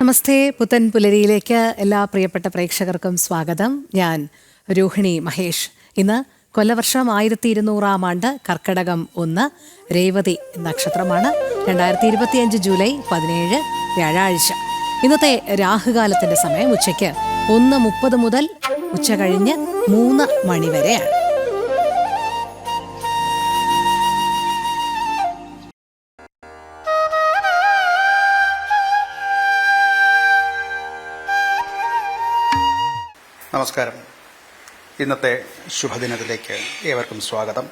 നമസ്തേ. പുത്തൻ പുലരിയിലേക്ക് എല്ലാ പ്രിയപ്പെട്ട പ്രേക്ഷകർക്കും സ്വാഗതം. ഞാൻ രോഹിണി മഹേഷ്. ഇന്ന് കൊല്ലവർഷം 1200 ആണ്ട് കർക്കടകം 1 രേവതി നക്ഷത്രമാണ്. 2025 ജൂലൈ 17 വ്യാഴാഴ്ച. ഇന്നത്തെ രാഹുകാലത്തിന്റെ സമയം ഉച്ചയ്ക്ക് 1:30 മുതൽ ഉച്ച കഴിഞ്ഞ് 3 മണി വരെയാണ്. നമസ്കാരം. ഇന്നത്തെ ശുഭദിനത്തിലേക്ക് ഏവർക്കും സ്വാഗതം.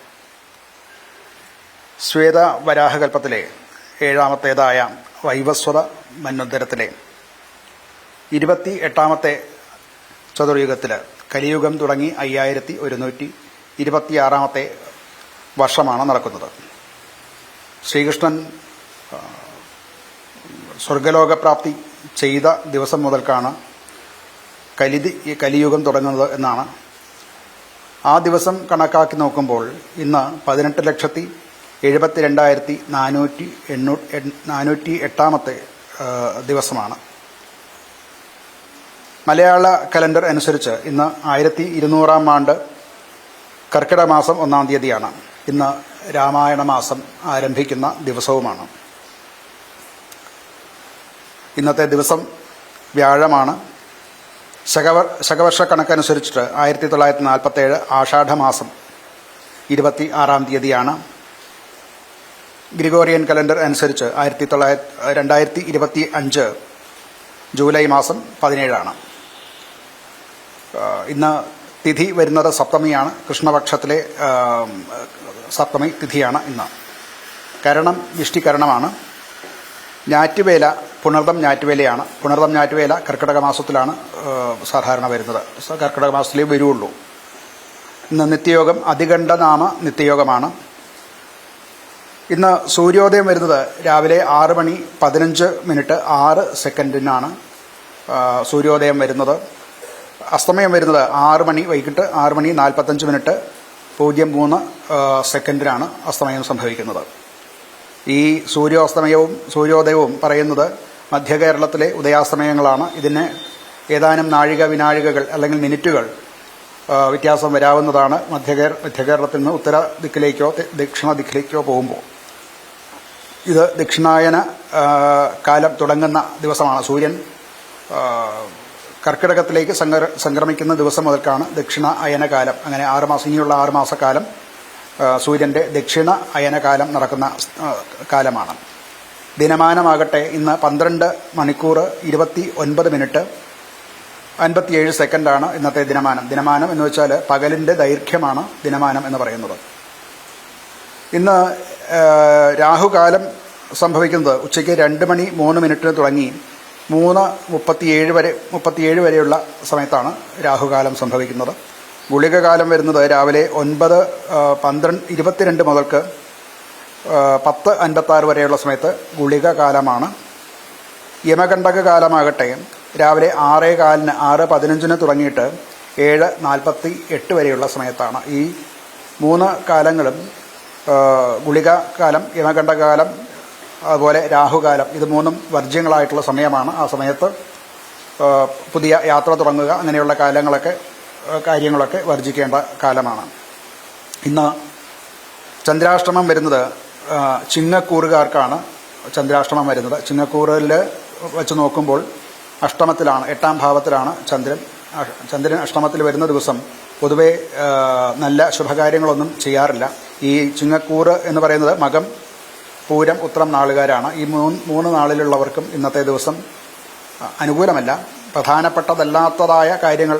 ശ്വേത വരാഹകൽപ്പത്തിലെ 7ാമത്തേതായ വൈവസ്വത മന്വന്തരത്തിലെ 28ാമത്തെ ചതുർയുഗത്തിൽ കലിയുഗം തുടങ്ങി 5126ാമത്തെ വർഷമാണ് നടക്കുന്നത്. ശ്രീകൃഷ്ണൻ സ്വർഗലോകപ്രാപ്തി ചെയ്ത ദിവസം മുതൽക്കാണ് കലിയുഗം തുടങ്ങുന്നത് എന്നാണ്. ആ ദിവസം കണക്കാക്കി നോക്കുമ്പോൾ ഇന്ന് 18,72,408ാമത്തെ ദിവസമാണ്. മലയാള കലണ്ടർ അനുസരിച്ച് ഇന്ന് 1200 ആണ്ട് കർക്കിടക മാസം 1-ാം തീയതിയാണ്. ഇന്ന് രാമായണ മാസം ആരംഭിക്കുന്ന ദിവസവുമാണ്. ഇന്നത്തെ ദിവസം വ്യാഴമാണ്. ശകവർഷ കണക്കനുസരിച്ചിട്ട് 1947 ആഷാഢമാസം 26-ാം തീയതിയാണ്. ഗ്രിഗോറിയൻ കലണ്ടർ അനുസരിച്ച് 2025 ജൂലൈ മാസം 17 ഇന്ന് തിഥി വരുന്നത് സപ്തമിയാണ്. കൃഷ്ണപക്ഷത്തിലെ സപ്തമി തിഥിയാണ് ഇന്ന്. കരണം വിഷ്ടികരണമാണ്. ഞാറ്റുവേല പുണർദം ഞാറ്റുവേലയാണ്. പുണർദം ഞാറ്റുവേല കർക്കിടക മാസത്തിലാണ് സാധാരണ വരുന്നത്. കർക്കിടക മാസത്തിലേ വരുള്ളൂ. ഇന്ന് നിത്യയോഗം അതികണ്ഠനാമ നിത്യയോഗമാണ്. ഇന്ന് സൂര്യോദയം വരുന്നത് രാവിലെ 6:15 സൂര്യോദയം വരുന്നത്. അസ്തമയം വരുന്നത് 6 മണി വൈകിട്ട് 6:45 03 അസ്തമയം സംഭവിക്കുന്നത്. ഈ സൂര്യാസ്തമയവും സൂര്യോദയവും പറയുന്നത് മധ്യകേരളത്തിലെ ഉദയാസ്തമയങ്ങളാണ്. ഇതിന് ഏതാനും നാഴിക വിനാഴികകൾ അല്ലെങ്കിൽ മിനിറ്റുകൾ വ്യത്യാസം വരാവുന്നതാണ്. മധ്യകേരളത്തിൽ നിന്ന് ഉത്തര ദിക്കിലേക്കോ ദക്ഷിണ ദിക്കിലേക്കോ പോകുമ്പോൾ. ഇത് ദക്ഷിണായന കാലം തുടങ്ങുന്ന ദിവസമാണ്. സൂര്യൻ കർക്കിടകത്തിലേക്ക് സംക്രമിക്കുന്ന ദിവസം മുതൽക്കാണ് ദക്ഷിണ അയനകാലം. അങ്ങനെ 6 മാസം, ഇനിയുള്ള 6 മാസക്കാലം സൂര്യന്റെ ദക്ഷിണ അയനകാലം നടക്കുന്ന കാലമാണ്. ദിനമാനമാകട്ടെ ഇന്ന് 12 മണിക്കൂർ 29 മിനിറ്റ് 57 സെക്കൻഡാണ് ഇന്നത്തെ ദിനമാനം. ദിനമാനം എന്ന് വെച്ചാൽ പകലിന്റെ ദൈർഘ്യമാണ് ദിനമാനം എന്ന് പറയുന്നത്. ഇന്ന് രാഹുകാലം സംഭവിക്കുന്നത് ഉച്ചയ്ക്ക് 2:03 തുടങ്ങി 3:37 വരെയുള്ള സമയത്താണ് രാഹുകാലം സംഭവിക്കുന്നത്. ഗുളികകാലം വരുന്നത് രാവിലെ 9:22 മുതൽക്ക് 10:56 വരെയുള്ള സമയത്ത് ഗുളികകാലമാണ്. യമകണ്ഠക കാലമാകട്ടെ രാവിലെ 6:15 തുടങ്ങിയിട്ട് 7:48 വരെയുള്ള സമയത്താണ്. ഈ 3 കാലങ്ങളും ഗുളികകാലം, യമകണ്ഠകാലം, അതുപോലെ രാഹുകാലം, ഇത് 3ഉം വർജ്യങ്ങളായിട്ടുള്ള സമയമാണ്. ആ സമയത്ത് പുതിയ യാത്ര തുടങ്ങുക, അങ്ങനെയുള്ള കാര്യങ്ങളൊക്കെ വർജിക്കേണ്ട കാലമാണ്. ഇന്ന് ചന്ദ്രാഷ്ടമം വരുന്നത് ചിങ്ങക്കൂറുകാർക്കാണ് ചന്ദ്രാഷ്ടമം വരുന്നത്. ചിങ്ങക്കൂറിൽ വെച്ച് നോക്കുമ്പോൾ അഷ്ടമത്തിലാണ്, 8ാം ഭാവത്തിലാണ് ചന്ദ്രൻ. ചന്ദ്രൻ അഷ്ടമത്തിൽ വരുന്ന ദിവസം പൊതുവെ നല്ല ശുഭകാര്യങ്ങളൊന്നും ചെയ്യാറില്ല. ഈ ചിങ്ങക്കൂറ് എന്ന് പറയുന്നത് മകം, പൂരം, ഉത്രം നാളുകാരാണ്. ഈ 3 നാളിലുള്ളവർക്കും ഇന്നത്തെ ദിവസം അനുകൂലമല്ല. പ്രധാനപ്പെട്ടതല്ലാത്തതായ കാര്യങ്ങൾ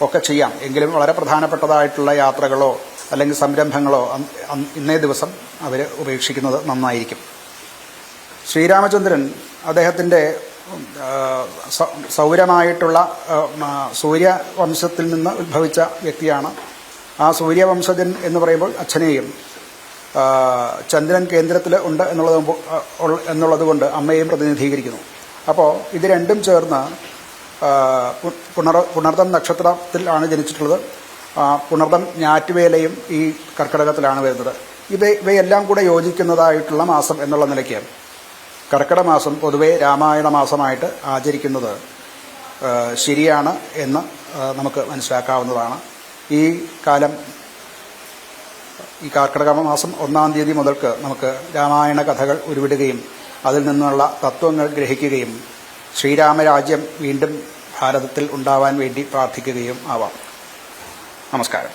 ഒക്കെ ചെയ്യാം. എങ്കിലും വളരെ പ്രധാനപ്പെട്ടതായിട്ടുള്ള യാത്രകളോ അല്ലെങ്കിൽ സംരംഭങ്ങളോ ഇന്നേ ദിവസം അവർ ഉപേക്ഷിക്കുന്നത് നന്നായിരിക്കും. ശ്രീരാമചന്ദ്രൻ അദ്ദേഹത്തിൻ്റെ സൗരമായിട്ടുള്ള സൂര്യവംശത്തിൽ നിന്ന് ഉത്ഭവിച്ച വ്യക്തിയാണ്. ആ സൂര്യവംശജൻ എന്ന് പറയുമ്പോൾ അച്ഛനെയും ചന്ദ്രൻ കേന്ദ്രത്തിൽ ഉണ്ട് എന്നുള്ളതുകൊണ്ട് അമ്മയെയും പ്രതിനിധീകരിക്കുന്നു. അപ്പോൾ ഇത് രണ്ടും ചേർന്ന് പുണർദം നക്ഷത്രത്തിലാണ് ജനിച്ചിട്ടുള്ളത്. പുണർദം ഞാറ്റുവേലയും ഈ കർക്കിടകത്തിലാണ് വരുന്നത്. ഇവയെല്ലാം കൂടെ യോജിക്കുന്നതായിട്ടുള്ള മാസം എന്നുള്ള നിലയ്ക്ക് കർക്കിടക മാസം പൊതുവെ രാമായണ മാസമായിട്ട് ആചരിക്കുന്നത് ശരിയാണ് എന്ന് നമുക്ക് മനസ്സിലാക്കാവുന്നതാണ്. ഈ കാലം, ഈ കർക്കിടക മാസം 1-ാം തീയതി മുതൽക്ക് നമുക്ക് രാമായണ കഥകൾ ഉരുവിടുകയും അതിൽ നിന്നുള്ള തത്വങ്ങൾ ഗ്രഹിക്കുകയും ശ്രീരാമരാജ്യം വീണ്ടും ഭാരതത്തിൽ ഉണ്ടാവാൻ വേണ്ടി പ്രാർത്ഥിക്കുകയും ആവാം. നമസ്കാരം.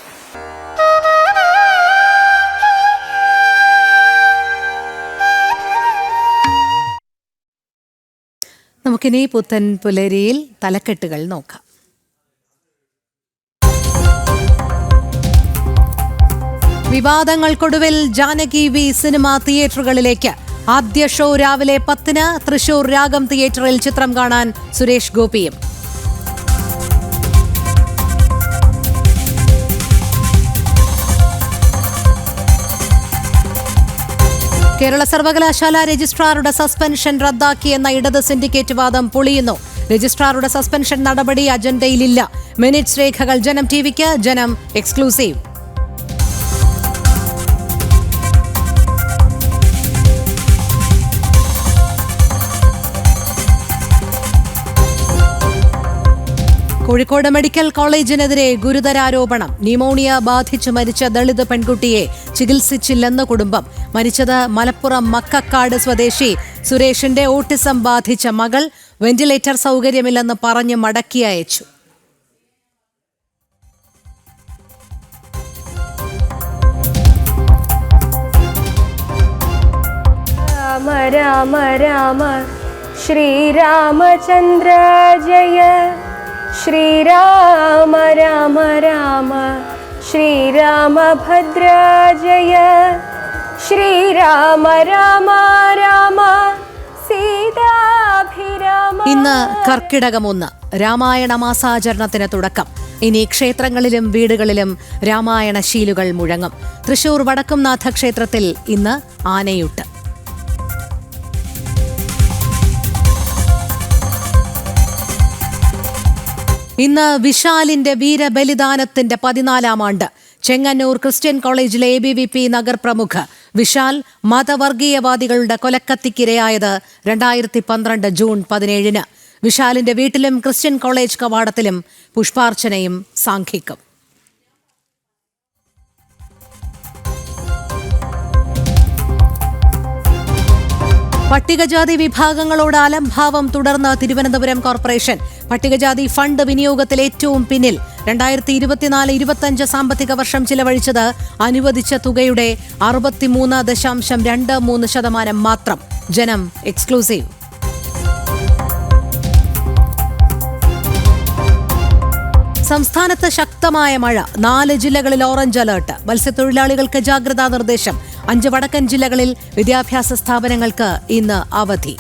നമുക്കിനി പുത്തൻ പുലരിയിൽ തലക്കെട്ടുകൾ നോക്കാം. വിവാദങ്ങൾക്കൊടുവിൽ ജാനകി വി സിനിമ തിയേറ്ററുകളിലേക്ക്. ആദ്യ ഷോ രാവിലെ 10-ന് തൃശൂർ രാഗം തിയേറ്ററിൽ ചിത്രം കാണാൻ സുരേഷ് ഗോപിയും. കേരള സർവകലാശാല രജിസ്ട്രാറുടെ സസ്പെൻഷൻ റദ്ദാക്കിയെന്ന ഇടത് സിൻഡിക്കേറ്റ് വാദം പൊളിയുന്നു. രജിസ്ട്രാറുടെ സസ്പെൻഷൻ നടപടി അജണ്ടയിലില്ല. മിനിറ്റ്സ് രേഖകൾ ജനം ടിവിക്ക്. ജനം എക്സ്ക്ലൂസീവ്. കോഴിക്കോട് മെഡിക്കൽ കോളേജിനെതിരെ ഗുരുതരാരോപണം. ന്യൂമോണിയ ബാധിച്ചു മരിച്ച ദളിത് പെൺകുട്ടിയെ ചികിത്സിച്ചില്ലെന്ന് കുടുംബം. മരിച്ചത് മലപ്പുറം മക്കക്കാട് സ്വദേശി സുരേഷിന്റെ ഓട്ടിസം ബാധിച്ച മകൾ. വെന്റിലേറ്റർ സൗകര്യമില്ലെന്ന് പറഞ്ഞ് മടക്കി അയച്ചു. രാമ രാമ രാമ ശ്രീരാമചന്ദ്ര ജയ. ശ്രീരാമ രാമ രാമ ശ്രീരാമഭദ്ര ജയ. ശ്രീരാമ രാമ രാമ സീതാഭിരാമ. ഇന്ന് കർക്കിടകം 1. രാമായണ മാസാചരണത്തിന് തുടക്കം. ഇനി ക്ഷേത്രങ്ങളിലും വീടുകളിലും രാമായണ ശീലുകൾ മുഴങ്ങും. തൃശൂർ വടക്കുംനാഥ ക്ഷേത്രത്തിൽ ഇന്ന് ആനയൂട്ട്. ഇന്ന് വിശാലിന്റെ വീരബലിദാനത്തിന്റെ 14-ാം ആണ്ട്. ചെങ്ങന്നൂർ ക്രിസ്ത്യൻ കോളേജിലെ ABVP നഗർപ്രമുഖ വിശാൽ മതവർഗീയവാദികളുടെ കൊലക്കത്തിക്കിരയായത് 2012 ജൂൺ 17-ന്. വിശാലിന്റെ വീട്ടിലും ക്രിസ്ത്യൻ കോളേജ് കവാടത്തിലും പുഷ്പാർച്ചനയും സാംഘികം. പട്ടികജാതി വിഭാഗങ്ങളോട് അലംഭാവം തുടർന്ന് തിരുവനന്തപുരം കോർപ്പറേഷൻ. പട്ടികജാതി ഫണ്ട് വിനിയോഗത്തിൽ ഏറ്റവും പിന്നിൽ. 2024-25 സാമ്പത്തിക വർഷം ചിലവഴിച്ചത് അനുവദിച്ച തുകയുടെ 63.23% മാത്രം. ജനം എക്സ്ക്ലൂസീവ്. സംസ്ഥാനത്ത് ശക്തമായ മഴ. 4 ജില്ലകളിൽ ഓറഞ്ച് അലർട്ട്. മത്സ്യത്തൊഴിലാളികൾക്ക് ജാഗ്രതാ നിർദ്ദേശം. 5 വടക്കൻ ജില്ലകളിൽ വിദ്യാഭ്യാസ സ്ഥാപനങ്ങൾക്ക് ഇന്ന് അവധി.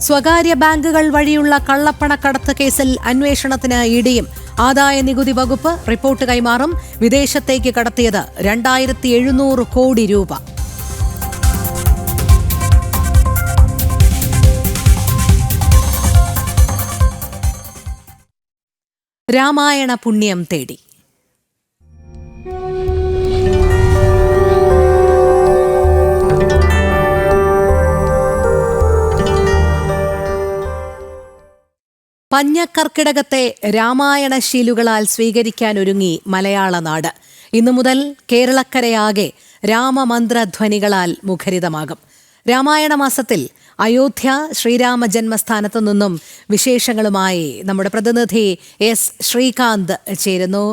സ്വകാര്യ ബാങ്കുകൾ വഴിയുള്ള കള്ളപ്പണക്കടത്ത് കേസിൽ അന്വേഷണത്തിന് ഇഡിയും. ആദായ നികുതി വകുപ്പ് റിപ്പോർട്ട് കൈമാറും. വിദേശത്തേക്ക് കടത്തിയത് 2700 കോടി രൂപ. രാമായണ പുണ്യം തേടി. പഞ്ഞക്കർക്കിടകത്തെ രാമായണ ശീലുകളാൽ സ്വീകരിക്കാനൊരുങ്ങി മലയാള നാട്. ഇന്നു മുതൽ കേരളക്കരയാകെ രാമമന്ത്രധ്വനികളാൽ മുഖരിതമാകും. രാമായണ മാസത്തിൽ അയോധ്യ ശ്രീരാമ ജന്മസ്ഥാനത്തു നിന്നും വിശേഷങ്ങളുമായി നമ്മുടെ പ്രതിനിധി എസ് ശ്രീകാന്ത് ചേരുന്നു.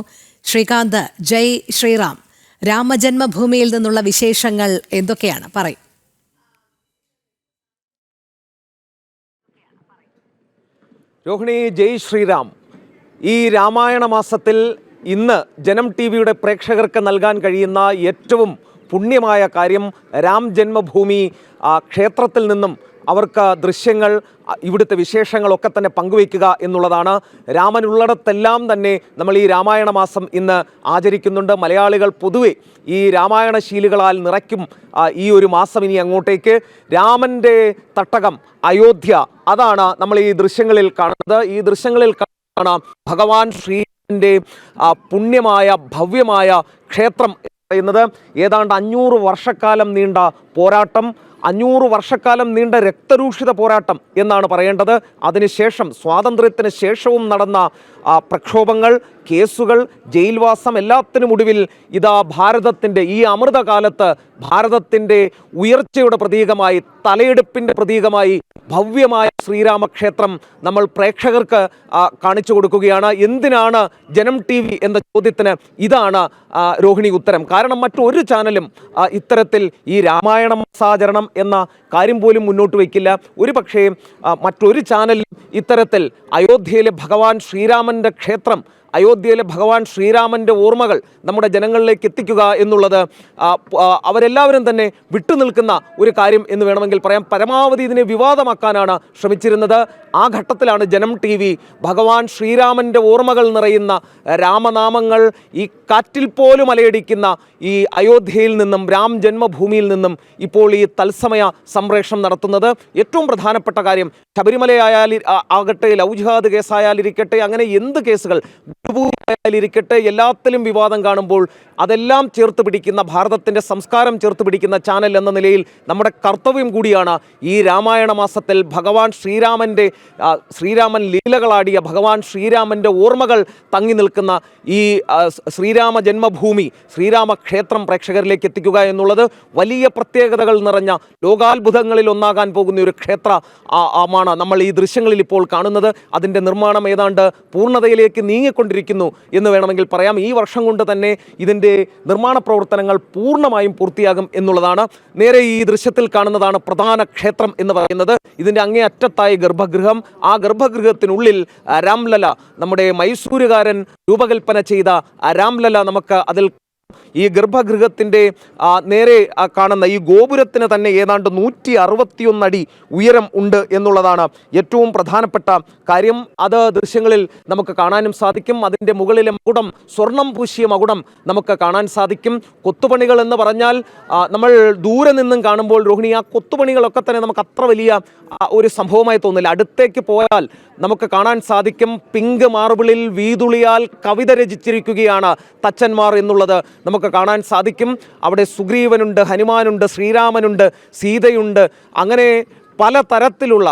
ശ്രീകാന്ത്, ജയ് ശ്രീറാം. രാമജന്മഭൂമിയിൽ നിന്നുള്ള വിശേഷങ്ങൾ എന്തൊക്കെയാണ്? പറയും. രോഹിണി, ജയ് ശ്രീറാം. ഈ രാമായണ മാസത്തിൽ ഇന്ന് ജനം ടിവിയുടെ പ്രേക്ഷകർക്ക് നൽകാൻ കഴിയുന്ന ഏറ്റവും പുണ്യമായ കാര്യം രാം ജന്മഭൂമി ക്ഷേത്രത്തിൽ നിന്നും അവർക്ക് ദൃശ്യങ്ങൾ, ഇവിടുത്തെ വിശേഷങ്ങളൊക്കെ തന്നെ പങ്കുവയ്ക്കുക എന്നുള്ളതാണ്. രാമനുള്ളിടത്തെല്ലാം തന്നെ നമ്മൾ ഈ രാമായണ മാസം ഇന്ന് ആചരിക്കുന്നുണ്ട്. മലയാളികൾ പൊതുവെ ഈ രാമായണ ശീലുകളാൽ നിറയ്ക്കും ഈ ഒരു മാസം ഇനി അങ്ങോട്ടേക്ക്. രാമൻ്റെ തട്ടകം അയോധ്യ, അതാണ് നമ്മൾ ഈ ദൃശ്യങ്ങളിൽ കാണുന്നത്. ഈ ദൃശ്യങ്ങളിൽ കാണാം ഭഗവാൻ ശ്രീ ശ്രീരാമൻ്റെ പുണ്യമായ ഭവ്യമായ ക്ഷേത്രം പറയുന്നത് ഏതാണ്ട് 500 വർഷക്കാലം നീണ്ട പോരാട്ടം, 500 വർഷക്കാലം നീണ്ട രക്തരൂഷിത പോരാട്ടം എന്നാണ് പറയേണ്ടത്. അതിനുശേഷം സ്വാതന്ത്ര്യത്തിന് ശേഷവും നടന്ന പ്രക്ഷോഭങ്ങൾ, കേസുകൾ, ജയിൽവാസം, എല്ലാത്തിനുമൊടുവിൽ ഇതാ ഭാരതത്തിൻ്റെ ഈ അമൃതകാലത്ത് ഭാരതത്തിൻ്റെ ഉയർച്ചയുടെ പ്രതീകമായി, തലയെടുപ്പിൻ്റെ പ്രതീകമായി ഭവ്യമായ ശ്രീരാമക്ഷേത്രം നമ്മൾ പ്രേക്ഷകർക്ക് കാണിച്ചു കൊടുക്കുകയാണ്. എന്തിനാണ് ജനം TV എന്ന ചോദ്യത്തിന് ഇതാണ് രോഹിണി ഉത്തരം. കാരണം മറ്റൊരു ചാനലും ഇത്തരത്തിൽ ഈ രാമായണ മാസാചരണം എന്ന കാര്യം പോലും മുന്നോട്ട് വയ്ക്കില്ല. ഒരു പക്ഷേ മറ്റൊരു ചാനലും ഇത്തരത്തിൽ അയോധ്യയിലെ ഭഗവാൻ ശ്രീരാമൻ്റെ ക്ഷേത്രം, അയോധ്യയിലെ ഭഗവാൻ ശ്രീരാമൻ്റെ ഓർമ്മകൾ നമ്മുടെ ജനങ്ങളിലേക്ക് എത്തിക്കുക എന്നുള്ളത് അവരെല്ലാവരും തന്നെ വിട്ടുനിൽക്കുന്ന ഒരു കാര്യം എന്ന് വേണമെങ്കിൽ പറയാം. പരമാവധി ഇതിനെ വിവാദമാക്കാനാണ് ശ്രമിച്ചിരുന്നത്. ആ ഘട്ടത്തിലാണ് ജനം TV ഭഗവാൻ ശ്രീരാമൻ്റെ ഓർമ്മകൾ നിറയുന്ന രാമനാമങ്ങൾ ഈ കാറ്റിൽ പോലും അലയടിക്കുന്ന ഈ അയോധ്യയിൽ നിന്നും, രാം ജന്മഭൂമിയിൽ നിന്നും ഇപ്പോൾ ഈ തത്സമയ സംപ്രേഷണം നടത്തുന്നത്. ഏറ്റവും പ്രധാനപ്പെട്ട കാര്യം, ശബരിമലയായാലിരിക്കട്ടെ, ലവ് ജിഹാദ് കേസായാലിരിക്കട്ടെ, അങ്ങനെ എന്ത് കേസുകൾ ിരിക്കട്ടെ, എല്ലാത്തിലും വിവാദം കാണുമ്പോൾ അതെല്ലാം ചേർത്ത് പിടിക്കുന്ന, ഭാരതത്തിൻ്റെ സംസ്കാരം ചേർത്ത് പിടിക്കുന്ന ചാനൽ എന്ന നിലയിൽ നമ്മുടെ കർത്തവ്യം കൂടിയാണ് ഈ രാമായണ മാസത്തിൽ ഭഗവാൻ ശ്രീരാമൻ ലീലകളാടിയ ഭഗവാൻ ശ്രീരാമൻ്റെ ഓർമ്മകൾ തങ്ങി നിൽക്കുന്ന ഈ ശ്രീരാമ ജന്മഭൂമി, ശ്രീരാമക്ഷേത്രം പ്രേക്ഷകരിലേക്ക് എത്തിക്കുക എന്നുള്ളത് വലിയ പ്രത്യേകതകൾ നിറഞ്ഞ ലോകാത്ഭുതങ്ങളിൽ ഒന്നാകാൻ പോകുന്ന ഒരു ക്ഷേത്രമാണ് നമ്മൾ ഈ ദൃശ്യങ്ങളിൽ ഇപ്പോൾ കാണുന്നത്. അതിൻ്റെ നിർമ്മാണം ഏതാണ്ട് പൂർണ്ണതയിലേക്ക് നീങ്ങിക്കൊണ്ടിരിക്കുന്നു എന്ന് വേണമെങ്കിൽ പറയാം. ഈ വർഷം കൊണ്ട് തന്നെ ഇതിൻ്റെ നിർമ്മാണ പ്രവർത്തനങ്ങൾ പൂർണ്ണമായും പൂർത്തിയാകും എന്നുള്ളതാണ്. നേരെ ഈ ദൃശ്യത്തിൽ കാണുന്നതാണ് പ്രധാന ക്ഷേത്രം എന്ന് പറയുന്നത്. ഇതിൻ്റെ അങ്ങേയറ്റത്തായ ഗർഭഗൃഹം, ആ ഗർഭഗൃഹത്തിനുള്ളിൽ രാംലല, നമ്മുടെ മൈസൂരുകാരൻ രൂപകൽപ്പന ചെയ്ത രാംലല നമുക്ക് അതിൽ ഈ ഗർഭഗൃഹത്തിൻ്റെ നേരെ കാണുന്ന ഈ ഗോപുരത്തിന് തന്നെ ഏതാണ്ട് 161 അടി ഉയരം ഉണ്ട് എന്നുള്ളതാണ് ഏറ്റവും പ്രധാനപ്പെട്ട കാര്യം. അത് ദൃശ്യങ്ങളിൽ നമുക്ക് കാണാനും സാധിക്കും. അതിൻ്റെ മുകളിലെ മകുടം, സ്വർണം പൂശിയ മകുടം നമുക്ക് കാണാൻ സാധിക്കും. കൊത്തുപണികൾ എന്ന് പറഞ്ഞാൽ നമ്മൾ ദൂരെ നിന്നും കാണുമ്പോൾ രോഹിണി, ആ കൊത്തുപണികളൊക്കെ തന്നെ നമുക്ക് അത്ര വലിയ ഒരു സംഭവമായി തോന്നില്ല. അടുത്തേക്ക് പോയാൽ നമുക്ക് കാണാൻ സാധിക്കും പിങ്ക് മാർബിളിൽ വീതുളിയാൽ കവിത രചിച്ചിരിക്കുകയാണ് തച്ചന്മാർ എന്നുള്ളത് നമുക്ക് കാണാൻ സാധിക്കും. അവിടെ സുഗ്രീവനുണ്ട്, ഹനുമാനുണ്ട്, ശ്രീരാമനുണ്ട്, സീതയുണ്ട്, അങ്ങനെ പലതരത്തിലുള്ള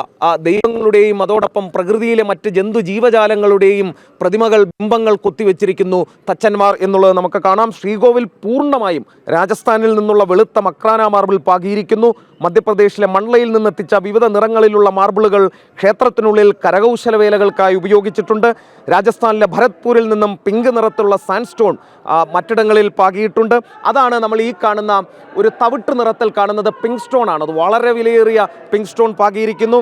ദൈവങ്ങളുടെയും അതോടൊപ്പം പ്രകൃതിയിലെ മറ്റ് ജന്തു ജീവജാലങ്ങളുടെയും പ്രതിമകൾ, ബിംബങ്ങൾ കൊത്തിവെച്ചിരിക്കുന്നു തച്ചന്മാർ എന്നുള്ളത് നമുക്ക് കാണാം. ശ്രീകോവിൽ പൂർണ്ണമായും രാജസ്ഥാനിൽ നിന്നുള്ള വെളുത്ത മക്രാന മാർബിൾ പാകിയിരിക്കുന്നു. മധ്യപ്രദേശിലെ മണ്ഡലയിൽ നിന്നെത്തിച്ച വിവിധ നിറങ്ങളിലുള്ള മാർബിളുകൾ ക്ഷേത്രത്തിനുള്ളിൽ കരകൗശല വേലകൾക്കായി ഉപയോഗിച്ചിട്ടുണ്ട്. രാജസ്ഥാനിലെ ഭരത്പൂരിൽ നിന്നും പിങ്ക് നിറത്തിലുള്ള സാൻഡ്സ്റ്റോൺ മറ്റിടങ്ങളിൽ പാകിയിട്ടുണ്ട്. അതാണ് നമ്മൾ ഈ കാണുന്ന ഒരു തവിട്ട് നിറത്തിൽ കാണുന്നത് പിങ്ക് സ്റ്റോൺ ആണ്. അത് വളരെ വിലയേറിയ പിങ്ക് സ്റ്റോൺ പാകിയിരിക്കുന്നു.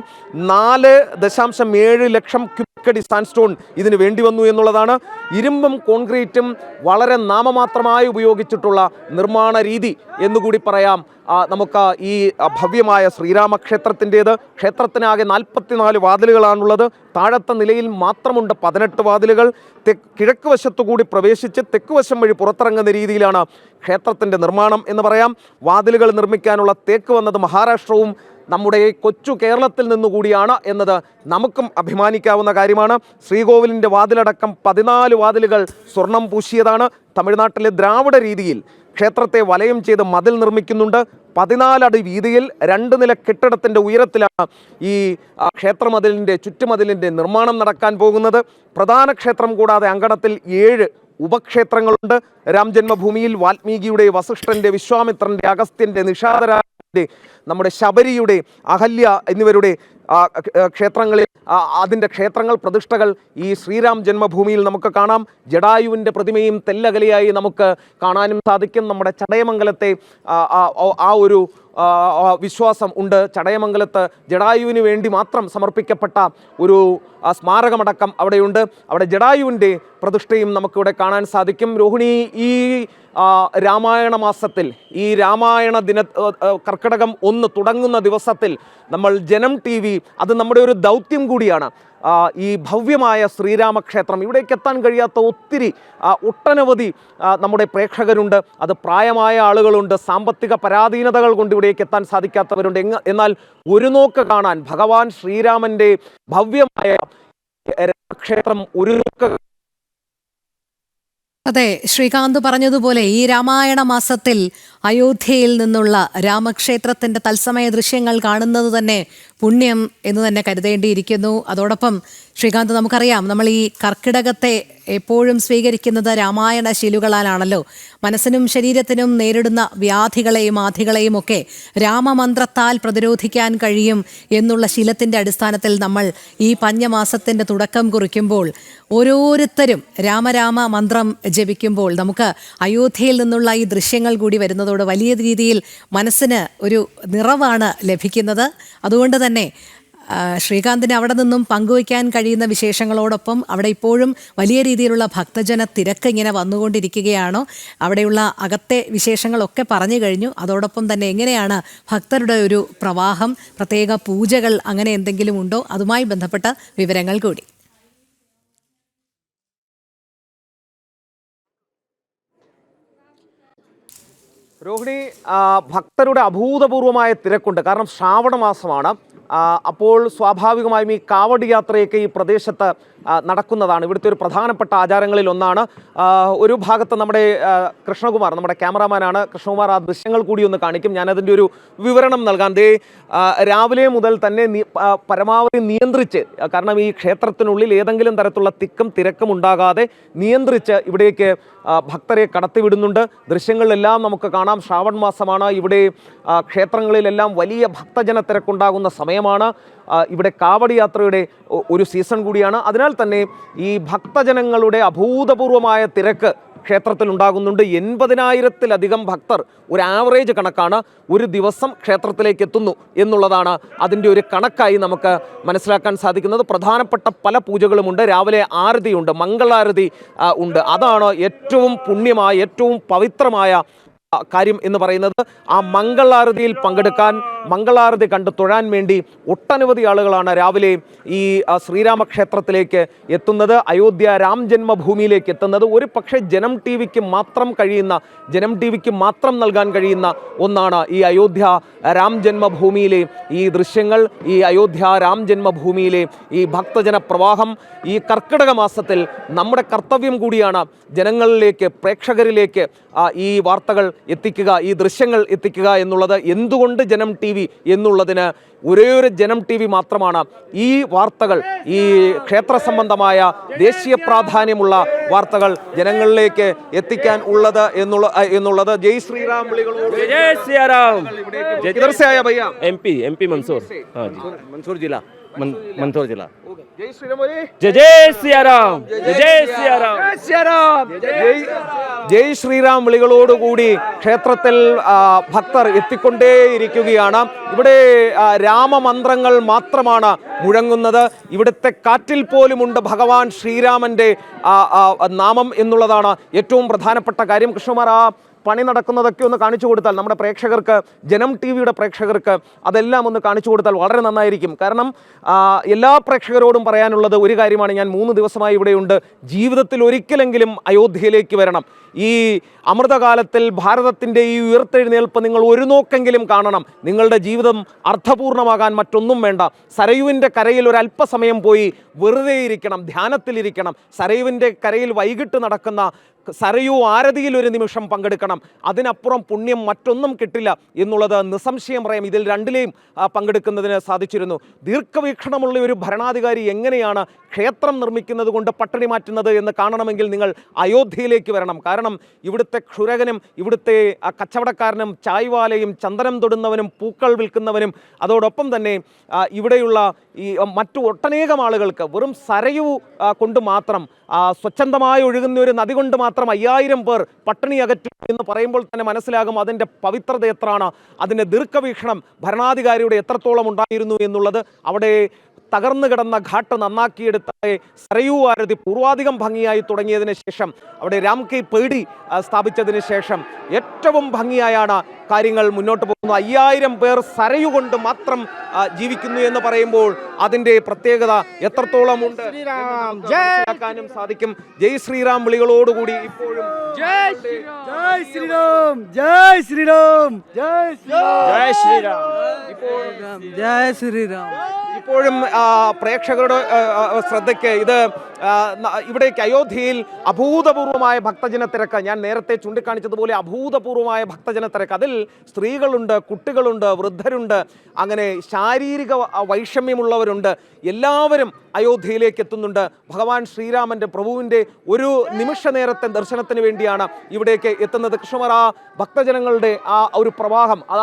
4.7 ലക്ഷം ക്യൂബിക്കടി സാൻഡ്സ്റ്റോൺ ഇതിന് വേണ്ടി വന്നു എന്നുള്ളതാണ്. ഇരുമ്പും കോൺക്രീറ്റും വളരെ നാമമാത്രമായി ഉപയോഗിച്ചിട്ടുള്ള നിർമ്മാണ രീതി എന്നുകൂടി പറയാം നമുക്ക് ഈ ഭവ്യമായ ശ്രീരാമക്ഷേത്രത്തിൻ്റേത്. ക്ഷേത്രത്തിനാകെ 44 വാതിലുകളാണുള്ളത്. താഴത്തെ നിലയിൽ മാത്രമുണ്ട് 18 വാതിലുകൾ. കിഴക്ക് വശത്തുകൂടി പ്രവേശിച്ച് തെക്ക് വശം വഴി പുറത്തിറങ്ങുന്ന രീതിയിലാണ് ക്ഷേത്രത്തിൻ്റെ നിർമ്മാണം എന്ന് പറയാം. വാതിലുകൾ നിർമ്മിക്കാനുള്ള തേക്ക് വന്നത് മഹാരാഷ്ട്രവും നമ്മുടെ കൊച്ചു കേരളത്തിൽ നിന്നുകൂടിയാണ് എന്നത് നമുക്കും അഭിമാനിക്കാവുന്ന കാര്യമാണ്. ശ്രീകോവിലിൻ്റെ വാതിലടക്കം 14 വാതിലുകൾ സ്വർണം പൂശിയതാണ്. തമിഴ്നാട്ടിലെ ദ്രാവിഡ രീതിയിൽ ക്ഷേത്രത്തെ വലയം ചെയ്ത് മതിൽ നിർമ്മിക്കുന്നുണ്ട്. 14 അടി വീതിയിൽ 2 നില കെട്ടിടത്തിൻ്റെ ഉയരത്തിലാണ് ഈ ക്ഷേത്രമതിലിൻ്റെ, ചുറ്റുമതിലിൻ്റെ നിർമ്മാണം നടക്കാൻ പോകുന്നത്. പ്രധാന ക്ഷേത്രം കൂടാതെ അങ്കണത്തിൽ 7 ഉപക്ഷേത്രങ്ങളുണ്ട്. രാം ജന്മഭൂമിയിൽ വാൽമീകിയുടെ, വസിഷ്ഠൻ്റെ, വിശ്വാമിത്രൻ്റെ, അഗസ്ത്യൻ്റെ, നിഷാദരാജൻ്റെ, നമ്മുടെ ശബരിയുടെ, അഹല്യ എന്നിവരുടെ ക്ഷേത്രങ്ങളിൽ അതിൻ്റെ ക്ഷേത്രങ്ങൾ, പ്രതിഷ്ഠകൾ ഈ ശ്രീരാം ജന്മഭൂമിയിൽ നമുക്ക് കാണാം. ജടായുവിൻ്റെ പ്രതിമയും തെല്ലകലയായി നമുക്ക് കാണാനും സാധിക്കും. നമ്മുടെ ചടയമംഗലത്തെ ആ ഒരു വിശ്വാസം ഉണ്ട്. ചടയമംഗലത്ത് ജടായുവിന് വേണ്ടി മാത്രം സമർപ്പിക്കപ്പെട്ട ഒരു സ്മാരകമടക്കം അവിടെയുണ്ട്. അവിടെ ജടായുവിൻ്റെ പ്രതിഷ്ഠയും നമുക്കിവിടെ കാണാൻ സാധിക്കും. രോഹിണി, ഈ രാമായണ മാസത്തിൽ, ഈ രാമായണ കർക്കിടകം 1 തുടങ്ങുന്ന ദിവസത്തിൽ നമ്മൾ ജനം TV, അത് നമ്മുടെ ഒരു ദൗത്യം കൂടിയാണ്. ഈ ഭവ്യമായ ശ്രീരാമക്ഷേത്രം, ഇവിടേക്ക് എത്താൻ കഴിയാത്ത ഒട്ടനവധി നമ്മുടെ പ്രേക്ഷകരുണ്ട്. അത് പ്രായമായ ആളുകളുണ്ട്, സാമ്പത്തിക പരാധീനതകൾ കൊണ്ട് ഇവിടേക്ക് എത്താൻ സാധിക്കാത്തവരുണ്ട്. എന്നാൽ ഒരു നോക്ക് കാണാൻ ഭഗവാൻ ശ്രീരാമൻ്റെ ഭവ്യമായ ക്ഷേത്രം ഒരു നോക്ക് അതെ, ശ്രീകാന്ത് പറഞ്ഞതുപോലെ ഈ രാമായണ മാസത്തിൽ അയോധ്യയിൽ നിന്നുള്ള രാമക്ഷേത്രത്തിന്റെ തത്സമയ ദൃശ്യങ്ങൾ കാണുന്നത് തന്നെ പുണ്യം എന്ന് തന്നെ കരുതേണ്ടിയിരിക്കുന്നു. അതോടൊപ്പം ശ്രീകാന്ത്, നമുക്കറിയാം നമ്മൾ ഈ കർക്കിടകത്തെ എപ്പോഴും സ്വീകരിക്കുന്നത് രാമായണ ശീലുകളാലാണല്ലോ. മനസ്സിനും ശരീരത്തിനും നേരിടുന്ന വ്യാധികളെയും ആധികളെയും ഒക്കെ രാമമന്ത്രത്താൽ പ്രതിരോധിക്കാൻ കഴിയും എന്നുള്ള ശീലത്തിന്റെ അടിസ്ഥാനത്തിൽ നമ്മൾ ഈ പഞ്ഞമാസത്തിന്റെ തുടക്കം കുറിക്കുമ്പോൾ ഓരോരുത്തരും രാമരാമ മന്ത്രം ജപിക്കുമ്പോൾ നമുക്ക് അയോധ്യയിൽ നിന്നുള്ള ഈ ദൃശ്യങ്ങൾ കൂടി വരുന്നതോട് വലിയ രീതിയിൽ മനസ്സിന് ഒരു നിറവാണ് ലഭിക്കുന്നത്. അതുകൊണ്ട് തന്നെ ശ്രീകാന്തിന് അവിടെ നിന്നും പങ്കുവയ്ക്കാൻ കഴിയുന്ന വിശേഷങ്ങളോടൊപ്പം അവിടെ ഇപ്പോഴും വലിയ രീതിയിലുള്ള ഭക്തജന തിരക്ക് ഇങ്ങനെ വന്നുകൊണ്ടിരിക്കുകയാണോ? അവിടെയുള്ള അകത്തെ വിശേഷങ്ങളൊക്കെ പറഞ്ഞു കഴിഞ്ഞു. അതോടൊപ്പം തന്നെ എങ്ങനെയാണ് ഭക്തരുടെ ഒരു പ്രവാഹം, പ്രത്യേക പൂജകൾ അങ്ങനെ എന്തെങ്കിലും ഉണ്ടോ? അതുമായി ബന്ധപ്പെട്ട വിവരങ്ങൾ കൂടി. രോഹിണി, ഭക്തരുടെ അഭൂതപൂർവമായ തിരക്കുണ്ട്. കാരണം ശ്രാവണ മാസമാണ്. അപ്പോൾ സ്വാഭാവികമായും ഈ കാവടി യാത്രയൊക്കെ ഈ പ്രദേശത്ത് നടക്കുന്നതാണ്. ഇവിടുത്തെ ഒരു പ്രധാനപ്പെട്ട ആചാരങ്ങളിൽ ഒന്നാണ്. ഒരു ഭാഗത്ത് നമ്മുടെ കൃഷ്ണകുമാർ, നമ്മുടെ ക്യാമറാമാനാണ് കൃഷ്ണകുമാർ, ആ ദൃശ്യങ്ങൾ കൂടി ഒന്ന് കാണിക്കും. ഞാനതിൻ്റെ ഒരു വിവരണം നൽകാം. രാവിലെ മുതൽ തന്നെ പരമാവധി നിയന്ത്രിച്ച്, കാരണം ഈ ക്ഷേത്രത്തിനുള്ളിൽ ഏതെങ്കിലും തരത്തിലുള്ള തിക്കും തിരക്കും ഉണ്ടാകാതെ നിയന്ത്രിച്ച് ഇവിടേക്ക് ഭക്തരെ കടത്തിവിടുന്നുണ്ട്. ദൃശ്യങ്ങളിലെല്ലാം നമുക്ക് കാണാം. ശ്രാവൺ മാസമാണ്. ഇവിടെ ക്ഷേത്രങ്ങളിലെല്ലാം വലിയ ഭക്തജന തിരക്കുണ്ടാകുന്ന സമയമാണ്. ഇവിടെ കാവടി യാത്രയുടെ ഒരു സീസൺ കൂടിയാണ്. അതിനാൽ തന്നെ ഈ ഭക്തജനങ്ങളുടെ അഭൂതപൂർവമായ തിരക്ക് ക്ഷേത്രത്തിൽ ഉണ്ടാകുന്നുണ്ട്. 80,000-ലധികം ഭക്തർ, ഒരു ആവറേജ് കണക്കാണ്, ഒരു ദിവസം ക്ഷേത്രത്തിലേക്ക് എത്തുന്നു എന്നുള്ളതാണ് അതിൻ്റെ ഒരു കണക്കായി നമുക്ക് മനസ്സിലാക്കാൻ സാധിക്കുന്നത്. പ്രധാനപ്പെട്ട പല പൂജകളുമുണ്ട്. രാവിലെ ആരതിയുണ്ട്, മംഗളാരതി ഉണ്ട്. അതാണ് ഏറ്റവും പുണ്യമായ, ഏറ്റവും പവിത്രമായ കാര്യം എന്ന് പറയുന്നത്. ആ മംഗളാരതിയിൽ പങ്കെടുക്കാൻ, മംഗളാരതി കണ്ട് തൊഴാൻ വേണ്ടി ഒട്ടനവധി ആളുകളാണ് രാവിലെ ഈ ശ്രീരാമക്ഷേത്രത്തിലേക്ക് എത്തുന്നത്, അയോധ്യ രാം ജന്മഭൂമിയിലേക്ക് എത്തുന്നത്. ഒരു പക്ഷേ ജനം ടി വിക്ക് മാത്രം കഴിയുന്ന, ജനം ടി വിക്ക് മാത്രം നൽകാൻ കഴിയുന്ന ഒന്നാണ് ഈ അയോധ്യ രാം ജന്മഭൂമിയിലെ ഈ ദൃശ്യങ്ങൾ, ഈ അയോധ്യ രാം ജന്മഭൂമിയിലെ ഈ ഭക്തജന പ്രവാഹം. ഈ കർക്കിടക മാസത്തിൽ നമ്മുടെ കർത്തവ്യം കൂടിയാണ് ജനങ്ങളിലേക്ക്, പ്രേക്ഷകരിലേക്ക് ഈ വാർത്തകൾ എത്തിക്കുക, ഈ ദൃശ്യങ്ങൾ എത്തിക്കുക എന്നുള്ളത്. എന്തുകൊണ്ട് ജനം ടി വി എന്നുള്ളതിന് ഒരേ ഒരു ജനം ടി വി മാത്രമാണ് ഈ വാർത്തകൾ, ഈ ക്ഷേത്ര സംബന്ധമായ ദേശീയ പ്രാധാന്യമുള്ള വാർത്തകൾ ജനങ്ങളിലേക്ക് എത്തിക്കാൻ ഉള്ളത് എന്നുള്ളത്. ജയ് ശ്രീറാം വിളികളോട് जय सिया राम। किधर से आया भैया? एमपी मंसूर। हाँ जी, मंसूर जिला, मंसूर जिला। जय श्रीराम बोलिए। जय सिया राम, जय सिया राम, जय सिया राम, ജയ് ശ്രീറാം വിളികളോടുകൂടി ക്ഷേത്രത്തിൽ ഭക്തർ എത്തിക്കൊണ്ടേയിരിക്കുകയാണ്. ഇവിടെ രാമമന്ത്രങ്ങൾ മാത്രമാണ് മുഴങ്ങുന്നത്. ഇവിടുത്തെ കാറ്റിൽ പോലുമുണ്ട് ഭഗവാൻ ശ്രീരാമന്റെ നാമം എന്നുള്ളതാണ് ഏറ്റവും പ്രധാനപ്പെട്ട കാര്യം. കൃഷ്ണകുമാർ, ആ പണി നടക്കുന്നതൊക്കെ ഒന്ന് കാണിച്ചു കൊടുത്താൽ നമ്മുടെ പ്രേക്ഷകർക്ക്, ജനം ടി വിയുടെ പ്രേക്ഷകർക്ക് അതെല്ലാം ഒന്ന് കാണിച്ചു കൊടുത്താൽ വളരെ നന്നായിരിക്കും. കാരണം എല്ലാ പ്രേക്ഷകരോടും പറയാനുള്ളത് ഒരു കാര്യമാണ്. ഞാൻ 3 ദിവസമായി ഇവിടെയുണ്ട്. ജീവിതത്തിൽ ഒരിക്കലെങ്കിലും അയോധ്യയിലേക്ക് വരണം. ഈ അമൃതകാലത്തിൽ ഭാരതത്തിൻ്റെ ഈ ഉയർത്തെഴുന്നേൽപ്പ് നിങ്ങൾ ഒരു നോക്കെങ്കിലും കാണണം. നിങ്ങളുടെ ജീവിതം അർത്ഥപൂർണ്ണമാകാൻ മറ്റൊന്നും വേണ്ട. സരയുവിൻ്റെ കരയിൽ ഒരല്പസമയം പോയി വെറുതെ ഇരിക്കണം, ധ്യാനത്തിലിരിക്കണം. സരയുവിൻ്റെ കരയിൽ വൈകിട്ട് നടക്കുന്ന സരയൂ ആരതിയിൽ ഒരു നിമിഷം പങ്കെടുക്കണം. അതിനപ്പുറം പുണ്യം മറ്റൊന്നും കിട്ടില്ല എന്നുള്ളത് നിസ്സംശയം പറയാം. ഇതിൽ രണ്ടിലെയും പങ്കെടുക്കുന്നതിന് സാധിച്ചിരുന്നു. ദീർഘവീക്ഷണമുള്ള ഒരു ഭരണാധികാരി എങ്ങനെയാണ് ക്ഷേത്രം നിർമ്മിക്കുന്നത് കൊണ്ട് പട്ടിണി മാറ്റുന്നത് എന്ന് കാണണമെങ്കിൽ നിങ്ങൾ അയോധ്യയിലേക്ക് വരണം. കാരണം ഇവിടുത്തെ ക്ഷുരകനും, ഇവിടുത്തെ കച്ചവടക്കാരനും, ചായ്വാലയും, ചന്ദനം തൊടുന്നവനും, പൂക്കൾ വിൽക്കുന്നവനും, അതോടൊപ്പം തന്നെ ഇവിടെയുള്ള ഈ മറ്റു ഒട്ടനേകം ആളുകൾക്ക് വെറും സരയു കൊണ്ട് മാത്രം, സ്വച്ഛന്തമായി ഒഴുകുന്ന ഒരു നദി കൊണ്ട് മാത്രം 5000 പേർ പട്ടിണി അകറ്റും എന്ന് പറയുമ്പോൾ തന്നെ മനസ്സിലാകും അതിൻ്റെ പവിത്രത എത്രയാണ്, അതിൻ്റെ ദീർഘവീക്ഷണം ഭരണാധികാരിയുടെ എത്രത്തോളം ഉണ്ടായിരുന്നു എന്നുള്ളത്. അവിടെ തകർന്നു കിടന്ന ഘാട്ട് നന്നാക്കിയെടുത്ത സരയൂ ആരതി പൂർവാധികം ഭംഗിയായി തുടങ്ങിയതിന് ശേഷം, അവിടെ രാം കെ പേടി സ്ഥാപിച്ചതിന് ശേഷം ഏറ്റവും ഭംഗിയായാണ് കാര്യങ്ങൾ മുന്നോട്ട് പോകുന്നു. 5000 പേർ സരയുകൊണ്ട് മാത്രം ജീവിക്കുന്നു എന്ന് പറയുമ്പോൾ അതിൻ്റെ പ്രത്യേകത എത്രത്തോളം ഉണ്ട് മനസ്സിലാക്കാനും സാധിക്കും. ജയ് ശ്രീറാം വിളികളോടുകൂടി ഇപ്പോഴും ഇപ്പോഴും പ്രേക്ഷകരുടെ ശ്രദ്ധയ്ക്ക് ഇത് ഇവിടേക്ക് അയോധ്യയിൽ അഭൂതപൂർവമായ ഭക്തജന തിരക്ക്, ഞാൻ നേരത്തെ ചൂണ്ടിക്കാണിച്ചതുപോലെ അഭൂതപൂർവമായ ഭക്തജന തിരക്ക്. അതിൽ സ്ത്രീകളുണ്ട്, കുട്ടികളുണ്ട്, വൃദ്ധരുണ്ട്, അങ്ങനെ ശാരീരിക വൈഷമ്യമുള്ളവരുണ്ട്. എല്ലാവരും അയോധ്യയിലേക്ക് എത്തുന്നുണ്ട്. ഭഗവാൻ ശ്രീരാമൻ്റെ പ്രഭുവിൻ്റെ ഒരു നിമിഷ നേരത്തെ ദർശനത്തിന് വേണ്ടിയാണ് ഇവിടേക്ക് എത്തുന്നത്. കൃഷ്ണമർ, ആ ഭക്തജനങ്ങളുടെ ആ ഒരു പ്രവാഹം ആ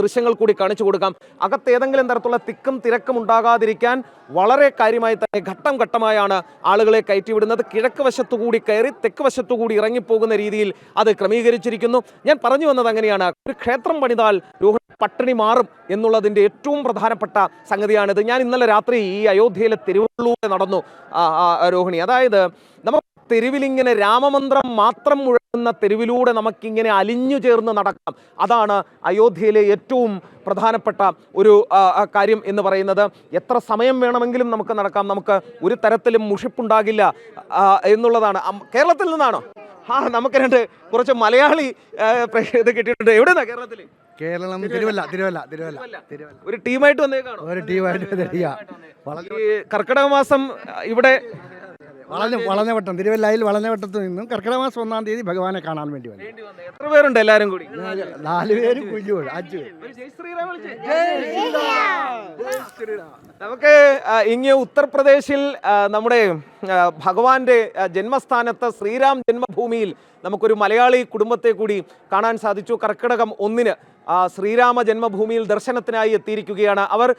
ദൃശ്യങ്ങൾ കൂടി കാണിച്ചു കൊടുക്കാം. അകത്ത് ഏതെങ്കിലും തരത്തിലുള്ള തിക്കും തിരക്കും ഉണ്ടാകാതിരിക്കാൻ വളരെ കാര്യമായി തന്നെ ഘട്ടം ഘട്ടമായാണ് ആളുകളെ കയറ്റിവിടുന്നത്. കിഴക്ക് വശത്തുകൂടി കയറി തെക്ക് വശത്തുകൂടി ഇറങ്ങിപ്പോകുന്ന രീതിയിൽ അത് ക്രമീകരിച്ചിരിക്കുന്നു. ഞാൻ പറഞ്ഞു വന്നത് അങ്ങനെയാണ്. ഒരു ക്ഷേത്രം പണിതാൽ പട്ടിണി മാറും എന്നുള്ളതിൻ്റെ ഏറ്റവും പ്രധാനപ്പെട്ട സംഗതിയാണിത്. ഞാൻ ഇന്നലെ രാത്രി ഈ അയോധ്യയിലെ തെരുവുകളിലൂടെ നടന്നു രോഹിണി. അതായത് നമുക്ക് തെരുവിലിങ്ങനെ രാമമന്ത്രം മാത്രം മുഴങ്ങുന്ന തെരുവിലൂടെ നമുക്കിങ്ങനെ അലിഞ്ഞു ചേർന്ന് നടക്കാം. അതാണ് അയോധ്യയിലെ ഏറ്റവും പ്രധാനപ്പെട്ട ഒരു കാര്യം എന്ന് പറയുന്നത്. എത്ര സമയം വേണമെങ്കിലും നമുക്ക് നടക്കാം, നമുക്ക് ഒരു തരത്തിലും മുഷിപ്പുണ്ടാകില്ല എന്നുള്ളതാണ്. കേരളത്തിൽ നിന്നാണോ? നമുക്ക് കുറച്ച് മലയാളി ഇത് കിട്ടിയിട്ടുണ്ട്. എവിടെയാ കേരളത്തിൽ? കേരളം തിരുവല്ല. ഒരു ടീമായിട്ട് വന്നേക്കാണോ? ഒരു ടീമായിട്ട് കർക്കിടക മാസം ഇവിടെ വളഞ്ഞവട്ടം, തിരുവല്ലയിൽ വളഞ്ഞവട്ടത്ത് നിന്നും കർക്കിടക മാസം 1-ാം തീയതി ഭഗവാനെ കാണാൻ വേണ്ടി വന്നു. എത്ര പേരുണ്ട് എല്ലാവരും കൂടി? 4 പേരും 5 പേര്. നമുക്ക് ഇങ്ങ് ഉത്തർപ്രദേശിൽ നമ്മുടെ ഭഗവാന്റെ ജന്മസ്ഥാനത്ത് ശ്രീരാം ജന്മഭൂമിയിൽ നമുക്കൊരു മലയാളി കുടുംബത്തെ കൂടി കാണാൻ സാധിച്ചു. കർക്കിടകം 1-ന് ശ്രീരാമ ജന്മഭൂമിയിൽ ദർശനത്തിനായി എത്തിയിരിക്കുകയാണ് അവർ.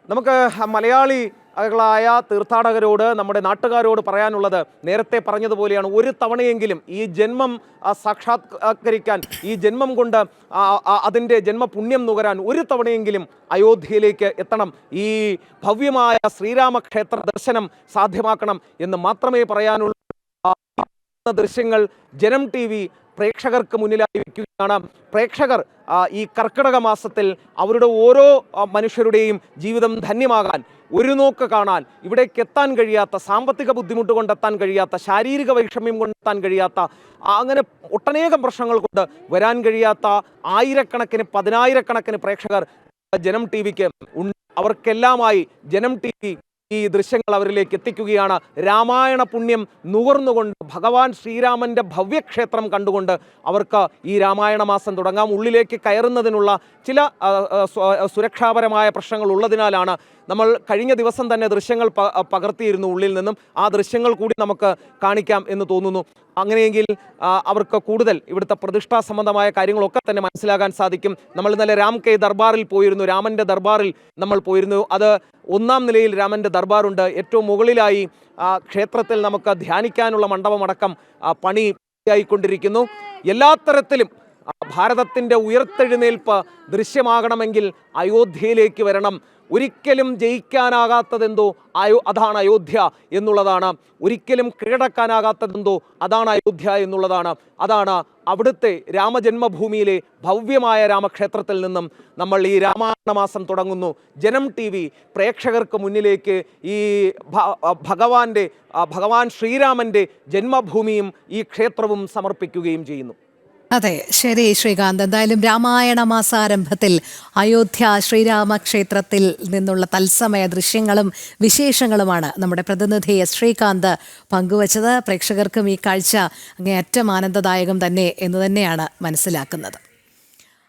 നമുക്ക് മലയാളികളായ തീർത്ഥാടകരോട്, നമ്മുടെ നാട്ടുകാരോട് പറയാനുള്ളത് നേരത്തെ പറഞ്ഞതുപോലെയാണ്. ഒരു തവണയെങ്കിലും ഈ ജന്മം സാക്ഷാത്കരിക്കാൻ, ഈ ജന്മം കൊണ്ട് അതിൻ്റെ ജന്മപുണ്യം നുകരാൻ ഒരു തവണയെങ്കിലും അയോധ്യയിലേക്ക് എത്തണം. ഈ ഭവ്യമായ ശ്രീരാമക്ഷേത്ര ദർശനം സാധ്യമാക്കണം എന്ന് മാത്രമേ പറയാനുള്ളൂ. ദൃശ്യങ്ങൾ ജനം TV പ്രേക്ഷകർക്ക് മുന്നിലായി വയ്ക്കുകയാണ്. പ്രേക്ഷകർ ഈ കർക്കിടക മാസത്തിൽ അവരുടെ ഓരോ മനുഷ്യരുടെയും ജീവിതം ധന്യമാകാൻ, ഒരു നോക്ക് കാണാൻ, ഇവിടേക്ക് എത്താൻ കഴിയാത്ത, സാമ്പത്തിക ബുദ്ധിമുട്ട് കൊണ്ടെത്താൻ കഴിയാത്ത, ശാരീരിക വൈഷമ്യം കൊണ്ടെത്താൻ കഴിയാത്ത, അങ്ങനെ ഒട്ടനേകം പ്രശ്നങ്ങൾ കൊണ്ട് വരാൻ കഴിയാത്ത ആയിരക്കണക്കിന് 10,000-കണക്കിന് പ്രേക്ഷകർ ജനം TVക്ക് ഉണ്ട്. അവർക്കെല്ലാമായി ജനം TV ഈ ദൃശ്യങ്ങൾ അവരിലേക്ക് എത്തിക്കുകയാണ്. രാമായണ പുണ്യം നുകർന്നുകൊണ്ട് ഭഗവാൻ ശ്രീരാമൻ്റെ ഭവ്യക്ഷേത്രം കണ്ടുകൊണ്ട് അവർക്ക് ഈ രാമായണ മാസം തുടങ്ങാം. ഉള്ളിലേക്ക് കയറുന്നതിനുള്ള ചില സുരക്ഷാപരമായ പ്രശ്നങ്ങൾ ഉള്ളതിനാലാണ് നമ്മൾ കഴിഞ്ഞ ദിവസം തന്നെ ദൃശ്യങ്ങൾ പകർത്തിയിരുന്നു ഉള്ളിൽ നിന്നും. ആ ദൃശ്യങ്ങൾ കൂടി നമുക്ക് കാണിക്കാം എന്ന് തോന്നുന്നു. അങ്ങനെയെങ്കിൽ അവർക്ക് കൂടുതൽ ഇവിടുത്തെ പ്രതിഷ്ഠാ സംബന്ധമായ കാര്യങ്ങളൊക്കെ തന്നെ മനസ്സിലാകാൻ സാധിക്കും. നമ്മൾ ഇന്നലെ രാം കെ ദർബാറിൽ പോയിരുന്നു, രാമൻ്റെ ദർബാറിൽ നമ്മൾ പോയിരുന്നു. അത് 1-ാം നിലയിൽ രാമൻ്റെ ദർബാറുണ്ട്. ഏറ്റവും മുകളിലായി ക്ഷേത്രത്തിൽ നമുക്ക് ധ്യാനിക്കാനുള്ള മണ്ഡപമടക്കം പണിയായിക്കൊണ്ടിരിക്കുന്നു. എല്ലാ തരത്തിലും ഭാരതത്തിൻ്റെ ഉയർത്തെഴുന്നേൽപ്പ് ദൃശ്യമാകണമെങ്കിൽ അയോധ്യയിലേക്ക് വരണം. ഒരിക്കലും ജയിക്കാനാകാത്തതെന്തോ അതാണ് അയോധ്യ എന്നുള്ളതാണ്. ഒരിക്കലും കീഴടക്കാനാകാത്തതെന്തോ അതാണ് അയോധ്യ എന്നുള്ളതാണ്. അതാണ് അവിടുത്തെ രാമജന്മഭൂമിയിലെ ഭവ്യമായ രാമക്ഷേത്രത്തിൽ നിന്നും നമ്മൾ ഈ രാമായണ മാസം തുടങ്ങുന്നു. ജനം TV പ്രേക്ഷകർക്ക് മുന്നിലേക്ക് ഈ ഭഗവാൻ ശ്രീരാമൻ്റെ ജന്മഭൂമിയും ഈ ക്ഷേത്രവും സമർപ്പിക്കുകയും ചെയ്യുന്നു. അതെ, ശരി ശ്രീകാന്ത്. എന്തായാലും രാമായണ മാസാരംഭത്തിൽ അയോധ്യ ശ്രീരാമക്ഷേത്രത്തിൽ നിന്നുള്ള തത്സമയ ദൃശ്യങ്ങളും വിശേഷങ്ങളുമാണ് നമ്മുടെ പ്രതിനിധി ശ്രീകാന്ത് പങ്കുവച്ചത്. പ്രേക്ഷകർക്കും ഈ കാഴ്ച അങ്ങേയറ്റം ആനന്ദദായകം തന്നെ എന്ന് തന്നെയാണ് മനസ്സിലാക്കുന്നത്.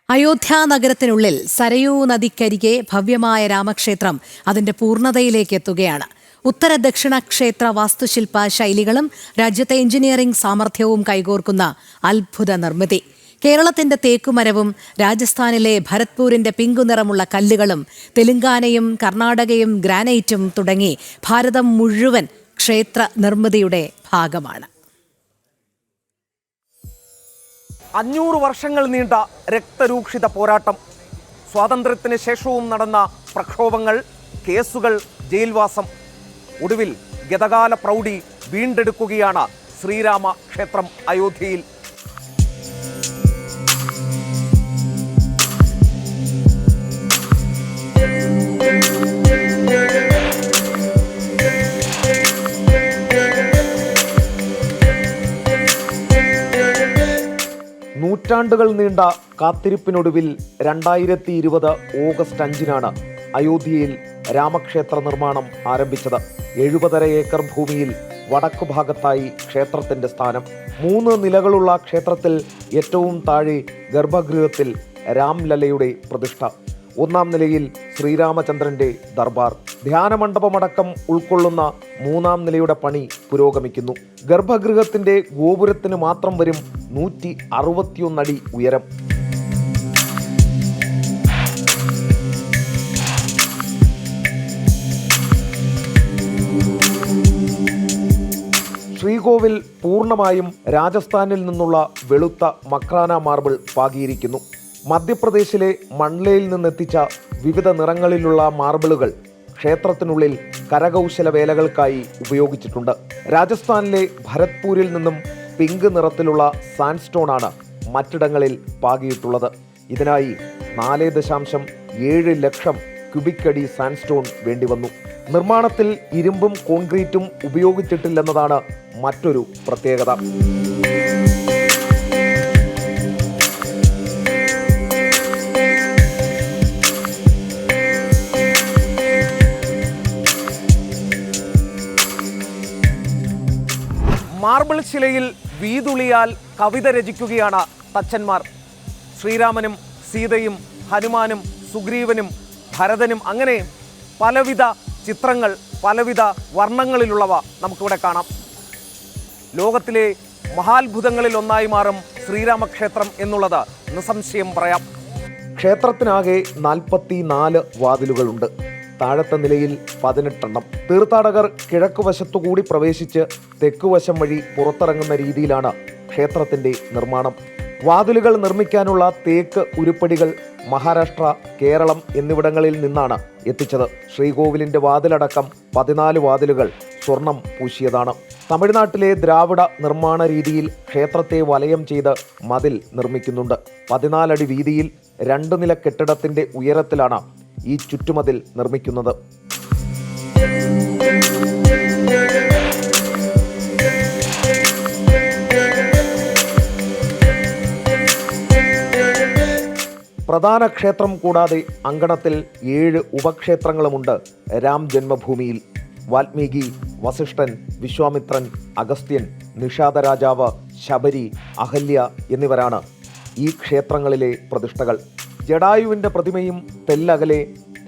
അയോധ്യ നഗരത്തിനുള്ളിൽ സരയൂ നദിക്കരികെ ഭവ്യമായ രാമക്ഷേത്രം അതിൻ്റെ പൂർണ്ണതയിലേക്ക് എത്തുകയാണ്. ഉത്തര ദക്ഷിണ ക്ഷേത്ര വാസ്തുശില്പ ശൈലികളും രാജ്യത്തെ എഞ്ചിനീയറിംഗ് സാമർഥ്യവും കൈകോർക്കുന്ന അത്ഭുത നിർമ്മിതി. കേരളത്തിന്റെ തേക്കുമരവും രാജസ്ഥാനിലെ ഭരത്പൂരിന്റെ പിങ്കുനിറമുള്ള കല്ലുകളും തെലുങ്കാനയും കർണാടകയും ഗ്രാനൈറ്റും തുടങ്ങി ഭാരതം മുഴുവൻ ക്ഷേത്ര നിർമ്മിതിയുടെ ഭാഗമാണ്. 500 വർഷങ്ങൾ നീണ്ട രക്തരൂക്ഷിത പോരാട്ടം, സ്വാതന്ത്ര്യത്തിന് ശേഷവും നടന്ന പ്രക്ഷോഭങ്ങൾ, കേസുകൾ, ജയിൽവാസം, ഒടുവിൽ ഗതകാല പ്രൗഢി വീണ്ടെടുക്കുകയാണ് ശ്രീരാമ ക്ഷേത്രം അയോധ്യയിൽ. പതിറ്റാണ്ടുകൾ നീണ്ട കാത്തിരിപ്പിനൊടുവിൽ 2020 ഓഗസ്റ്റ് 5-നാണ് അയോധ്യയിൽ രാമക്ഷേത്ര നിർമ്മാണം ആരംഭിച്ചത്. 70.5 ഏക്കർ ഭൂമിയിൽ വടക്കു ഭാഗത്തായി ക്ഷേത്രത്തിന്റെ സ്ഥാനം. 3 നിലകളുള്ള ക്ഷേത്രത്തിൽ ഏറ്റവും താഴെ ഗർഭഗൃഹത്തിൽ രാംലലയുടെ പ്രതിഷ്ഠ. 1-ാം നിലയിൽ ശ്രീരാമചന്ദ്രന്റെ ദർബാർ. ധ്യാനമണ്ഡപമടക്കം ഉൾക്കൊള്ളുന്ന 3-ാം നിലയുടെ പണി പുരോഗമിക്കുന്നു. ഗർഭഗൃഹത്തിന്റെ ഗോപുരത്തിന് മാത്രം വരും 161 അടി ഉയരം. ശ്രീകോവിൽ പൂർണ്ണമായും രാജസ്ഥാനിൽ നിന്നുള്ള വെളുത്ത മക്രാന മാർബിൾ പാകിയിരിക്കുന്നു. മധ്യപ്രദേശിലെ മണ്ഡലയിൽ നിന്നെത്തിച്ച വിവിധ നിറങ്ങളിലുള്ള മാർബിളുകൾ ക്ഷേത്രത്തിനുള്ളിൽ കരകൗശല വേലകൾക്കായി ഉപയോഗിച്ചിട്ടുണ്ട്. രാജസ്ഥാനിലെ ഭരത്പൂരിൽ നിന്നും പിങ്ക് നിറത്തിലുള്ള സാൻഡ്സ്റ്റോണാണ് മറ്റിടങ്ങളിൽ പാകിയിട്ടുള്ളത്. ഇതിനായി 4.7 ലക്ഷം ക്യൂബിക് അടി സാൻഡ്സ്റ്റോൺ വേണ്ടിവന്നു. നിർമ്മാണത്തിൽ ഇരുമ്പും കോൺക്രീറ്റും ഉപയോഗിച്ചിട്ടില്ലെന്നതാണ് മറ്റൊരു പ്രത്യേകത. മാർബിൾ ശിലയിൽ വീതുളിയാൽ കവിത രചിക്കുകയാണ് തച്ചന്മാർ. ശ്രീരാമനും സീതയും ഹനുമാനും സുഗ്രീവനും ഭരതനും അങ്ങനെ പലവിധ ചിത്രങ്ങൾ, പലവിധ വർണ്ണങ്ങളിലുള്ളവ നമുക്കിവിടെ കാണാം. ലോകത്തിലെ മഹാത്ഭുതങ്ങളിൽ ഒന്നായി മാറും ശ്രീരാമക്ഷേത്രം എന്നുള്ളത് നിസ്സംശയം പറയാം. ക്ഷേത്രത്തിനാകെ 44 വാതിലുകളുണ്ട്. താഴത്തെ നിലയിൽ 18 എണ്ണം. തീർത്ഥാടകർ കിഴക്കുവശത്തുകൂടി പ്രവേശിച്ച് തെക്കുവശം വഴി പുറത്തിറങ്ങുന്ന രീതിയിലാണ് ക്ഷേത്രത്തിന്റെ നിർമ്മാണം. വാതിലുകൾ നിർമ്മിക്കാനുള്ള തേക്ക് ഉരുപ്പടികൾ മഹാരാഷ്ട്ര, കേരളം എന്നിവിടങ്ങളിൽ നിന്നാണ് എത്തിച്ചത്. ശ്രീകോവിലിന്റെ വാതിലടക്കം 14 വാതിലുകൾ സ്വർണം പൂശിയതാണ്. തമിഴ്നാട്ടിലെ ദ്രാവിഡ നിർമ്മാണ രീതിയിൽ ക്ഷേത്രത്തെ വലയം ചെയ്ത് മതിൽ നിർമ്മിക്കുന്നുണ്ട്. 14 അടി വീതിയിൽ 2 നില കെട്ടിടത്തിന്റെ ഉയരത്തിലാണ് ഈ ചുറ്റുമതിൽ നിർമ്മിക്കുന്നത്. പ്രധാന ക്ഷേത്രം കൂടാതെ അങ്കണത്തിൽ 7 ഉപക്ഷേത്രങ്ങളുമുണ്ട് രാം ജന്മഭൂമിയിൽ. വാൽമീകി, വസിഷ്ഠൻ, വിശ്വാമിത്രൻ, അഗസ്ത്യൻ, നിഷാദ രാജാവ്, ശബരി, അഹല്യ എന്നിവരാണ് ഈ ക്ഷേത്രങ്ങളിലെ പ്രതിഷ്ഠകൾ. ജടായുവിൻ്റെ പ്രതിമയും തെല്ലകലെ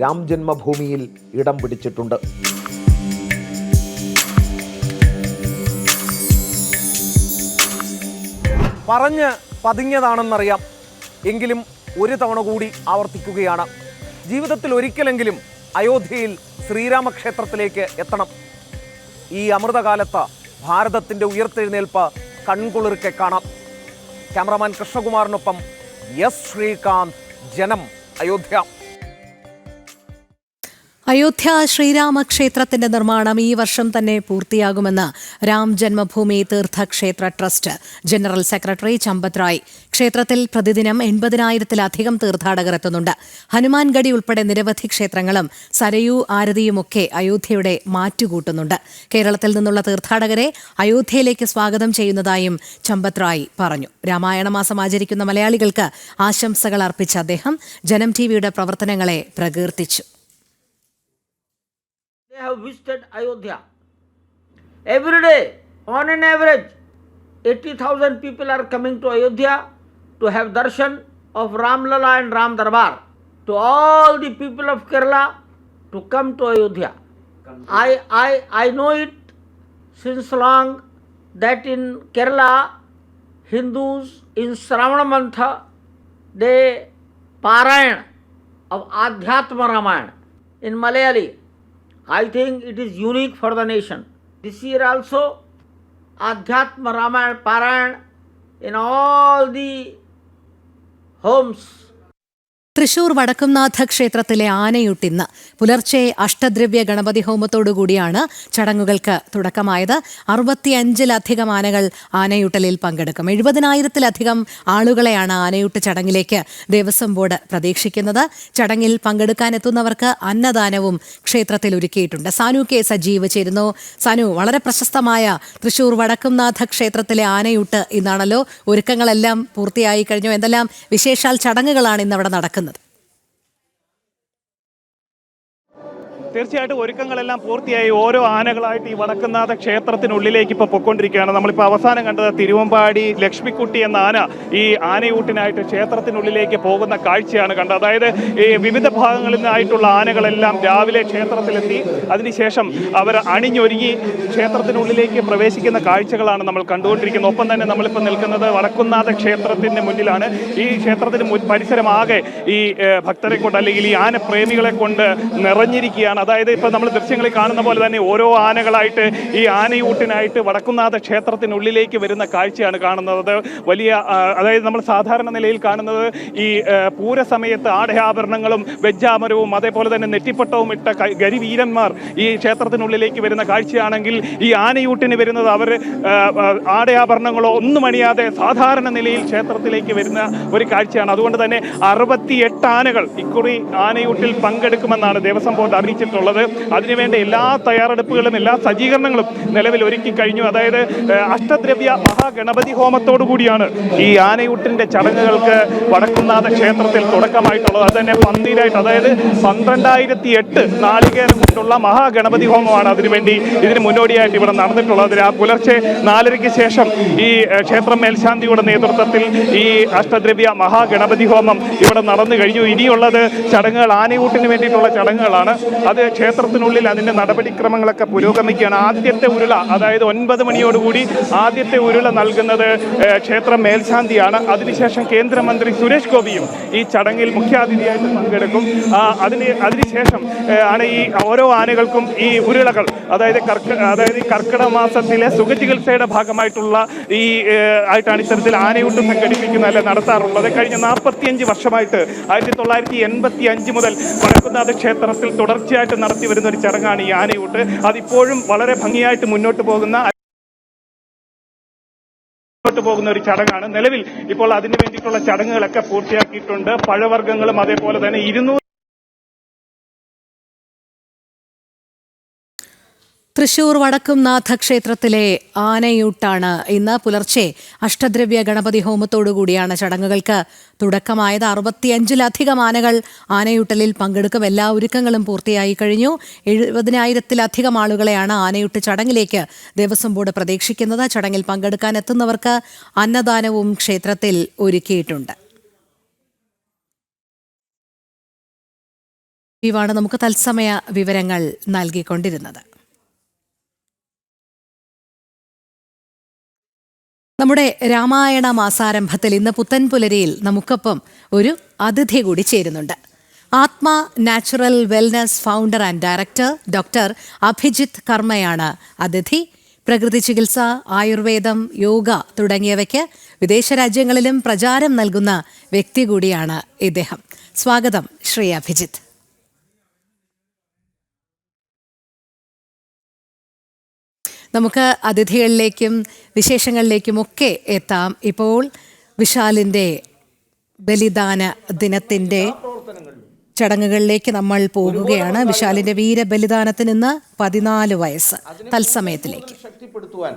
രാം ജന്മഭൂമിയിൽ ഇടം പിടിച്ചിട്ടുണ്ട്. പറഞ്ഞ് പതിഞ്ഞതാണെന്നറിയാം, എങ്കിലും ഒരു തവണ കൂടി ആവർത്തിക്കുകയാണ്. ജീവിതത്തിൽ ഒരിക്കലെങ്കിലും അയോധ്യയിൽ ശ്രീരാമക്ഷേത്രത്തിലേക്ക് എത്തണം. ഈ അമൃതകാലത്ത് ഭാരതത്തിൻ്റെ ഉയർത്തെഴുന്നേൽപ്പ് കൺകുളിർക്കെ കാണാം. ക്യാമറാമാൻ കൃഷ്ണകുമാറിനൊപ്പം എസ് ശ്രീകാന്ത്, ജനം, അയോധ്യ. അയോധ്യ ശ്രീരാമക്ഷേത്രത്തിന്റെ നിർമ്മാണം ഈ വർഷം തന്നെ പൂർത്തിയാകുമെന്ന് Ram Janmabhumi Theerthakshetra trust general secretary Champat Rai. ക്ഷേത്രത്തിൽ പ്രതിദിനം 80,000-ത്തിലധികം തീർത്ഥാടകർ എത്തുന്നുണ്ട്. ഹനുമാൻഗഡി ഉൾപ്പെടെ നിരവധി ക്ഷേത്രങ്ങളും സരയൂ ആരതിയുമൊക്കെ അയോധ്യയുടെ മാറ്റുകൂട്ടുന്നുണ്ട്. കേരളത്തിൽ നിന്നുള്ള തീർത്ഥാടകരെ അയോധ്യയിലേക്ക് സ്വാഗതം ചെയ്യുന്നതായും ചമ്പത് റായ് പറഞ്ഞു. രാമായണ മാസം ആചരിക്കുന്ന മലയാളികൾക്ക് ആശംസകൾ അർപ്പിച്ച അദ്ദേഹം ജനം ടിവിയുടെ പ്രവർത്തനങ്ങളെ പ്രകീർത്തിച്ചു. They have visited Ayodhya. Every day, on an average, 80,000 people are coming to Ayodhya to have darshan of Ram Lala and Ram Darbar. To all the people of Kerala to come to Ayodhya. I know it since long that in Kerala, Hindus in Shravana Mantha, they Parayana of Adhyatma Ramayana in Malayali. I think it is unique for the nation. This year also, Adhyatma Ramayana Parayan in all the homes. Thrissur Vadakkumnatha ക്ഷേത്രത്തിലെ ആനയൂട്ടിന്ന് പുലർച്ചെ അഷ്ടദ്രവ്യ ഗണപതി ഹോമത്തോടുകൂടിയാണ് ചടങ്ങുകൾക്ക് തുടക്കമായത്. 65-ലധികം ആനകൾ ആനയൂട്ടലിൽ പങ്കെടുക്കും. 70,000-ലധികം ആളുകളെയാണ് ആനയൂട്ട് ചടങ്ങിലേക്ക് Devaswom board പ്രതീക്ഷിക്കുന്നത്. ചടങ്ങിൽ പങ്കെടുക്കാനെത്തുന്നവർക്ക് അന്നദാനവും ക്ഷേത്രത്തിൽ ഒരുക്കിയിട്ടുണ്ട്. സാനു കെ സജീവ് ചേരുന്നു. സാനു, വളരെ പ്രശസ്തമായ തൃശൂർ വടക്കുംനാഥ ക്ഷേത്രത്തിലെ ആനയൂട്ട് ഇന്നാണല്ലോ. ഒരുക്കങ്ങളെല്ലാം പൂർത്തിയായി കഴിഞ്ഞു. എന്തെല്ലാം വിശേഷാൽ ചടങ്ങുകളാണ് ഇന്ന് അവിടെ നടക്കുന്നത്? തീർച്ചയായിട്ടും ഒരുക്കങ്ങളെല്ലാം പൂർത്തിയായി. ഓരോ ആനകളായിട്ട് ഈ വടക്കുംനാഥ ക്ഷേത്രത്തിനുള്ളിലേക്ക് ഇപ്പോൾ പൊയ്ക്കൊണ്ടിരിക്കുകയാണ്. നമ്മളിപ്പോൾ അവസാനം കണ്ടത് തിരുവമ്പാടി ലക്ഷ്മിക്കുട്ടി എന്ന ആന ഈ ആനയൂട്ടിനായിട്ട് ക്ഷേത്രത്തിനുള്ളിലേക്ക് പോകുന്ന കാഴ്ചയാണ് കണ്ടത്. അതായത് ഈ വിവിധ ഭാഗങ്ങളിൽ നിന്നായിട്ടുള്ള ആനകളെല്ലാം രാവിലെ ക്ഷേത്രത്തിലെത്തി അതിനുശേഷം അവർ അണിഞ്ഞൊരുങ്ങി ക്ഷേത്രത്തിനുള്ളിലേക്ക് പ്രവേശിക്കുന്ന കാഴ്ചകളാണ് നമ്മൾ കണ്ടുകൊണ്ടിരിക്കുന്നത്. ഒപ്പം തന്നെ നമ്മളിപ്പോൾ നിൽക്കുന്നത് വടക്കുംനാഥ ക്ഷേത്രത്തിൻ്റെ മുന്നിലാണ്. ഈ ക്ഷേത്രത്തിന് പരിസരമാകെ ഈ ഭക്തരെ കൊണ്ട് അല്ലെങ്കിൽ ഈ ആനപ്രേമികളെ കൊണ്ട് നിറഞ്ഞിരിക്കുകയാണ്. അതായത് ഇപ്പോൾ നമ്മൾ ദൃശ്യങ്ങളിൽ കാണുന്ന പോലെ തന്നെ ഓരോ ആനകളായിട്ട് ഈ ആനയൂട്ടിനായിട്ട് വടക്കുംനാഥ ക്ഷേത്രത്തിനുള്ളിലേക്ക് വരുന്ന കാഴ്ചയാണ് കാണുന്നത്. വലിയ അതായത് നമ്മൾ സാധാരണ നിലയിൽ കാണുന്നത് ഈ പൂരസമയത്ത് ആടയാഭരണങ്ങളും വെജ്ജാമരവും അതേപോലെ തന്നെ നെറ്റിപ്പട്ടവും ഇട്ട ഗരിവീരന്മാർ ഈ ക്ഷേത്രത്തിനുള്ളിലേക്ക് വരുന്ന കാഴ്ചയാണെങ്കിൽ ഈ ആനയൂട്ടിന് വരുന്നത് അവർ ആടയാഭരണങ്ങളോ ഒന്നും അണിയാതെ സാധാരണ നിലയിൽ ക്ഷേത്രത്തിലേക്ക് വരുന്ന ഒരു കാഴ്ചയാണ്. അതുകൊണ്ട് തന്നെ 68 ആനകൾ ഇക്കുറി ആനയൂട്ടിൽ പങ്കെടുക്കുമെന്നാണ് ദേവസ്വം ബോർഡ് അറിയിച്ചിട്ടുള്ളത്. അതിനുവേണ്ട എല്ലാ തയ്യാറെടുപ്പുകളും എല്ലാ സജ്ജീകരണങ്ങളും നിലവിൽ ഒരുക്കി കഴിഞ്ഞു. അതായത് അഷ്ടദ്രവ്യ മഹാഗണപതി ഹോമത്തോടു കൂടിയാണ് ഈ ആനയൂട്ടിന്റെ ചടങ്ങുകൾക്ക് വടക്കുംനാഥ ക്ഷേത്രത്തിൽ തുടക്കമായിട്ടുള്ളത്. അത് തന്നെ പന്തീരായിട്ട് അതായത് 12,008 നാളികേരം കൊണ്ടുള്ള മഹാഗണപതി ഹോമമാണ് ഇതിന് മുന്നോടിയായിട്ട് ഇവിടെ നടന്നിട്ടുള്ളത്. പുലർച്ചെ 4:30 ശേഷം ഈ ക്ഷേത്രം മേൽശാന്തിയുടെ നേതൃത്വത്തിൽ ഈ അഷ്ടദ്രവ്യ മഹാഗണപതി ഹോമം ഇവിടെ നടന്നു കഴിഞ്ഞു. ഇനിയുള്ളത് ചടങ്ങുകൾ ആനയൂട്ടിന് വേണ്ടിയിട്ടുള്ള ചടങ്ങുകളാണ്. അത് ക്ഷേത്രത്തിനുള്ളിൽ അതിൻ്റെ നടപടിക്രമങ്ങളൊക്കെ പുരോഗമിക്കുകയാണ്. ആദ്യത്തെ ഉരുള അതായത് 9 മണിയോടുകൂടി ആദ്യത്തെ ഉരുള നൽകുന്നത് ക്ഷേത്രം മേൽശാന്തിയാണ്. അതിനുശേഷം കേന്ദ്രമന്ത്രി സുരേഷ് ഗോപിയും ഈ ചടങ്ങിൽ മുഖ്യാതിഥിയായിട്ട് പങ്കെടുക്കും. അതിനുശേഷം ആണ് ഈ ഓരോ ആനകൾക്കും ഈ ഉരുളകൾ അതായത് കർക്കിടക മാസത്തിലെ സുഖചികിത്സയുടെ ഭാഗമായിട്ടുള്ള ഈ ആയിട്ടാണ് ഇത്തരത്തിൽ ആനയൂട്ട് സംഘടിപ്പിക്കുന്നതല്ല നടത്താറുള്ളത്. കഴിഞ്ഞ 45 വർഷമായിട്ട് 1985 മുതൽ വടക്കുംനാഥ ക്ഷേത്രത്തിൽ തുടർച്ചയായിട്ട് നടത്തി വരുന്ന ഒരു ചടങ്ങാണ് ഈ ആനയൂട്ട്. അതിപ്പോഴും വളരെ ഭംഗിയായിട്ട് മുന്നോട്ട് പോകുന്ന ഒരു ചടങ്ങാണ്. നിലവിൽ ഇപ്പോൾ അതിനു വേണ്ടിയിട്ടുള്ള ചടങ്ങുകളൊക്കെ പൂർത്തിയാക്കിയിട്ടുണ്ട്. പഴവർഗ്ഗങ്ങളും അതേപോലെ തന്നെ 200 തൃശൂർ വടക്കുംനാഥ ക്ഷേത്രത്തിലെ ആനയൂട്ടാണ് ഇന്ന് പുലർച്ചെ അഷ്ടദ്രവ്യ ഗണപതി ഹോമത്തോടുകൂടിയാണ് ചടങ്ങുകൾക്ക് തുടക്കമായത്. 65-ലധികം ആനകൾ ആനയൂട്ടലിൽ പങ്കെടുക്കും. എല്ലാ ഒരുക്കങ്ങളും പൂർത്തിയായി കഴിഞ്ഞു. 70,000-ലധികം ആളുകളെയാണ് ആനയൂട്ട് ചടങ്ങിലേക്ക് ദേവസ്വം ബോർഡ് പ്രതീക്ഷിക്കുന്നത്. ചടങ്ങിൽ പങ്കെടുക്കാൻ എത്തുന്നവർക്ക് അന്നദാനവും ക്ഷേത്രത്തിൽ ഒരുക്കിയിട്ടുണ്ട്. ഇവാണ് നമുക്ക് തത്സമയ വിവരങ്ങൾ നൽകിക്കൊണ്ടിരുന്നത്. നമ്മുടെ രാമായണ മാസാരംഭത്തിൽ ഇന്ന് പുത്തൻപുലരിയിൽ നമുക്കൊപ്പം ഒരു അതിഥി കൂടി ചേരുന്നുണ്ട്. Atma natural wellness founder and director doctor Abhijith കർമ്മയാണ് അതിഥി. പ്രകൃതി ചികിത്സ, ആയുർവേദം, യോഗ തുടങ്ങിയവയ്ക്ക് വിദേശ രാജ്യങ്ങളിലും പ്രചാരം നൽകുന്ന വ്യക്തി കൂടിയാണ് ഇദ്ദേഹം. സ്വാഗതം ശ്രീ അഭിജിത്ത്. നമുക്ക് അതിഥികളിലേക്കും വിശേഷങ്ങളിലേക്കുമൊക്കെ എത്താം. ഇപ്പോൾ വിശാലിൻ്റെ ബലിദാന ദിനത്തിൻ്റെ ചടങ്ങുകളിലേക്ക് നമ്മൾ പോകുകയാണ്. വിശാലിൻ്റെ വീരബലിദാനത്തിന് ഇന്ന് 14 വയസ്സ്. തത്സമയത്തിലേക്ക് ശക്തിപ്പെടുത്തുവാൻ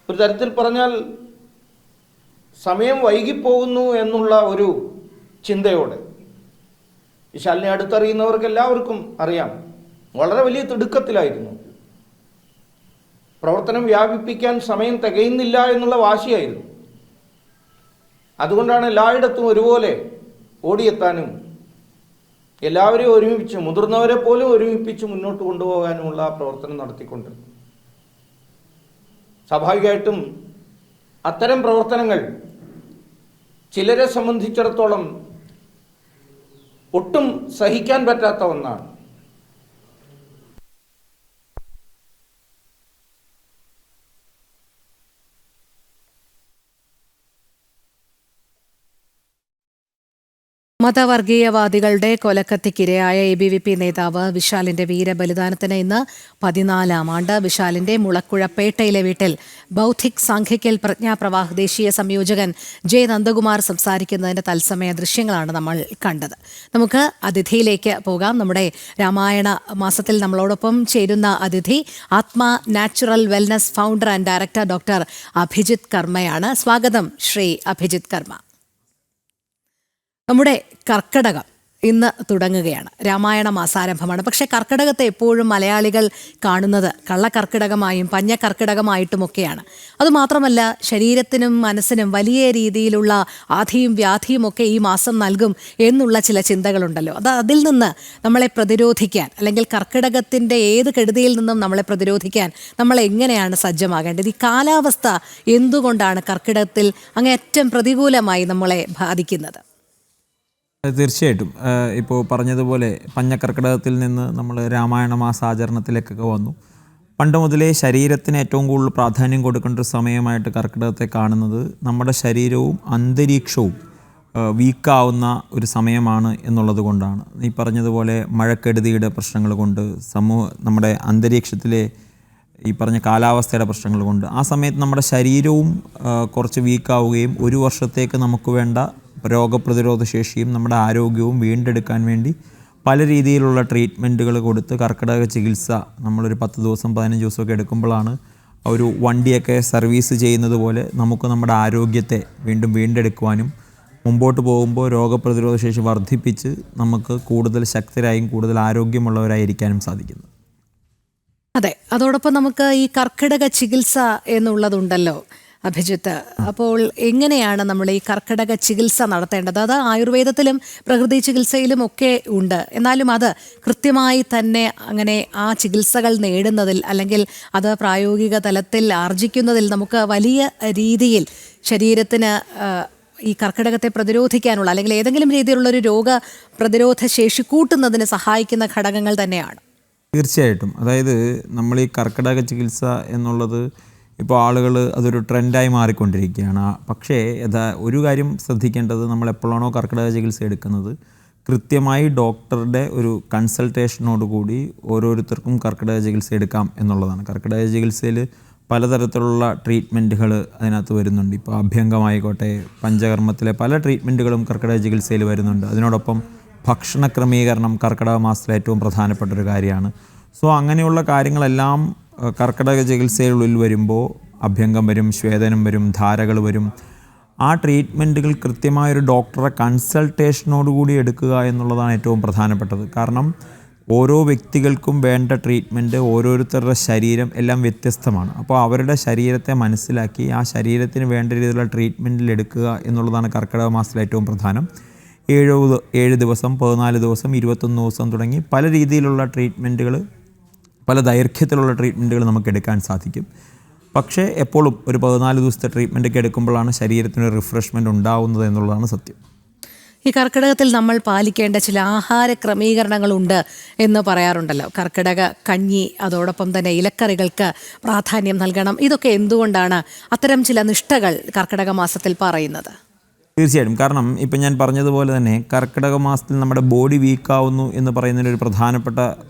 ഒരു തരത്തിൽ പറഞ്ഞാൽ സമയം വൈകിപ്പോകുന്നു എന്നുള്ള ഒരു ചിന്തയോടെ വിശാലിനെ അടുത്തറിയുന്നവർക്ക് എല്ലാവർക്കും അറിയാം, വളരെ വലിയ തിടുക്കത്തിലായിരുന്നു. പ്രവർത്തനം വ്യാപിപ്പിക്കാൻ സമയം തികയുന്നില്ല എന്നുള്ള വാശിയായിരുന്നു. അതുകൊണ്ടാണ് എല്ലായിടത്തും ഒരുപോലെ ഓടിയെത്താനും എല്ലാവരെയും ഒരുമിപ്പിച്ച് മുതിർന്നവരെ പോലും ഒരുമിപ്പിച്ച് മുന്നോട്ട് കൊണ്ടുപോകാനുമുള്ള പ്രവർത്തനം നടത്തിക്കൊണ്ടിരുന്നു. സ്വാഭാവികമായിട്ടും അത്തരം പ്രവർത്തനങ്ങൾ ചിലരെ സംബന്ധിച്ചിടത്തോളം ഒട്ടും സഹിക്കാൻ പറ്റാത്ത ഒന്നാണ്. മതവർഗീയവാദികളുടെ കൊലക്കത്തിക്കിരയായ ABVP നേതാവ് വിശാലിന്റെ വീരബലിദാനത്തിന് ഇന്ന് 14-ാം ആണ്ട്. വിശാലിന്റെ മുളക്കുഴപ്പേട്ടയിലെ വീട്ടിൽ ബൗദ്ധിക് സാംഖ്യക്കൽ പ്രജ്ഞാപ്രവാഹ് ദേശീയ സംയോജകൻ ജെ നന്ദകുമാർ സംസാരിക്കുന്നതിന്റെ തത്സമയ ദൃശ്യങ്ങളാണ് നമ്മൾ കണ്ടത്. നമുക്ക് അതിഥിയിലേക്ക് പോകാം. നമ്മുടെ രാമായണ മാസത്തിൽ നമ്മളോടൊപ്പം ചേരുന്ന അതിഥി Atma natural wellness founder and director doctor Abhijith കർമ്മയാണ്. സ്വാഗതം ശ്രീ അഭിജിത്ത് കർമ്മ. നമ്മുടെ കർക്കടകം ഇന്ന് തുടങ്ങുകയാണ്. രാമായണ മാസാരംഭമാണ്. പക്ഷേ കർക്കടകത്തെ എപ്പോഴും മലയാളികൾ കാണുന്നത് കള്ളക്കർക്കിടകമായും പഞ്ഞക്കർക്കിടകമായിട്ടുമൊക്കെയാണ്. അതുമാത്രമല്ല, ശരീരത്തിനും മനസ്സിനും വലിയ രീതിയിലുള്ള ആധിയും വ്യാധിയും ഒക്കെ ഈ മാസം നൽകും എന്നുള്ള ചില ചിന്തകളുണ്ടല്ലോ. അതിൽ നിന്ന് നമ്മളെ പ്രതിരോധിക്കാൻ, അല്ലെങ്കിൽ കർക്കിടകത്തിൻ്റെ ഏത് കെടുതിയിൽ നിന്നും നമ്മളെ പ്രതിരോധിക്കാൻ നമ്മൾ എങ്ങനെയാണ് സജ്ജമാകേണ്ടത്? ഈ കാലാവസ്ഥ എന്തുകൊണ്ടാണ് കർക്കിടകത്തിൽ അങ്ങേയറ്റം പ്രതികൂലമായി നമ്മളെ ബാധിക്കുന്നത്? തീർച്ചയായിട്ടും ഇപ്പോൾ പറഞ്ഞതുപോലെ പഞ്ഞക്കർക്കിടകത്തിൽ നിന്ന് നമ്മൾ രാമായണ മാസാചരണത്തിലേക്കൊക്കെ വന്നു. പണ്ട് മുതലേ ശരീരത്തിന് ഏറ്റവും കൂടുതൽ പ്രാധാന്യം കൊടുക്കേണ്ട ഒരു സമയമായിട്ട് കർക്കിടകത്തെ കാണുന്നത് നമ്മുടെ ശരീരവും അന്തരീക്ഷവും വീക്കാവുന്ന ഒരു സമയമാണ് എന്നുള്ളത് കൊണ്ടാണ്. ഈ പറഞ്ഞതുപോലെ മഴക്കെടുതിയുടെ പ്രശ്നങ്ങൾ കൊണ്ട്, നമ്മുടെ അന്തരീക്ഷത്തിലെ ഈ പറഞ്ഞ കാലാവസ്ഥയുടെ പ്രശ്നങ്ങൾ കൊണ്ട് ആ സമയത്ത് നമ്മുടെ ശരീരവും കുറച്ച് വീക്കാവുകയും ഒരു വർഷത്തേക്ക് നമുക്ക് വേണ്ട രോഗപ്രതിരോധ ശേഷിയും നമ്മുടെ ആരോഗ്യവും വീണ്ടെടുക്കാൻ വേണ്ടി പല രീതിയിലുള്ള ട്രീറ്റ്മെൻറ്റുകൾ കൊടുത്ത് കർക്കിടക ചികിത്സ നമ്മളൊരു 10 ദിവസം 15 ദിവസമൊക്കെ എടുക്കുമ്പോഴാണ് ഒരു വണ്ടിയൊക്കെ സർവീസ് ചെയ്യുന്നത് പോലെ നമുക്ക് നമ്മുടെ ആരോഗ്യത്തെ വീണ്ടെടുക്കുവാനും മുമ്പോട്ട് പോകുമ്പോൾ രോഗപ്രതിരോധ ശേഷി വർദ്ധിപ്പിച്ച് നമുക്ക് കൂടുതൽ ശക്തരായും കൂടുതൽ ആരോഗ്യമുള്ളവരായിരിക്കാനും സാധിക്കുന്നു. അതെ, അതോടൊപ്പം നമുക്ക് ഈ കർക്കിടക ചികിത്സ എന്നുള്ളതുണ്ടല്ലോ അഭിജിത്ത്. അപ്പോൾ എങ്ങനെയാണ് നമ്മൾ ഈ കർക്കിടക ചികിത്സ നടത്തേണ്ടത്? അത് ആയുർവേദത്തിലും പ്രകൃതി ചികിത്സയിലും ഒക്കെ ഉണ്ട്. എന്നാലും അത് കൃത്യമായി തന്നെ അങ്ങനെ ആ ചികിത്സകൾ നേടുന്നതിൽ, അല്ലെങ്കിൽ അത് പ്രായോഗിക തലത്തിൽ ആർജിക്കുന്നതിൽ നമുക്ക് വലിയ രീതിയിൽ ശരീരത്തിന് ഈ കർക്കിടകത്തെ പ്രതിരോധിക്കാനുള്ള, അല്ലെങ്കിൽ ഏതെങ്കിലും രീതിയിലുള്ളൊരു രോഗ പ്രതിരോധ ശേഷി കൂട്ടുന്നതിന് സഹായിക്കുന്ന ഘടകങ്ങൾ തന്നെയാണ്. തീർച്ചയായിട്ടും. അതായത് നമ്മൾ ഈ കർക്കിടക ചികിത്സ എന്നുള്ളത് ഇപ്പോൾ ആളുകൾ അതൊരു ട്രെൻഡായി മാറിക്കൊണ്ടിരിക്കുകയാണ്. പക്ഷേ ഒരു കാര്യം ശ്രദ്ധിക്കേണ്ടത്, നമ്മൾ എപ്പോഴാണോ കർക്കിടക ചികിത്സ എടുക്കുന്നത് കൃത്യമായി ഡോക്ടറുടെ ഒരു കൺസൾട്ടേഷനോടുകൂടി ഓരോരുത്തർക്കും കർക്കിടക ചികിത്സ എടുക്കാം എന്നുള്ളതാണ്. കർക്കിടക ചികിത്സയിൽ പലതരത്തിലുള്ള ട്രീറ്റ്മെൻറ്റുകൾ അതിനകത്ത് വരുന്നുണ്ട്. ഇപ്പോൾ അഭ്യംഗമായിക്കോട്ടെ, പഞ്ചകർമ്മത്തിലെ പല ട്രീറ്റ്മെൻറ്റുകളും കർക്കിടക ചികിത്സയിൽ വരുന്നുണ്ട്. അതിനോടൊപ്പം ഭക്ഷണ ക്രമീകരണം കർക്കിടക മാസത്തിലെ ഏറ്റവും പ്രധാനപ്പെട്ടൊരു കാര്യമാണ്. സോ അങ്ങനെയുള്ള കാര്യങ്ങളെല്ലാം കർക്കിടക ചികിത്സയുള്ളിൽ വരുമ്പോൾ അഭ്യംഗം വരും, ശ്വേതനം വരും, ധാരകൾ വരും. ആ ട്രീറ്റ്മെൻറ്റുകൾ കൃത്യമായൊരു ഡോക്ടറെ കൺസൾട്ടേഷനോടുകൂടി എടുക്കുക എന്നുള്ളതാണ് ഏറ്റവും പ്രധാനപ്പെട്ടത്. കാരണം ഓരോ വ്യക്തികൾക്കും വേണ്ട ട്രീറ്റ്മെൻറ്റ്, ഓരോരുത്തരുടെ ശരീരം എല്ലാം വ്യത്യസ്തമാണ്. അപ്പോൾ അവരുടെ ശരീരത്തെ മനസ്സിലാക്കി ആ ശരീരത്തിന് വേണ്ട രീതിയിലുള്ള ട്രീറ്റ്മെൻറ്റിൽ എടുക്കുക എന്നുള്ളതാണ് കർക്കിടക മാസത്തിലെ ഏറ്റവും പ്രധാനം. 7 ദിവസം, 14 ദിവസം, 21 ദിവസം തുടങ്ങി പല രീതിയിലുള്ള ട്രീറ്റ്മെൻറ്റുകൾ, പല ദൈർഘ്യത്തിലുള്ള ട്രീറ്റ്മെൻറ്റുകൾ നമുക്ക് എടുക്കാൻ സാധിക്കും. പക്ഷേ എപ്പോഴും ഒരു 14 ദിവസത്തെ ട്രീറ്റ്മെൻറ്റൊക്കെ എടുക്കുമ്പോഴാണ് ശരീരത്തിന് റിഫ്രഷ്മെൻറ്റ് ഉണ്ടാവുന്നത് എന്നുള്ളതാണ് സത്യം. ഈ കർക്കിടകത്തിൽ നമ്മൾ പാലിക്കേണ്ട ചില ആഹാര ക്രമീകരണങ്ങളുണ്ട് എന്ന് പറയാറുണ്ടല്ലോ. കർക്കിടക കഞ്ഞി, അതോടൊപ്പം തന്നെ ഇലക്കറികൾക്ക് പ്രാധാന്യം നൽകണം. ഇതൊക്കെ എന്തുകൊണ്ടാണ് അത്തരം ചില നിഷ്ഠകൾ കർക്കിടക മാസത്തിൽ പറയുന്നത്? തീർച്ചയായിട്ടും. കാരണം ഇപ്പം ഞാൻ പറഞ്ഞതുപോലെ തന്നെ കർക്കിടക മാസത്തിൽ നമ്മുടെ ബോഡി വീക്കാവുന്നു എന്ന് പറയുന്നതിൻ്റെ ഒരു പ്രധാനപ്പെട്ട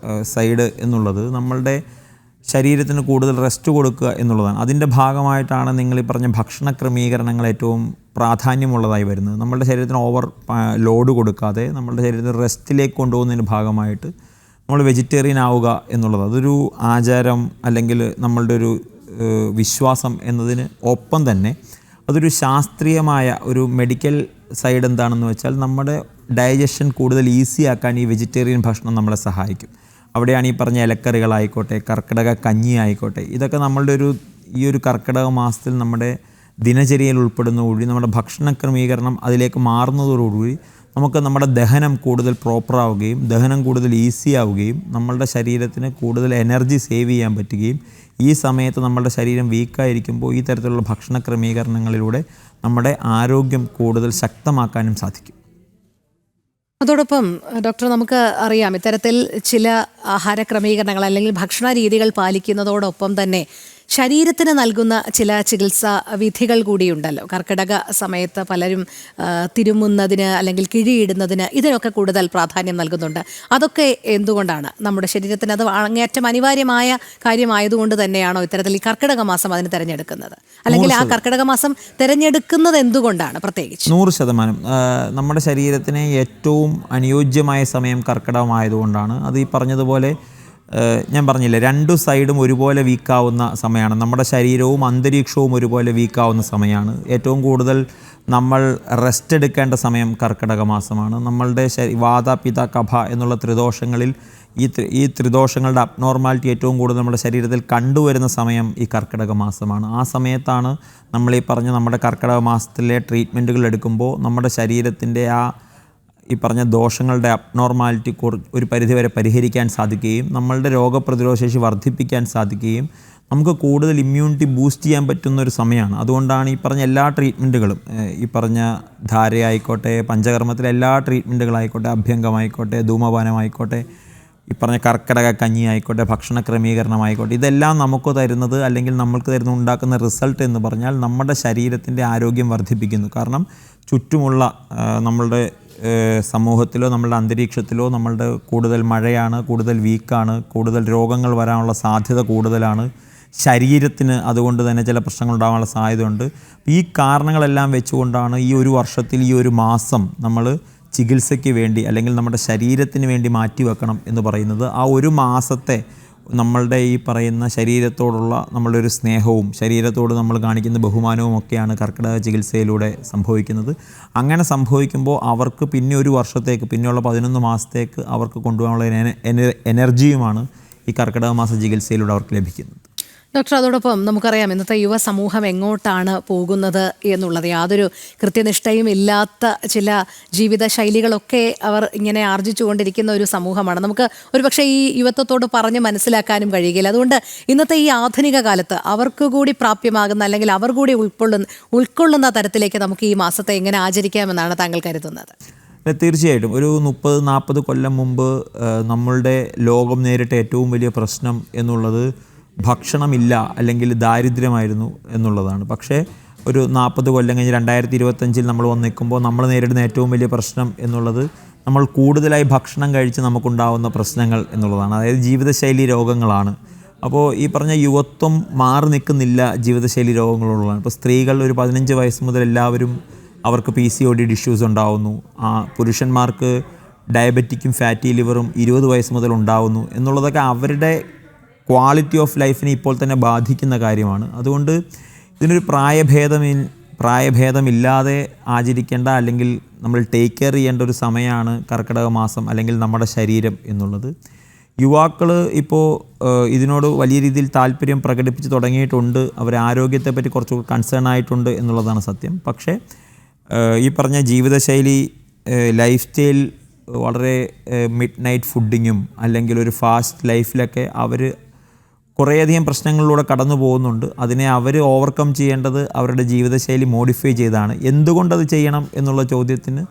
സൈഡ് എന്നുള്ളത് നമ്മളുടെ ശരീരത്തിന് കൂടുതൽ റെസ്റ്റ് കൊടുക്കുക എന്നുള്ളതാണ്. അതിൻ്റെ ഭാഗമായിട്ടാണ് നിങ്ങൾ ഈ പറഞ്ഞ ഭക്ഷണ ക്രമീകരണങ്ങൾ ഏറ്റവും പ്രാധാന്യമുള്ളതായി വരുന്നത്. നമ്മളുടെ ശരീരത്തിന് ഓവർ ലോഡ് കൊടുക്കാതെ നമ്മളുടെ ശരീരത്തിന് റെസ്റ്റിലേക്ക് കൊണ്ടുപോകുന്നതിൻ്റെ ഭാഗമായിട്ട് നമ്മൾ വെജിറ്റേറിയൻ ആവുക എന്നുള്ളത് അതൊരു ആചാരം, അല്ലെങ്കിൽ നമ്മളുടെ ഒരു വിശ്വാസം എന്നതിന് ഒപ്പം തന്നെ അതൊരു ശാസ്ത്രീയമായ ഒരു മെഡിക്കൽ സൈഡ് എന്താണെന്ന് വെച്ചാൽ നമ്മുടെ ഡൈജഷൻ കൂടുതൽ ഈസി ആക്കാൻ ഈ വെജിറ്റേറിയൻ ഭക്ഷണം നമ്മളെ സഹായിക്കും. അവിടെയാണ് ഈ പറഞ്ഞ ഇലക്കറികളായിക്കോട്ടെ, കർക്കിടക കഞ്ഞി ആയിക്കോട്ടെ, ഇതൊക്കെ നമ്മളുടെ ഈ ഒരു കർക്കിടക മാസത്തിൽ നമ്മുടെ ദിനചര്യയിൽ ഉൾപ്പെടുന്നതോടുകൂടി നമ്മുടെ ഭക്ഷണ ക്രമീകരണം അതിലേക്ക് മാറുന്നതോടുകൂടി നമുക്ക് നമ്മുടെ ദഹനം കൂടുതൽ പ്രോപ്പറാവുകയും ദഹനം കൂടുതൽ ഈസി ആവുകയും നമ്മളുടെ ശരീരത്തിന് കൂടുതൽ എനർജി സേവ് ചെയ്യാൻ പറ്റുകയും ഈ സമയത്ത് നമ്മളുടെ ശരീരം വീക്കായിരിക്കുമ്പോൾ ഈ തരത്തിലുള്ള ഭക്ഷണ ക്രമീകരണങ്ങളിലൂടെ നമ്മുടെ ആരോഗ്യം കൂടുതൽ ശക്തമാക്കാനും സാധിക്കും. അതോടൊപ്പം ഡോക്ടർ, നമുക്ക് അറിയാം ഇത്തരത്തിൽ ചില ആഹാര ക്രമീകരണങ്ങൾ അല്ലെങ്കിൽ ഭക്ഷണ രീതികൾ പാലിക്കുന്നതോടൊപ്പം തന്നെ ശരീരത്തിന് നൽകുന്ന ചില ചികിത്സാ വിധികൾ കൂടിയുണ്ടല്ലോ. കർക്കിടക സമയത്ത് പലരും തിരുമുന്നതിന് അല്ലെങ്കിൽ കിഴിയിടുന്നതിന് ഇതിനൊക്കെ കൂടുതൽ പ്രാധാന്യം നൽകുന്നുണ്ട്. അതൊക്കെ എന്തുകൊണ്ടാണ്? നമ്മുടെ ശരീരത്തിന് അത് അങ്ങേയറ്റം അനിവാര്യമായ കാര്യമായതുകൊണ്ട് തന്നെയാണോ ഇത്തരത്തിൽ ഈ കർക്കിടക മാസം അതിന് തിരഞ്ഞെടുക്കുന്നത്? അല്ലെങ്കിൽ ആ കർക്കിടക മാസം തിരഞ്ഞെടുക്കുന്നത് എന്തുകൊണ്ടാണ് പ്രത്യേകിച്ച്? 100% നമ്മുടെ ശരീരത്തിന് ഏറ്റവും അനുയോജ്യമായ സമയം കർക്കിടകമായതുകൊണ്ടാണ്. അത് ഈ പറഞ്ഞതുപോലെ ഞാൻ പറഞ്ഞില്ലേ, രണ്ടു സൈഡും ഒരുപോലെ വീക്കാവുന്ന സമയമാണ്. നമ്മുടെ ശരീരവും അന്തരീക്ഷവും ഒരുപോലെ വീക്കാവുന്ന സമയമാണ്. ഏറ്റവും കൂടുതൽ നമ്മൾ റെസ്റ്റ് എടുക്കേണ്ട സമയം കർക്കിടക മാസമാണ്. നമ്മളുടെ വാത പിത കഫ എന്നുള്ള ത്രിദോഷങ്ങളിൽ ഈ ത്രിദോഷങ്ങളുടെ അബ്നോർമാലിറ്റി ഏറ്റവും കൂടുതൽ നമ്മുടെ ശരീരത്തിൽ കണ്ടുവരുന്ന സമയം ഈ കർക്കിടക മാസമാണ്. ആ സമയത്താണ് നമ്മൾ ഈ പറഞ്ഞ നമ്മുടെ കർക്കിടക മാസത്തിലെ ട്രീറ്റ്മെൻറ്റുകൾ എടുക്കുമ്പോൾ നമ്മുടെ ശരീരത്തിൻ്റെ ഈ പറഞ്ഞ ദോഷങ്ങളുടെ അബ്നോർമാലിറ്റി ഒരു പരിധിവരെ പരിഹരിക്കാൻ സാധിക്കുകയും നമ്മളുടെ രോഗപ്രതിരോധ ശേഷി വർദ്ധിപ്പിക്കാൻ സാധിക്കുകയും നമുക്ക് കൂടുതൽ ഇമ്മ്യൂണിറ്റി ബൂസ്റ്റ് ചെയ്യാൻ പറ്റുന്ന ഒരു സമയമാണ്. അതുകൊണ്ടാണ് ഈ പറഞ്ഞ എല്ലാ ട്രീറ്റ്മെൻറ്റുകളും, ഈ പറഞ്ഞ ധാരയായിക്കോട്ടെ, പഞ്ചകർമ്മത്തിലെ എല്ലാ ട്രീറ്റ്മെൻറ്റുകളായിക്കോട്ടെ, അഭ്യംഗമായിക്കോട്ടെ, ധൂമപാനമായിക്കോട്ടെ, ഈ പറഞ്ഞ കർക്കിടക കഞ്ഞി ആയിക്കോട്ടെ, ഭക്ഷണ ക്രമീകരണമായിക്കോട്ടെ, ഇതെല്ലാം നമുക്ക് തരുന്നത് അല്ലെങ്കിൽ നമ്മൾക്ക് ഉണ്ടാക്കുന്ന റിസൾട്ട് എന്ന് പറഞ്ഞാൽ നമ്മുടെ ശരീരത്തിൻ്റെ ആരോഗ്യം വർദ്ധിപ്പിക്കുന്നു. കാരണം ചുറ്റുമുള്ള നമ്മളുടെ സമൂഹത്തിലോ നമ്മളുടെ അന്തരീക്ഷത്തിലോ നമ്മളുടെ കൂടുതൽ മഴയാണ്, കൂടുതൽ വീക്കാണ്, കൂടുതൽ രോഗങ്ങൾ വരാനുള്ള സാധ്യത കൂടുതലാണ്. ശരീരത്തിന് അതുകൊണ്ട് തന്നെ ചില പ്രശ്നങ്ങൾ ഉണ്ടാകാനുള്ള സാധ്യതയുണ്ട്. ഈ കാരണങ്ങളെല്ലാം വെച്ചുകൊണ്ടാണ് ഈ ഒരു വർഷത്തിൽ ഈ ഒരു മാസം നമ്മൾ ചികിത്സയ്ക്ക് വേണ്ടി അല്ലെങ്കിൽ നമ്മുടെ ശരീരത്തിന് വേണ്ടി മാറ്റിവെക്കണം എന്ന് പറയുന്നത്. ആ ഒരു മാസത്തെ നമ്മളുടെ ഈ പറയുന്ന ശരീരത്തോടുള്ള നമ്മളുടെ ഒരു സ്നേഹവും ശരീരത്തോട് നമ്മൾ കാണിക്കുന്ന ബഹുമാനവും ഒക്കെയാണ് കർക്കിടക ചികിത്സയിലൂടെ സംഭവിക്കുന്നത്. അങ്ങനെ സംഭവിക്കുമ്പോൾ അവർക്ക് പിന്നെ ഒരു വർഷത്തേക്ക്, പിന്നെയുള്ള 11 മാസത്തേക്ക് അവർക്ക് കൊണ്ടുപോകാനുള്ള എനർജിയുമാണ് ഈ കർക്കിടക മാസ ചികിത്സയിലൂടെ അവർക്ക് ലഭിക്കുന്നത്. ഡോക്ടർ, അതോടൊപ്പം നമുക്കറിയാം ഇന്നത്തെ യുവസമൂഹം എങ്ങോട്ടാണ് പോകുന്നത് എന്നുള്ളത്. യാതൊരു കൃത്യനിഷ്ഠയും ഇല്ലാത്ത ചില ജീവിത ശൈലികളൊക്കെ അവർ ഇങ്ങനെ ആർജിച്ചുകൊണ്ടിരിക്കുന്ന ഒരു സമൂഹമാണ്. നമുക്ക് ഒരുപക്ഷെ ഈ യുവത്വത്തോട് പറഞ്ഞ് മനസ്സിലാക്കാനും കഴിയുകയില്ല. അതുകൊണ്ട് ഇന്നത്തെ ഈ ആധുനിക കാലത്ത് അവർക്ക് കൂടി പ്രാപ്യമാകുന്ന അല്ലെങ്കിൽ അവർ കൂടി ഉൾക്കൊള്ളുന്ന തരത്തിലേക്ക് നമുക്ക് ഈ മാസത്തെ എങ്ങനെ ആചരിക്കാമെന്നാണ് താങ്കൾ കരുതുന്നത്? തീർച്ചയായിട്ടും ഒരു 30-40 കൊല്ലം മുമ്പ് നമ്മളുടെ ലോകം നേരിട്ട ഏറ്റവും വലിയ പ്രശ്നം എന്നുള്ളത് ഭക്ഷണമില്ല അല്ലെങ്കിൽ ദാരിദ്ര്യമായിരുന്നു എന്നുള്ളതാണ്. പക്ഷേ ഒരു 40 കൊല്ലം കഴിഞ്ഞ് 2025 നമ്മൾ വന്ന് നിൽക്കുമ്പോൾ നമ്മൾ നേരിടുന്ന ഏറ്റവും വലിയ പ്രശ്നം എന്നുള്ളത് നമ്മൾ കൂടുതലായി ഭക്ഷണം കഴിച്ച് നമുക്കുണ്ടാവുന്ന പ്രശ്നങ്ങൾ എന്നുള്ളതാണ്. അതായത് ജീവിതശൈലി രോഗങ്ങളാണ്. അപ്പോൾ ഈ പറഞ്ഞ യുവത്വം മാറി നിൽക്കുന്നില്ല ജീവിതശൈലി രോഗങ്ങളുള്ളതാണ്. ഇപ്പോൾ സ്ത്രീകൾ ഒരു 15 വയസ്സ് മുതൽ എല്ലാവരും അവർക്ക് PCOD ഇഷ്യൂസ് ഉണ്ടാവുന്നു. പുരുഷന്മാർക്ക് ഡയബറ്റിക്കും ഫാറ്റി ലിവറും 20 വയസ്സ് മുതൽ ഉണ്ടാവുന്നു എന്നുള്ളതൊക്കെ അവരുടെ ക്വാളിറ്റി ഓഫ് ലൈഫിനെ ഇപ്പോൾ തന്നെ ബാധിക്കുന്ന കാര്യമാണ്. അതുകൊണ്ട് ഇതിനൊരു പ്രായഭേദമില്ലാതെ ആചരിക്കേണ്ട അല്ലെങ്കിൽ നമ്മൾ ടേക്ക് കെയർ ചെയ്യേണ്ട ഒരു സമയമാണ് കർക്കിടക മാസം അല്ലെങ്കിൽ നമ്മുടെ ശരീരം എന്നുള്ളത്. യുവാക്കൾ ഇപ്പോൾ ഇതിനോട് വലിയ രീതിയിൽ താല്പര്യം പ്രകടിപ്പിച്ച് തുടങ്ങിയിട്ടുണ്ട്. അവർ ആരോഗ്യത്തെപ്പറ്റി കുറച്ചുകൂടി കൺസേൺ ആയിട്ടുണ്ട് എന്നുള്ളതാണ് സത്യം. പക്ഷേ ഈ പറഞ്ഞ ജീവിതശൈലി ലൈഫ് സ്റ്റൈൽ വളരെ മിഡ് നൈറ്റ് ഫുഡിങ്ങും അല്ലെങ്കിൽ ഒരു ഫാസ്റ്റ് ലൈഫിലൊക്കെ അവർ കുറേയധികം പ്രശ്നങ്ങളിലൂടെ കടന്നു പോകുന്നുണ്ട്. അതിനെ അവർ ഓവർകം ചെയ്യേണ്ടത് അവരുടെ ജീവിതശൈലി മോഡിഫൈ ചെയ്താണ്. എന്തുകൊണ്ടത് ചെയ്യണം എന്നുള്ള ചോദ്യത്തിന്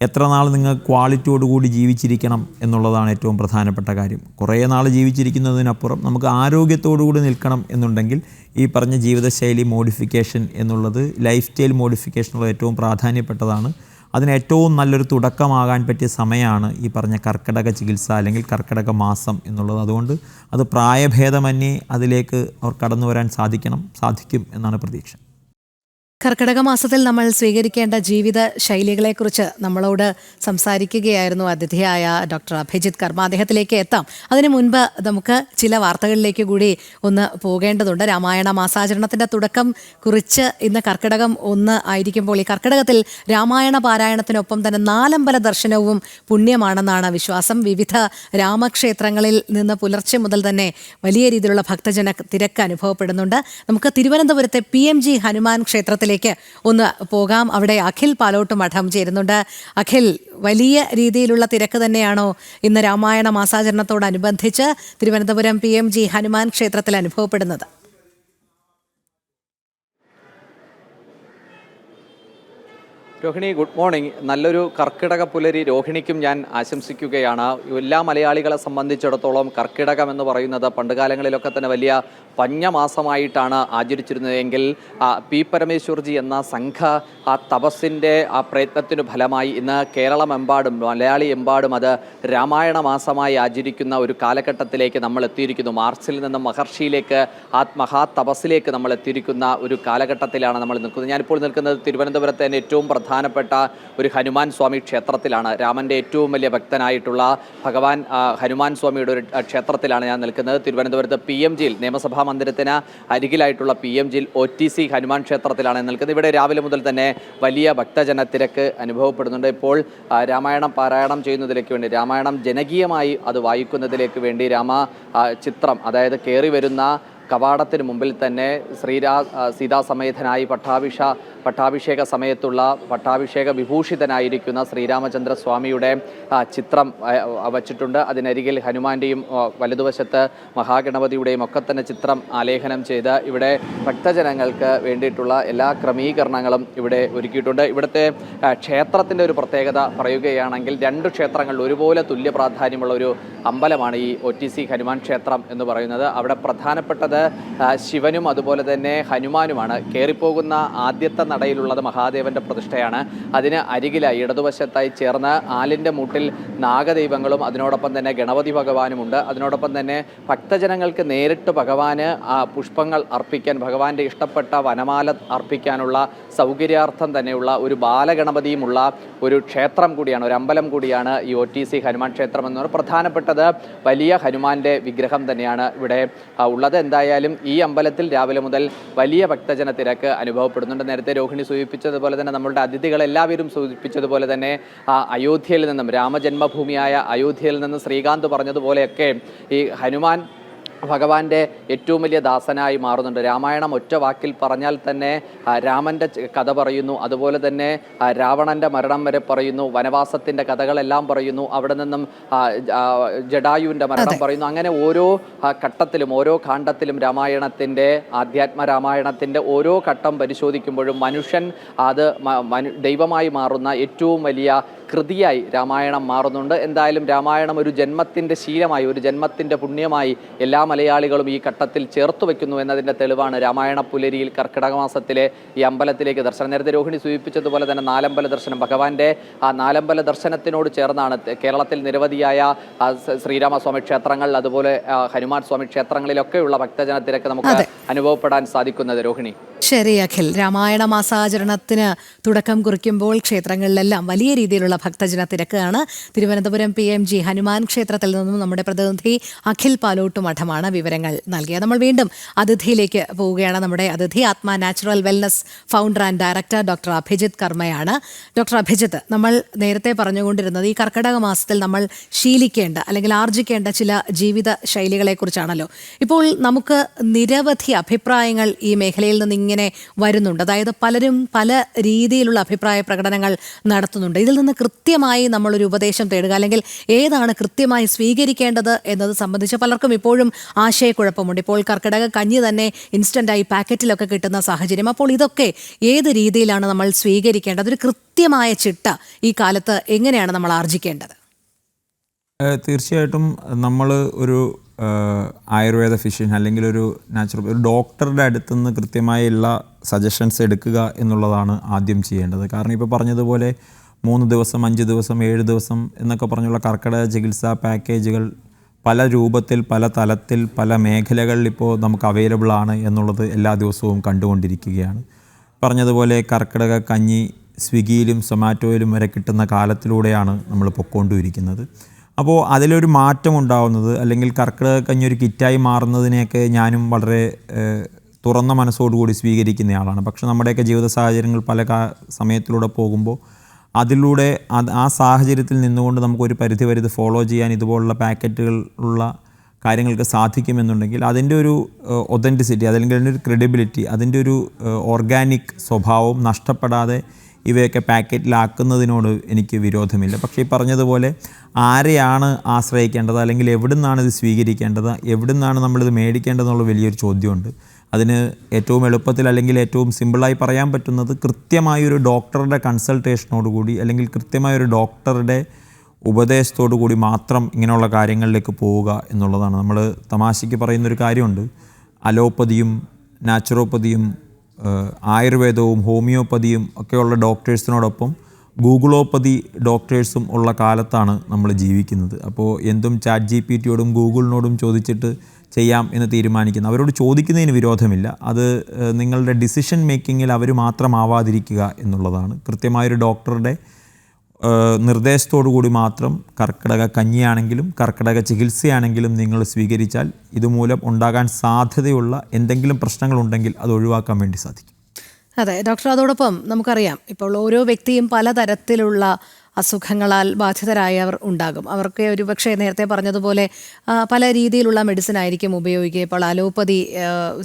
എത്ര നാൾ നിങ്ങൾ ക്വാളിറ്റിയോടുകൂടി ജീവിച്ചിരിക്കണം എന്നുള്ളതാണ് ഏറ്റവും പ്രധാനപ്പെട്ട കാര്യം. കുറേ നാൾ ജീവിച്ചിരിക്കുന്നതിനപ്പുറം നമുക്ക് ആരോഗ്യത്തോടുകൂടി നിൽക്കണം എന്നുണ്ടെങ്കിൽ ഈ പറഞ്ഞ ജീവിതശൈലി മോഡിഫിക്കേഷൻ എന്നുള്ളത് ലൈഫ് സ്റ്റൈൽ മോഡിഫിക്കേഷനുള്ള ഏറ്റവും പ്രാധാന്യപ്പെട്ടതാണ്. അതിന് ഏറ്റവും നല്ലൊരു തുടക്കമാകാൻ പറ്റിയ സമയമാണ് ഈ പറഞ്ഞ കർക്കിടക ചികിത്സ അല്ലെങ്കിൽ കർക്കിടക മാസം എന്നുള്ളത്. അതുകൊണ്ട് അത് പ്രായഭേദമന്യേ അതിലേക്ക് അവർ കടന്നു വരാൻ സാധിക്കും എന്നാണ് പ്രതീക്ഷ. കർക്കിടക മാസത്തിൽ നമ്മൾ സ്വീകരിക്കേണ്ട ജീവിത ശൈലികളെക്കുറിച്ച് നമ്മളോട് സംസാരിക്കുകയായിരുന്നു അതിഥിയായ ഡോക്ടർ അഭിജിത്ത് കർമ്മ. അദ്ദേഹത്തിലേക്ക് എത്താം. അതിനു മുൻപ് നമുക്ക് ചില വാർത്തകളിലേക്ക് കൂടി ഒന്ന് പോകേണ്ടതുണ്ട്. രാമായണ മാസാചരണത്തിൻ്റെ തുടക്കം കുറിച്ച് ഇന്ന് കർക്കിടകം 1 ആയിരിക്കുമ്പോൾ ഈ കർക്കിടകത്തിൽ രാമായണ പാരായണത്തിനൊപ്പം തന്നെ 4 അമ്പല ദർശനവും പുണ്യമാണെന്നാണ് വിശ്വാസം. വിവിധ രാമക്ഷേത്രങ്ങളിൽ നിന്ന് പുലർച്ചെ മുതൽ തന്നെ വലിയ രീതിയിലുള്ള ഭക്തജന തിരക്ക് അനുഭവപ്പെടുന്നുണ്ട്. നമുക്ക് തിരുവനന്തപുരത്തെ PMG ഹനുമാൻ ക്ഷേത്രത്തിൽ ഒന്ന് പോകാം. അവിടെ അഖിൽ പാലോട്ട് മഠം ചേരുന്നുണ്ട്. അഖിൽ, വലിയ രീതിയിലുള്ള തിരക്ക് തന്നെയാണോ ഇന്ന് രാമായണ മാസാചരണത്തോടനുബന്ധിച്ച് തിരുവനന്തപുരം PMG ഹനുമാൻ ക്ഷേത്രത്തിൽ അനുഭവപ്പെടുന്നത്? Rohini, good morning. നല്ലൊരു കർക്കിടക പുലരി രോഹിണിക്കും ഞാൻ ആശംസിക്കുകയാണ്. എല്ലാ മലയാളികളെ സംബന്ധിച്ചിടത്തോളം കർക്കിടകം എന്ന് പറയുന്നത് പണ്ടുകാലങ്ങളിലൊക്കെ തന്നെ വലിയ പഞ്ഞമാസമായിട്ടാണ് ആചരിച്ചിരുന്നതെങ്കിൽ പി പരമേശ്വർജി എന്ന സംഘ ആ തപസ്സിൻ്റെ ആ പ്രയത്നത്തിനു ഫലമായി ഇന്ന് കേരളമെമ്പാടും മലയാളി എമ്പാടും അത് രാമായണ മാസമായി ആചരിക്കുന്ന ഒരു കാലഘട്ടത്തിലേക്ക് നമ്മൾ എത്തിയിരിക്കുന്നു. മാർച്ചിൽ നിന്നും മഹർഷിയിലേക്ക് മഹാതപസ്സിലേക്ക് നമ്മൾ എത്തിയിരിക്കുന്ന ഒരു കാലഘട്ടത്തിലാണ് നമ്മൾ നിൽക്കുന്നത്. ഞാനിപ്പോൾ നിൽക്കുന്നത് തിരുവനന്തപുരത്തെ തന്നെ ഏറ്റവും പ്രധാനപ്പെട്ട ഒരു ഹനുമാൻ സ്വാമി ക്ഷേത്രത്തിലാണ്. രാമൻ്റെ ഏറ്റവും വലിയ ഭക്തനായിട്ടുള്ള ഭഗവാൻ ഹനുമാൻ സ്വാമിയുടെ ഒരു ക്ഷേത്രത്തിലാണ് ഞാൻ നിൽക്കുന്നത്. തിരുവനന്തപുരത്ത് PMGയിൽ നിയമസഭാ മന്ദിരത്തിന് അരികിലായിട്ടുള്ള PMGയിൽ OTC ഹനുമാൻ ക്ഷേത്രത്തിലാണ് നിൽക്കുന്നത്. ഇവിടെ രാവിലെ മുതൽ തന്നെ വലിയ ഭക്തജന തിരക്ക് അനുഭവപ്പെടുന്നുണ്ട്. ഇപ്പോൾ രാമായണം പാരായണം ചെയ്യുന്നതിലേക്ക് വേണ്ടി, രാമായണം ജനകീയമായി അത് വായിക്കുന്നതിലേക്ക് വേണ്ടി ചിത്രം, അതായത് കയറി വരുന്ന കവാടത്തിന് മുമ്പിൽ തന്നെ സീതാസമേതനായി പട്ടാഭിഷേക സമയത്തുള്ള പട്ടാഭിഷേക വിഭൂഷിതനായിരിക്കുന്ന ശ്രീരാമചന്ദ്ര സ്വാമിയുടെ ചിത്രം വച്ചിട്ടുണ്ട്. അതിനരികിൽ ഹനുമാന്റെയും വലതുവശത്ത് മഹാഗണപതിയുടെയും ഒക്കെ തന്നെ ചിത്രം ആലേഖനം ചെയ്ത് ഇവിടെ ഭക്തജനങ്ങൾക്ക് വേണ്ടിയിട്ടുള്ള എല്ലാ ക്രമീകരണങ്ങളും ഇവിടെ ഒരുക്കിയിട്ടുണ്ട്. ഇവിടുത്തെ ക്ഷേത്രത്തിൻ്റെ ഒരു പ്രത്യേകത പറയുകയാണെങ്കിൽ 2 ക്ഷേത്രങ്ങളിൽ ഒരുപോലെ തുല്യ പ്രാധാന്യമുള്ള ഒരു അമ്പലമാണ് ഈ OTC ഹനുമാൻ ക്ഷേത്രം എന്ന് പറയുന്നത്. അവിടെ പ്രധാനപ്പെട്ടത് ശിവനും അതുപോലെ തന്നെ ഹനുമാനുമാണ്. കയറിപ്പോകുന്ന ആദ്യത്തെ നടയിലുള്ളത് മഹാദേവന്റെ പ്രതിഷ്ഠയാണ്. അതിന് അരികിലായി ഇടതുവശത്തായി ചേർന്ന് ആലിൻ്റെ മൂട്ടിൽ നാഗദൈവങ്ങളും അതിനോടൊപ്പം തന്നെ ഗണപതി ഭഗവാനുമുണ്ട്. അതിനോടൊപ്പം തന്നെ ഭക്തജനങ്ങൾക്ക് നേരിട്ട് ഭഗവാന് പുഷ്പങ്ങൾ അർപ്പിക്കാൻ, ഭഗവാന്റെ ഇഷ്ടപ്പെട്ട വനമാല അർപ്പിക്കാനുള്ള സൗകര്യാർത്ഥം തന്നെയുള്ള ഒരു ബാലഗണപതിയുമുള്ള ഒരു ക്ഷേത്രം കൂടിയാണ്, ഒരു അമ്പലം കൂടിയാണ് ഈ OTC ഹനുമാൻ ക്ഷേത്രം എന്ന് പറയുന്നത്. പ്രധാനപ്പെട്ടത് വലിയ ഹനുമാന്റെ വിഗ്രഹം തന്നെയാണ് ഇവിടെ ഉള്ളത്. എന്തായാലും ഈ അമ്പലത്തിൽ രാവിലെ മുതൽ വലിയ ഭക്തജന തിരക്ക് അനുഭവപ്പെടുന്നുണ്ട്. നേരത്തെ രോഹിണി സൂചിപ്പിച്ചതുപോലെ തന്നെ നമ്മളുടെ അതിഥികൾ എല്ലാവരും സൂചിപ്പിച്ചതുപോലെ തന്നെ അയോധ്യയിൽ നിന്നും, രാമജന്മഭൂമിയായ അയോധ്യയിൽ നിന്ന് ശ്രീകാന്ത് പറഞ്ഞതുപോലെയൊക്കെ ഈ ഹനുമാൻ ഭഗവാന്റെ ഏറ്റവും വലിയ ദാസനായി മാറുന്നുണ്ട്. രാമായണം ഒറ്റ വാക്കിൽ പറഞ്ഞാൽ തന്നെ രാമൻ്റെ കഥ പറയുന്നു, അതുപോലെ തന്നെ രാവണൻ്റെ മരണം വരെ പറയുന്നു, വനവാസത്തിൻ്റെ കഥകളെല്ലാം പറയുന്നു, അവിടെ നിന്നും ജഡായുവിൻ്റെ മരണം പറയുന്നു. അങ്ങനെ ഓരോ ഘട്ടത്തിലും ഓരോ കാണ്ഡത്തിലും രാമായണത്തിൻ്റെ, ആധ്യാത്മ രാമായണത്തിൻ്റെ ഓരോ ഘട്ടം പരിശോധിക്കുമ്പോഴും മനുഷ്യൻ അത് ദൈവമായി മാറുന്ന ഏറ്റവും വലിയ കൃതിയായി രാമായണം മാറുന്നുണ്ട്. എന്തായാലും രാമായണം ഒരു ജന്മത്തിൻ്റെ ശീലമായി, ഒരു ജന്മത്തിൻ്റെ പുണ്യമായി എല്ലാ മലയാളികളും ഈ ഘട്ടത്തിൽ ചേർത്ത് വയ്ക്കുന്നു എന്നതിൻ്റെ തെളിവാണ് രാമായണ പുലരിയിൽ കർക്കിടക മാസത്തിലെ ഈ അമ്പലത്തിലേക്ക് ദർശനം. നേരത്തെ രോഹിണി സൂചിപ്പിച്ചതുപോലെ തന്നെ നാലമ്പല ദർശനം, ഭഗവാന്റെ ആ നാലമ്പല ദർശനത്തിനോട് ചേർന്നാണ് കേരളത്തിൽ നിരവധിയായ ശ്രീരാമസ്വാമി ക്ഷേത്രങ്ങൾ, അതുപോലെ ഹനുമാൻ സ്വാമി ക്ഷേത്രങ്ങളിലൊക്കെയുള്ള ഭക്തജന തിരക്ക് നമുക്ക് അനുഭവപ്പെടാൻ സാധിക്കുന്നത്. രോഹിണി. ശരി അഖിൽ, രാമായണ മാസാചരണത്തിന് തുടക്കം കുറിക്കുമ്പോൾ ക്ഷേത്രങ്ങളിലെല്ലാം വലിയ രീതിയിലുള്ള ഭക്തജന തിരക്കാണ്. തിരുവനന്തപുരം PMG ഹനുമാൻ ക്ഷേത്രത്തിൽ നിന്നും നമ്മുടെ പ്രതിനിധി അഖിൽ പാലോട്ട് മഠമാണ് വിവരങ്ങൾ നൽകിയത്. നമ്മൾ വീണ്ടും അതിഥിയിലേക്ക് പോവുകയാണ്. നമ്മുടെ അതിഥി Atma natural wellness founder and director doctor Abhijith കർമ്മയാണ്. ഡോക്ടർ അഭിജിത്ത്, നമ്മൾ നേരത്തെ പറഞ്ഞുകൊണ്ടിരുന്നത് ഈ കർക്കിടക മാസത്തിൽ നമ്മൾ ശീലിക്കേണ്ട അല്ലെങ്കിൽ ആർജിക്കേണ്ട ചില ജീവിത ശൈലികളെക്കുറിച്ചാണല്ലോ. ഇപ്പോൾ നമുക്ക് നിരവധി അഭിപ്രായങ്ങൾ ഈ മേഖലയിൽ നിന്ന് ഇങ്ങനെ വരുന്നുണ്ട്. അതായത് പലരും പല രീതിയിലുള്ള അഭിപ്രായ പ്രകടനങ്ങൾ നടത്തുന്നുണ്ട്. ഇതിൽ നിന്ന് കൃത്യമായി നമ്മളൊരു ഉപദേശം തേടുക, അല്ലെങ്കിൽ ഏതാണ് കൃത്യമായി സ്വീകരിക്കേണ്ടത് എന്നത് സംബന്ധിച്ച് പലർക്കും ഇപ്പോഴും ആശയക്കുഴപ്പമുണ്ട്. ഇപ്പോൾ കർക്കിടക കഞ്ഞി തന്നെ ഇൻസ്റ്റന്റായി പാക്കറ്റിലൊക്കെ കിട്ടുന്ന സാഹചര്യം. അപ്പോൾ ഇതൊക്കെ ഏത് രീതിയിലാണ് നമ്മൾ സ്വീകരിക്കേണ്ടത്? ഒരു കൃത്യമായ ചിട്ട ഈ കാലത്ത് എങ്ങനെയാണ് നമ്മൾ ആർജിക്കേണ്ടത്? തീർച്ചയായിട്ടും നമ്മൾ ഒരു ആയുർവേദ ഫിഷ്യൻ അല്ലെങ്കിൽ ഒരു ഡോക്ടറുടെ അടുത്ത് നിന്ന് കൃത്യമായുള്ള സജഷൻസ് എടുക്കുക എന്നുള്ളതാണ് ആദ്യം ചെയ്യേണ്ടത്. കാരണം ഇപ്പോൾ പറഞ്ഞതുപോലെ 3 ദിവസം 5 ദിവസം 7 ദിവസം എന്നൊക്കെ പറഞ്ഞുള്ള കർക്കിടക ചികിത്സാ പാക്കേജുകൾ പല രൂപത്തിൽ, പല തലത്തിൽ, പല മേഖലകളിൽ ഇപ്പോൾ നമുക്ക് അവൈലബിൾ ആണ് എന്നുള്ളത് എല്ലാ ദിവസവും കണ്ടുകൊണ്ടിരിക്കുകയാണ്. പറഞ്ഞതുപോലെ കർക്കിടക കഞ്ഞി സ്വിഗ്ഗിയിലും സൊമാറ്റോയിലും വരെ കിട്ടുന്ന കാലത്തിലൂടെയാണ് നമ്മൾ പൊയ്ക്കൊണ്ടിരിക്കുന്നത്. അപ്പോൾ അതിലൊരു മാറ്റം ഉണ്ടാവുന്നത്, അല്ലെങ്കിൽ കർക്കിടക കഞ്ഞി ഒരു കിറ്റായി മാറുന്നതിനെയൊക്കെ ഞാനും വളരെ തുറന്ന മനസ്സോടുകൂടി സ്വീകരിക്കുന്നയാളാണ്. പക്ഷെ നമ്മുടെയൊക്കെ ജീവിത സാഹചര്യങ്ങൾ പല സമയത്തിലൂടെ പോകുമ്പോൾ അതിലൂടെ ആ സാഹചര്യത്തിൽ നിന്നുകൊണ്ട് നമുക്കൊരു പരിധിവരെ ഇത് ഫോളോ ചെയ്യാൻ ഇതുപോലുള്ള പാക്കറ്റുകളുള്ള കാര്യങ്ങൾക്ക് സാധിക്കുമെന്നുണ്ടെങ്കിൽ അതിൻ്റെ ഒരു ഒതൻറ്റിസിറ്റി, അല്ലെങ്കിൽ അതിൻ്റെ ഒരു ക്രെഡിബിലിറ്റി, അതിൻ്റെ ഒരു ഓർഗാനിക് സ്വഭാവം നഷ്ടപ്പെടാതെ ഇവയൊക്കെ പാക്കറ്റിലാക്കുന്നതിനോട് എനിക്ക് വിരോധമില്ല. പക്ഷേ ഈ പറഞ്ഞതുപോലെ ആരെയാണ് ആശ്രയിക്കേണ്ടത്, അല്ലെങ്കിൽ എവിടുന്നാണ് ഇത് സ്വീകരിക്കേണ്ടത്, എവിടുന്നാണ് നമ്മളിത് മേടിക്കേണ്ടതെന്നുള്ള വലിയൊരു ചോദ്യമുണ്ട്. അതിന് ഏറ്റവും എളുപ്പത്തിൽ അല്ലെങ്കിൽ ഏറ്റവും സിമ്പിളായി പറയാൻ പറ്റുന്നത് കൃത്യമായൊരു ഡോക്ടറുടെ കൺസൾട്ടേഷനോടുകൂടി, അല്ലെങ്കിൽ കൃത്യമായൊരു ഡോക്ടറുടെ ഉപദേശത്തോടു കൂടി മാത്രം ഇങ്ങനെയുള്ള കാര്യങ്ങളിലേക്ക് പോവുക എന്നുള്ളതാണ്. നമ്മൾ തമാശയ്ക്ക് പറയുന്നൊരു കാര്യമുണ്ട്, അലോപ്പതിയും നാച്ചുറോപ്പതിയും ആയുർവേദവും ഹോമിയോപ്പതിയും ഒക്കെയുള്ള ഡോക്ടേഴ്സിനോടൊപ്പം ഗൂഗിളോപ്പതി ഡോക്ടേഴ്സും ഉള്ള കാലത്താണ് നമ്മൾ ജീവിക്കുന്നത്. അപ്പോൾ എന്തും ChatGPTയോടും ഗൂഗിളിനോടും ചോദിച്ചിട്ട് ചെയ്യാം എന്ന് തീരുമാനിക്കുന്നു. അവരോട് ചോദിക്കുന്നതിന് വിരോധമില്ല. അത് നിങ്ങളുടെ ഡിസിഷൻ മേക്കിങ്ങിൽ അവർ മാത്രമാവാതിരിക്കുക എന്നുള്ളതാണ്. കൃത്യമായൊരു ഡോക്ടറുടെ നിർദ്ദേശത്തോടു കൂടി മാത്രം കർക്കിടക കഞ്ഞിയാണെങ്കിലും കർക്കിടക ചികിത്സയാണെങ്കിലും നിങ്ങൾ സ്വീകരിച്ചാൽ ഇതുമൂലം ഉണ്ടാകാൻ സാധ്യതയുള്ള എന്തെങ്കിലും പ്രശ്നങ്ങളുണ്ടെങ്കിൽ അത് ഒഴിവാക്കാൻ വേണ്ടി സാധിക്കും. അതെ ഡോക്ടർ, അതോടൊപ്പം നമുക്കറിയാം ഇപ്പോൾ ഓരോ വ്യക്തിയും പലതരത്തിലുള്ള അസുഖങ്ങളാൽ ബാധിതരായവർ ഉണ്ടാകും. അവർക്ക് ഒരുപക്ഷെ നേരത്തെ പറഞ്ഞതുപോലെ പല രീതിയിലുള്ള മെഡിസിൻ ആയിരിക്കും ഉപയോഗിക്കുക. ഇപ്പോൾ അലോപ്പതി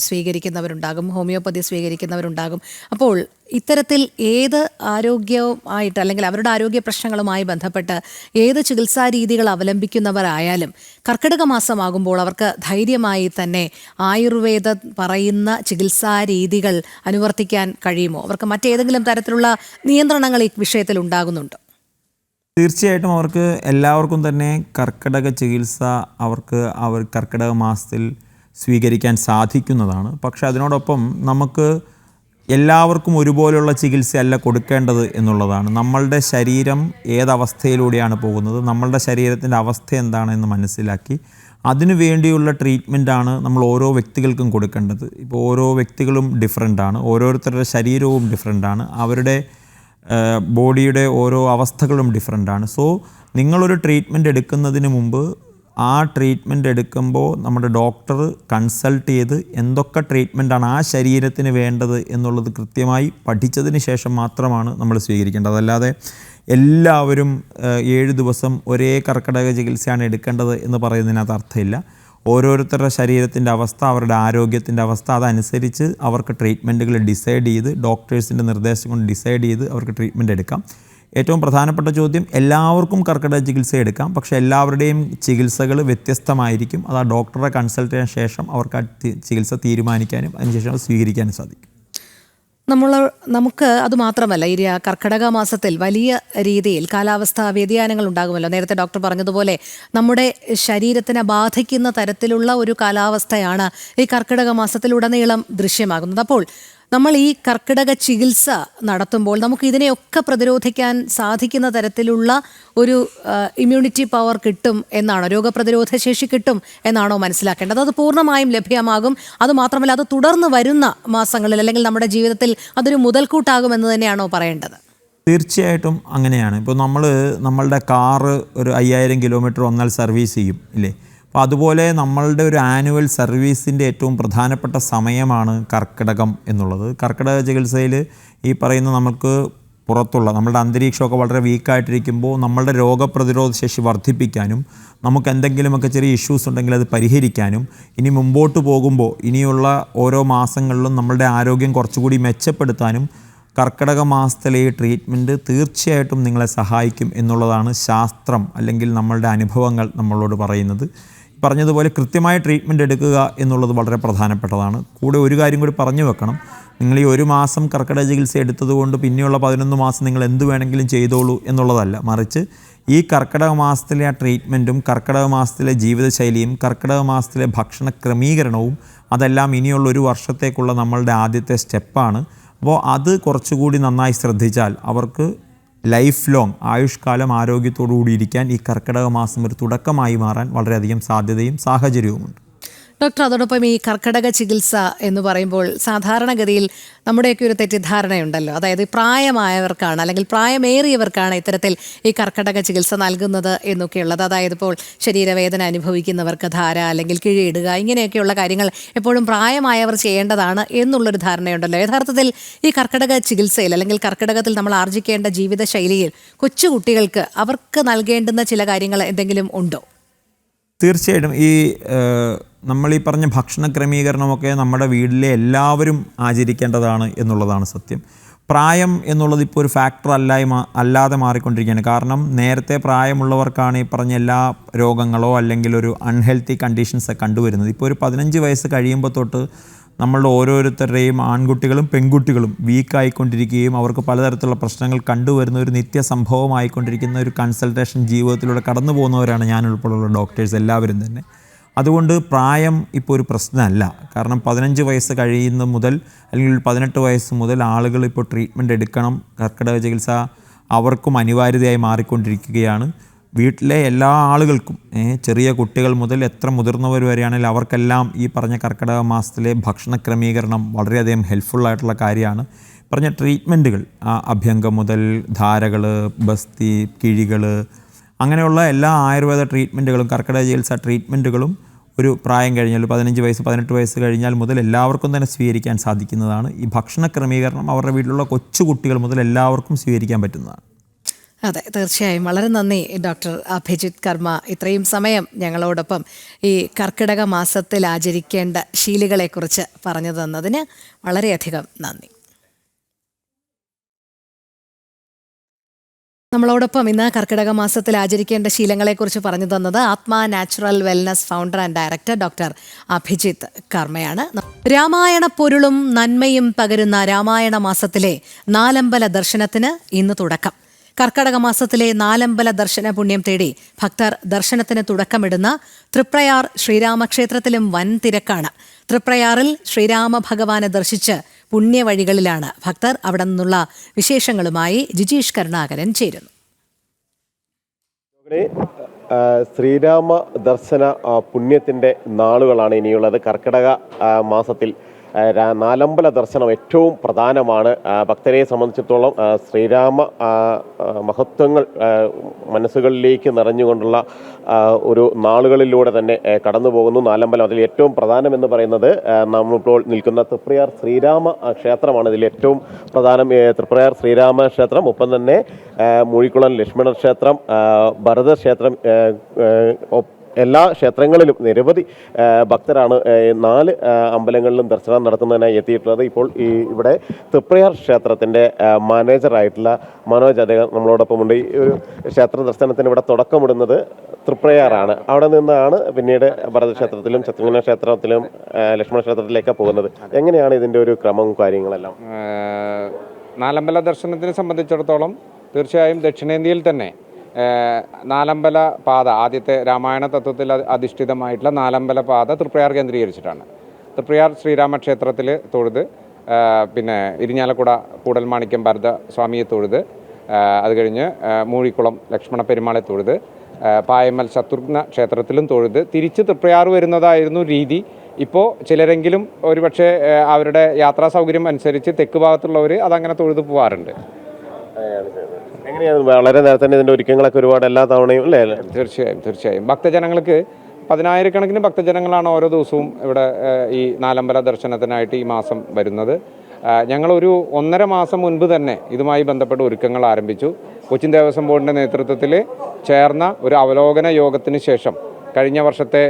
സ്വീകരിക്കുന്നവരുണ്ടാകും, ഹോമിയോപ്പതി സ്വീകരിക്കുന്നവരുണ്ടാകും. അപ്പോൾ ഇത്തരത്തിൽ ഏത് ആരോഗ്യവുമായിട്ട് അല്ലെങ്കിൽ അവരുടെ ആരോഗ്യ പ്രശ്നങ്ങളുമായി ബന്ധപ്പെട്ട് ഏത് ചികിത്സാ രീതികൾ അവലംബിക്കുന്നവരായാലും കർക്കിടക മാസമാകുമ്പോൾ അവർക്ക് ധൈര്യമായി തന്നെ ആയുർവേദം പറയുന്ന ചികിത്സാ രീതികൾ അനുവർത്തിക്കാൻ കഴിയുമോ? അവർക്ക് മറ്റേതെങ്കിലും തരത്തിലുള്ള നിയന്ത്രണങ്ങൾ ഈ വിഷയത്തിൽ ഉണ്ടാകുന്നുണ്ടോ? തീർച്ചയായിട്ടും അവർക്ക് എല്ലാവർക്കും തന്നെ കർക്കിടക ചികിത്സ അവർ കർക്കിടക മാസത്തിൽ സ്വീകരിക്കാൻ സാധിക്കുന്നതാണ്. പക്ഷെ അതിനോടൊപ്പം നമുക്ക് എല്ലാവർക്കും ഒരുപോലെയുള്ള ചികിത്സയല്ല കൊടുക്കേണ്ടത് എന്നുള്ളതാണ്. നമ്മളുടെ ശരീരം ഏതവസ്ഥയിലൂടെയാണ് പോകുന്നത്, നമ്മളുടെ ശരീരത്തിൻ്റെ അവസ്ഥ എന്താണെന്ന് മനസ്സിലാക്കി അതിനു വേണ്ടിയുള്ള ട്രീറ്റ്മെൻറ്റാണ് നമ്മൾ ഓരോ വ്യക്തികൾക്കും കൊടുക്കേണ്ടത്. ഇപ്പോൾ ഓരോ വ്യക്തികളും ഡിഫറെൻ്റാണ്, ഓരോരുത്തരുടെ ശരീരവും ഡിഫറെൻ്റാണ്, അവരുടെ ബോഡിയുടെ ഓരോ അവസ്ഥകളും ഡിഫറെൻ്റാണ്. സോ നിങ്ങളൊരു ട്രീറ്റ്മെൻറ്റ് എടുക്കുന്നതിന് മുമ്പ് ആ ട്രീറ്റ്മെൻറ്റ് എടുക്കുമ്പോൾ നമ്മുടെ ഡോക്ടർ കൺസൾട്ട് ചെയ്ത് എന്തൊക്കെ ട്രീറ്റ്മെൻറ്റാണ് ആ ശരീരത്തിന് വേണ്ടത് എന്നുള്ളത് കൃത്യമായി പഠിച്ചതിന് ശേഷം മാത്രമാണ് നമ്മൾ സ്വീകരിക്കേണ്ടത്. അതല്ലാതെ എല്ലാവരും 7 ദിവസം ഒരേ കർക്കിടക ചികിത്സയാണ് എടുക്കേണ്ടത് എന്ന് പറയുന്നതിനകത്ത് അർത്ഥമില്ല. ഓരോരുത്തരുടെ ശരീരത്തിൻ്റെ അവസ്ഥ, അവരുടെ ആരോഗ്യത്തിൻ്റെ അവസ്ഥ, അതനുസരിച്ച് അവർക്ക് ട്രീറ്റ്മെൻറ്റുകൾ ഡിസൈഡ് ചെയ്ത് ഡോക്ടേഴ്സിൻ്റെ നിർദ്ദേശം കൊണ്ട് ഡിസൈഡ് ചെയ്ത് അവർക്ക് ട്രീറ്റ്മെൻറ്റ് എടുക്കാം. ഏറ്റവും പ്രധാനപ്പെട്ട ചോദ്യം, എല്ലാവർക്കും കർക്കിടക ചികിത്സ എടുക്കാം, പക്ഷേ എല്ലാവരുടെയും ചികിത്സകൾ വ്യത്യസ്തമായിരിക്കും. അത് ആ ഡോക്ടറെ കൺസൾട്ട് ചെയ്യാൻ ശേഷം അവർക്ക് ആ ചികിത്സ തീരുമാനിക്കാനും അതിനുശേഷം സ്വീകരിക്കാനും സാധിക്കും. നമുക്ക് അതുമാത്രമല്ല, ഈ കർക്കിടക മാസത്തിൽ വലിയ രീതിയിൽ കാലാവസ്ഥാ വ്യതിയാനങ്ങൾ ഉണ്ടാകുമല്ലോ. നേരത്തെ ഡോക്ടർ പറഞ്ഞതുപോലെ നമ്മുടെ ശരീരത്തിനെ ബാധിക്കുന്ന തരത്തിലുള്ള ഒരു കാലാവസ്ഥയാണ് ഈ കർക്കിടക മാസത്തിലുടനീളം ദൃശ്യമാകുന്നത്. അപ്പോൾ നമ്മൾ ഈ കർക്കിടക ചികിത്സ നടത്തുമ്പോൾ നമുക്ക് ഇതിനെയൊക്കെ പ്രതിരോധിക്കാൻ സാധിക്കുന്ന തരത്തിലുള്ള ഒരു ഇമ്മ്യൂണിറ്റി പവർ കിട്ടും എന്നാണോ, രോഗപ്രതിരോധ ശേഷി കിട്ടും എന്നാണോ മനസ്സിലാക്കേണ്ടത്? അത് പൂർണ്ണമായും ലഭ്യമാകും. അതുമാത്രമല്ല, അത് തുടർന്ന് വരുന്ന മാസങ്ങളിൽ അല്ലെങ്കിൽ നമ്മുടെ ജീവിതത്തിൽ അതൊരു മുതൽക്കൂട്ടാകുമെന്ന് തന്നെയാണോ പറയേണ്ടത്? തീർച്ചയായിട്ടും അങ്ങനെയാണ്. ഇപ്പോൾ നമ്മളുടെ കാറ് ഒരു 5000 കിലോമീറ്റർ വന്നാൽ സർവീസ് ചെയ്യും ഇല്ലേ? അപ്പോൾ അതുപോലെ നമ്മളുടെ ഒരു ആനുവൽ സർവീസിൻ്റെ ഏറ്റവും പ്രധാനപ്പെട്ട സമയമാണ് കർക്കിടകം എന്നുള്ളത്. കർക്കിടക ചികിത്സയിൽ ഈ പറയുന്ന നമുക്ക് പുറത്തുള്ള നമ്മളുടെ അന്തരീക്ഷമൊക്കെ വളരെ വീക്കായിട്ടിരിക്കുമ്പോൾ നമ്മളുടെ രോഗപ്രതിരോധ ശേഷി വർദ്ധിപ്പിക്കാനും നമുക്ക് എന്തെങ്കിലുമൊക്കെ ചെറിയ ഇഷ്യൂസ് ഉണ്ടെങ്കിൽ അത് പരിഹരിക്കാനും ഇനി മുമ്പോട്ട് പോകുമ്പോൾ ഇനിയുള്ള ഓരോ മാസങ്ങളിലും നമ്മളുടെ ആരോഗ്യം കുറച്ചുകൂടി മെച്ചപ്പെടുത്താനും കർക്കിടക മാസത്തിലെ ഈ ട്രീറ്റ്മെൻറ്റ് തീർച്ചയായിട്ടും നിങ്ങളെ സഹായിക്കും എന്നുള്ളതാണ് ശാസ്ത്രം അല്ലെങ്കിൽ നമ്മളുടെ അനുഭവങ്ങൾ നമ്മളോട് പറയുന്നത്. പറഞ്ഞതുപോലെ കൃത്യമായ ട്രീറ്റ്മെൻറ്റ് എടുക്കുക എന്നുള്ളത് വളരെ പ്രധാനപ്പെട്ടതാണ്. കൂടെ ഒരു കാര്യം കൂടി പറഞ്ഞു വെക്കണം, നിങ്ങൾ ഈ 1 മാസം കർക്കിടക ചികിത്സ എടുത്തതുകൊണ്ട് പിന്നെയുള്ള 11 മാസം നിങ്ങൾ എന്ത് വേണമെങ്കിലും ചെയ്തോളൂ എന്നുള്ളതല്ല. മറിച്ച് ഈ കർക്കിടക മാസത്തിലെ ആ ട്രീറ്റ്മെൻറ്റും കർക്കിടക മാസത്തിലെ ജീവിതശൈലിയും കർക്കിടക മാസത്തിലെ ഭക്ഷണ ക്രമീകരണവും അതെല്ലാം ഇനിയുള്ള 1 വർഷത്തേക്കുള്ള നമ്മളുടെ ആദ്യത്തെ സ്റ്റെപ്പാണ്. അപ്പോൾ അത് കുറച്ചുകൂടി നന്നായി ശ്രദ്ധിച്ചാൽ അവർക്ക് ലൈഫ് ലോങ് ആയുഷ്കാലം ആരോഗ്യത്തോടു കൂടി ഇരിക്കാൻ ഈ കർക്കിടക മാസം ഒരു തുടക്കമായി മാറാൻ വളരെയധികം സാധ്യതയും സാഹചര്യവുമുണ്ട്. ഡോക്ടർ, അതോടൊപ്പം ഈ കർക്കിടക ചികിത്സ എന്ന് പറയുമ്പോൾ സാധാരണഗതിയിൽ നമ്മുടെയൊക്കെ ഒരു തെറ്റിദ്ധാരണയുണ്ടല്ലോ, അതായത് പ്രായമായവർക്കാണ് അല്ലെങ്കിൽ പ്രായമേറിയവർക്കാണ് ഇത്തരത്തിൽ ഈ കർക്കിടക ചികിത്സ നൽകുന്നത് എന്നൊക്കെയുള്ളത്. അതായത് ഇപ്പോൾ ശരീരവേദന അനുഭവിക്കുന്നവർക്ക് ധാര അല്ലെങ്കിൽ കിഴിയിടുക ഇങ്ങനെയൊക്കെയുള്ള കാര്യങ്ങൾ എപ്പോഴും പ്രായമായവർ ചെയ്യേണ്ടതാണ് എന്നുള്ളൊരു ധാരണയുണ്ടല്ലോ. യഥാർത്ഥത്തിൽ ഈ കർക്കിടക ചികിത്സയിൽ അല്ലെങ്കിൽ കർക്കിടകത്തിൽ നമ്മൾ ആർജിക്കേണ്ട ജീവിതശൈലിയിൽ കൊച്ചുകുട്ടികൾക്ക് അവർക്ക് നൽകേണ്ടുന്ന ചില കാര്യങ്ങൾ എന്തെങ്കിലും ഉണ്ടോ? തീർച്ചയായിട്ടും നമ്മളീ പറഞ്ഞ ഭക്ഷണ ക്രമീകരണമൊക്കെ നമ്മുടെ വീട്ടിലെ എല്ലാവരും ആചരിക്കേണ്ടതാണ് എന്നുള്ളതാണ് സത്യം. പ്രായം എന്നുള്ളത് ഇപ്പോൾ ഒരു ഫാക്ടർ അല്ലാതെ മാറിക്കൊണ്ടിരിക്കുകയാണ്. കാരണം നേരത്തെ പ്രായമുള്ളവർക്കാണ് ഈ പറഞ്ഞ എല്ലാ രോഗങ്ങളോ അല്ലെങ്കിൽ ഒരു അൺഹെൽത്തി കണ്ടീഷൻസ് കണ്ടുവരുന്നത്. ഇപ്പോൾ ഒരു 15 വയസ്സ് കഴിയുമ്പോൾ തൊട്ട് നമ്മളുടെ ഓരോരുത്തരുടെയും ആൺകുട്ടികളും പെൺകുട്ടികളും വീക്കായിക്കൊണ്ടിരിക്കുകയും അവർക്ക് പലതരത്തിലുള്ള പ്രശ്നങ്ങൾ കണ്ടുവരുന്ന ഒരു നിത്യസംഭവമായിക്കൊണ്ടിരിക്കുന്ന ഒരു കൺസൾട്ടേഷൻ ജീവിതത്തിലൂടെ കടന്നു പോകുന്നവരാണ് ഞാൻ ഉൾപ്പെടെയുള്ള ഡോക്ടേഴ്സ് എല്ലാവരും തന്നെ. അതുകൊണ്ട് പ്രായം ഇപ്പോൾ ഒരു പ്രശ്നമല്ല. കാരണം 15 വയസ്സ് കഴിയുന്ന മുതൽ അല്ലെങ്കിൽ 18 വയസ്സ് മുതൽ ആളുകൾ ഇപ്പോൾ ട്രീറ്റ്മെൻറ്റ് എടുക്കണം. കർക്കിടക ചികിത്സ അവർക്കും അനിവാര്യതയായി മാറിക്കൊണ്ടിരിക്കുകയാണ്. വീട്ടിലെ എല്ലാ ആളുകൾക്കും, ചെറിയ കുട്ടികൾ മുതൽ എത്ര മുതിർന്നവർ വരെയാണെങ്കിൽ അവർക്കെല്ലാം ഈ പറഞ്ഞ കർക്കിടക മാസത്തിലെ ഭക്ഷണ ക്രമീകരണം വളരെയധികം ഹെൽപ്ഫുള്ളായിട്ടുള്ള കാര്യമാണ്. പറഞ്ഞ ട്രീറ്റ്മെൻറ്റുകൾ, അഭ്യംഗം മുതൽ ധാരകൾ, ബസ്തി, കിഴികൾ, അങ്ങനെയുള്ള എല്ലാ ആയുർവേദ ട്രീറ്റ്മെൻറ്റുകളും കർക്കിടക ചികിത്സ ട്രീറ്റ്മെൻറ്റുകളും ഒരു പ്രായം കഴിഞ്ഞാൽ 15 വയസ്സ് 18 വയസ്സ് കഴിഞ്ഞാൽ മുതൽ എല്ലാവർക്കും തന്നെ സ്വീകരിക്കാൻ സാധിക്കുന്നതാണ്. ഈ ഭക്ഷണ ക്രമീകരണം അവരുടെ വീട്ടിലുള്ള കൊച്ചു കുട്ടികൾ മുതൽ എല്ലാവർക്കും സ്വീകരിക്കാൻ പറ്റുന്നതാണ്. അതെ, തീർച്ചയായും. വളരെ നന്ദി ഡോക്ടർ അഭിജിത്ത് കർമ്മ, ഇത്രയും സമയം ഞങ്ങളോടൊപ്പം ഈ കർക്കിടക മാസത്തിൽ ആചരിക്കേണ്ട ശീലുകളെക്കുറിച്ച് പറഞ്ഞു തന്നതിന് വളരെയധികം നന്ദി. നമ്മളോടൊപ്പം ഇന്ന് കർക്കിടക മാസത്തിൽ ആചരിക്കേണ്ട ശീലങ്ങളെക്കുറിച്ച് പറഞ്ഞു തന്നത് Atma natural wellness founder and director doctor Abhijith കർമ്മയാണ്. രാമായണ പൊരുളും നന്മയും പകരുന്ന രാമായണ മാസത്തിലെ നാലമ്പല ദർശനത്തിന് ഇന്ന് തുടക്കം. കർക്കടക മാസത്തിലെ നാലമ്പല ദർശന പുണ്യം തേടി ഭക്തർ ദർശനത്തിന് തുടക്കമിടുന്ന തൃപ്രയാർ ശ്രീരാമക്ഷേത്രത്തിലും വൻ തിരക്കാണ്. തൃപ്രയാറിൽ ശ്രീരാമ ഭഗവാനെ ദർശിച്ച് പുണ്യവഴികളിലാണ് ഭക്തർ. അവിടെ നിന്നുള്ള വിശേഷങ്ങളുമായി ജിജീഷ് കരുണാകരൻ ചേരുന്നു. ശ്രീരാമ ദർശന പുണ്യത്തിൻ്റെ നാളുകളാണ് ഇനിയുള്ളത്. കർക്കിടക മാസത്തിൽ നാലമ്പല ദർശനം ഏറ്റവും പ്രധാനമാണ്. ഭക്തരെ സംബന്ധിച്ചിടത്തോളം ശ്രീരാമ മഹത്വങ്ങൾ മനസ്സുകളിലേക്ക് നിറഞ്ഞുകൊണ്ടുള്ള ഒരു നാളുകളിലൂടെ തന്നെ കടന്നു പോകുന്നു നാലമ്പലം. അതിൽ ഏറ്റവും പ്രധാനമെന്ന് പറയുന്നത് നമ്മളിപ്പോൾ നിൽക്കുന്ന തൃപ്രയാർ ശ്രീരാമ ക്ഷേത്രമാണ്. ഇതിൽ ഏറ്റവും പ്രധാനം തൃപ്രയാർ ശ്രീരാമ ക്ഷേത്രം, ഒപ്പം തന്നെ മൂഴിക്കുളം ലക്ഷ്മണ ക്ഷേത്രം, ഭരത ക്ഷേത്രം, എല്ലാ ക്ഷേത്രങ്ങളിലും നിരവധി ഭക്തരാണ് 4 അമ്പലങ്ങളിലും ദർശനം നടത്തുന്നതിനായി എത്തിയിട്ടുള്ളത്. ഇപ്പോൾ ഇവിടെ തൃപ്രയാർ ക്ഷേത്രത്തിൻ്റെ മാനേജറായിട്ടുള്ള മനോജ് അദ്ദേഹം നമ്മളോടൊപ്പമുണ്ട്. ഈ ഒരു ക്ഷേത്ര ദർശനത്തിന് ഇവിടെ തുടക്കമിടുന്നത് തൃപ്രയാറാണ്. അവിടെ നിന്നാണ് പിന്നീട് ഭരതക്ഷേത്രത്തിലും ശത്രുഘ്ന ക്ഷേത്രത്തിലും ലക്ഷ്മണ ക്ഷേത്രത്തിലേക്കാണ് പോകുന്നത്. എങ്ങനെയാണ് ഇതിൻ്റെ ഒരു ക്രമവും കാര്യങ്ങളെല്ലാം? നാലമ്പല ദർശനത്തിനെ സംബന്ധിച്ചിടത്തോളം തീർച്ചയായും ദക്ഷിണേന്ത്യയിൽ തന്നെ നാലമ്പല പാത, ആദ്യത്തെ രാമായണ തത്വത്തിൽ അധിഷ്ഠിതമായിട്ടുള്ള നാലമ്പല പാത തൃപ്രയാർ കേന്ദ്രീകരിച്ചിട്ടാണ്. തൃപ്രയാർ ശ്രീരാമക്ഷേത്രത്തിൽ തൊഴുത്, പിന്നെ ഇരിഞ്ഞാലക്കുട കൂടൽമാണിക്യം ഭരത സ്വാമിയെ തൊഴുത്, അത് കഴിഞ്ഞ് മൂഴിക്കുളം ലക്ഷ്മണ പെരുമാളെ തൊഴുത്, പായമ്മൽ ശത്രുഘ്ന ക്ഷേത്രത്തിലും തൊഴുത് തിരിച്ച് തൃപ്രയാർ വരുന്നതായിരുന്നു രീതി. ഇപ്പോൾ ചിലരെങ്കിലും ഒരുപക്ഷെ അവരുടെ യാത്രാ സൗകര്യം അനുസരിച്ച് തെക്ക് ഭാഗത്തുള്ളവർ അതങ്ങനെ തൊഴുത് പോകാറുണ്ട്. എങ്ങനെയാണ് വളരെ നേരത്തെ തന്നെ ഇതിൻ്റെ ഒരുക്കങ്ങളൊക്കെ ഒരുപാട് എല്ലാ തവണയും അല്ലേ? തീർച്ചയായും ഭക്തജനങ്ങൾക്ക് 10,000-കണക്കിന് ഭക്തജനങ്ങളാണ് ഓരോ ദിവസവും ഇവിടെ ഈ നാലമ്പല ദർശനത്തിനായിട്ട് ഈ മാസം വരുന്നത്. ഞങ്ങളൊരു 1.5 മാസം മുൻപ് തന്നെ ഇതുമായി ബന്ധപ്പെട്ട ഒരുക്കങ്ങൾ ആരംഭിച്ചു. കൊച്ചിൻ ദേവസ്വം ബോർഡിൻ്റെ നേതൃത്വത്തിൽ ചേർന്ന ഒരു അവലോകന യോഗത്തിന് ശേഷം കഴിഞ്ഞ വർഷത്തെ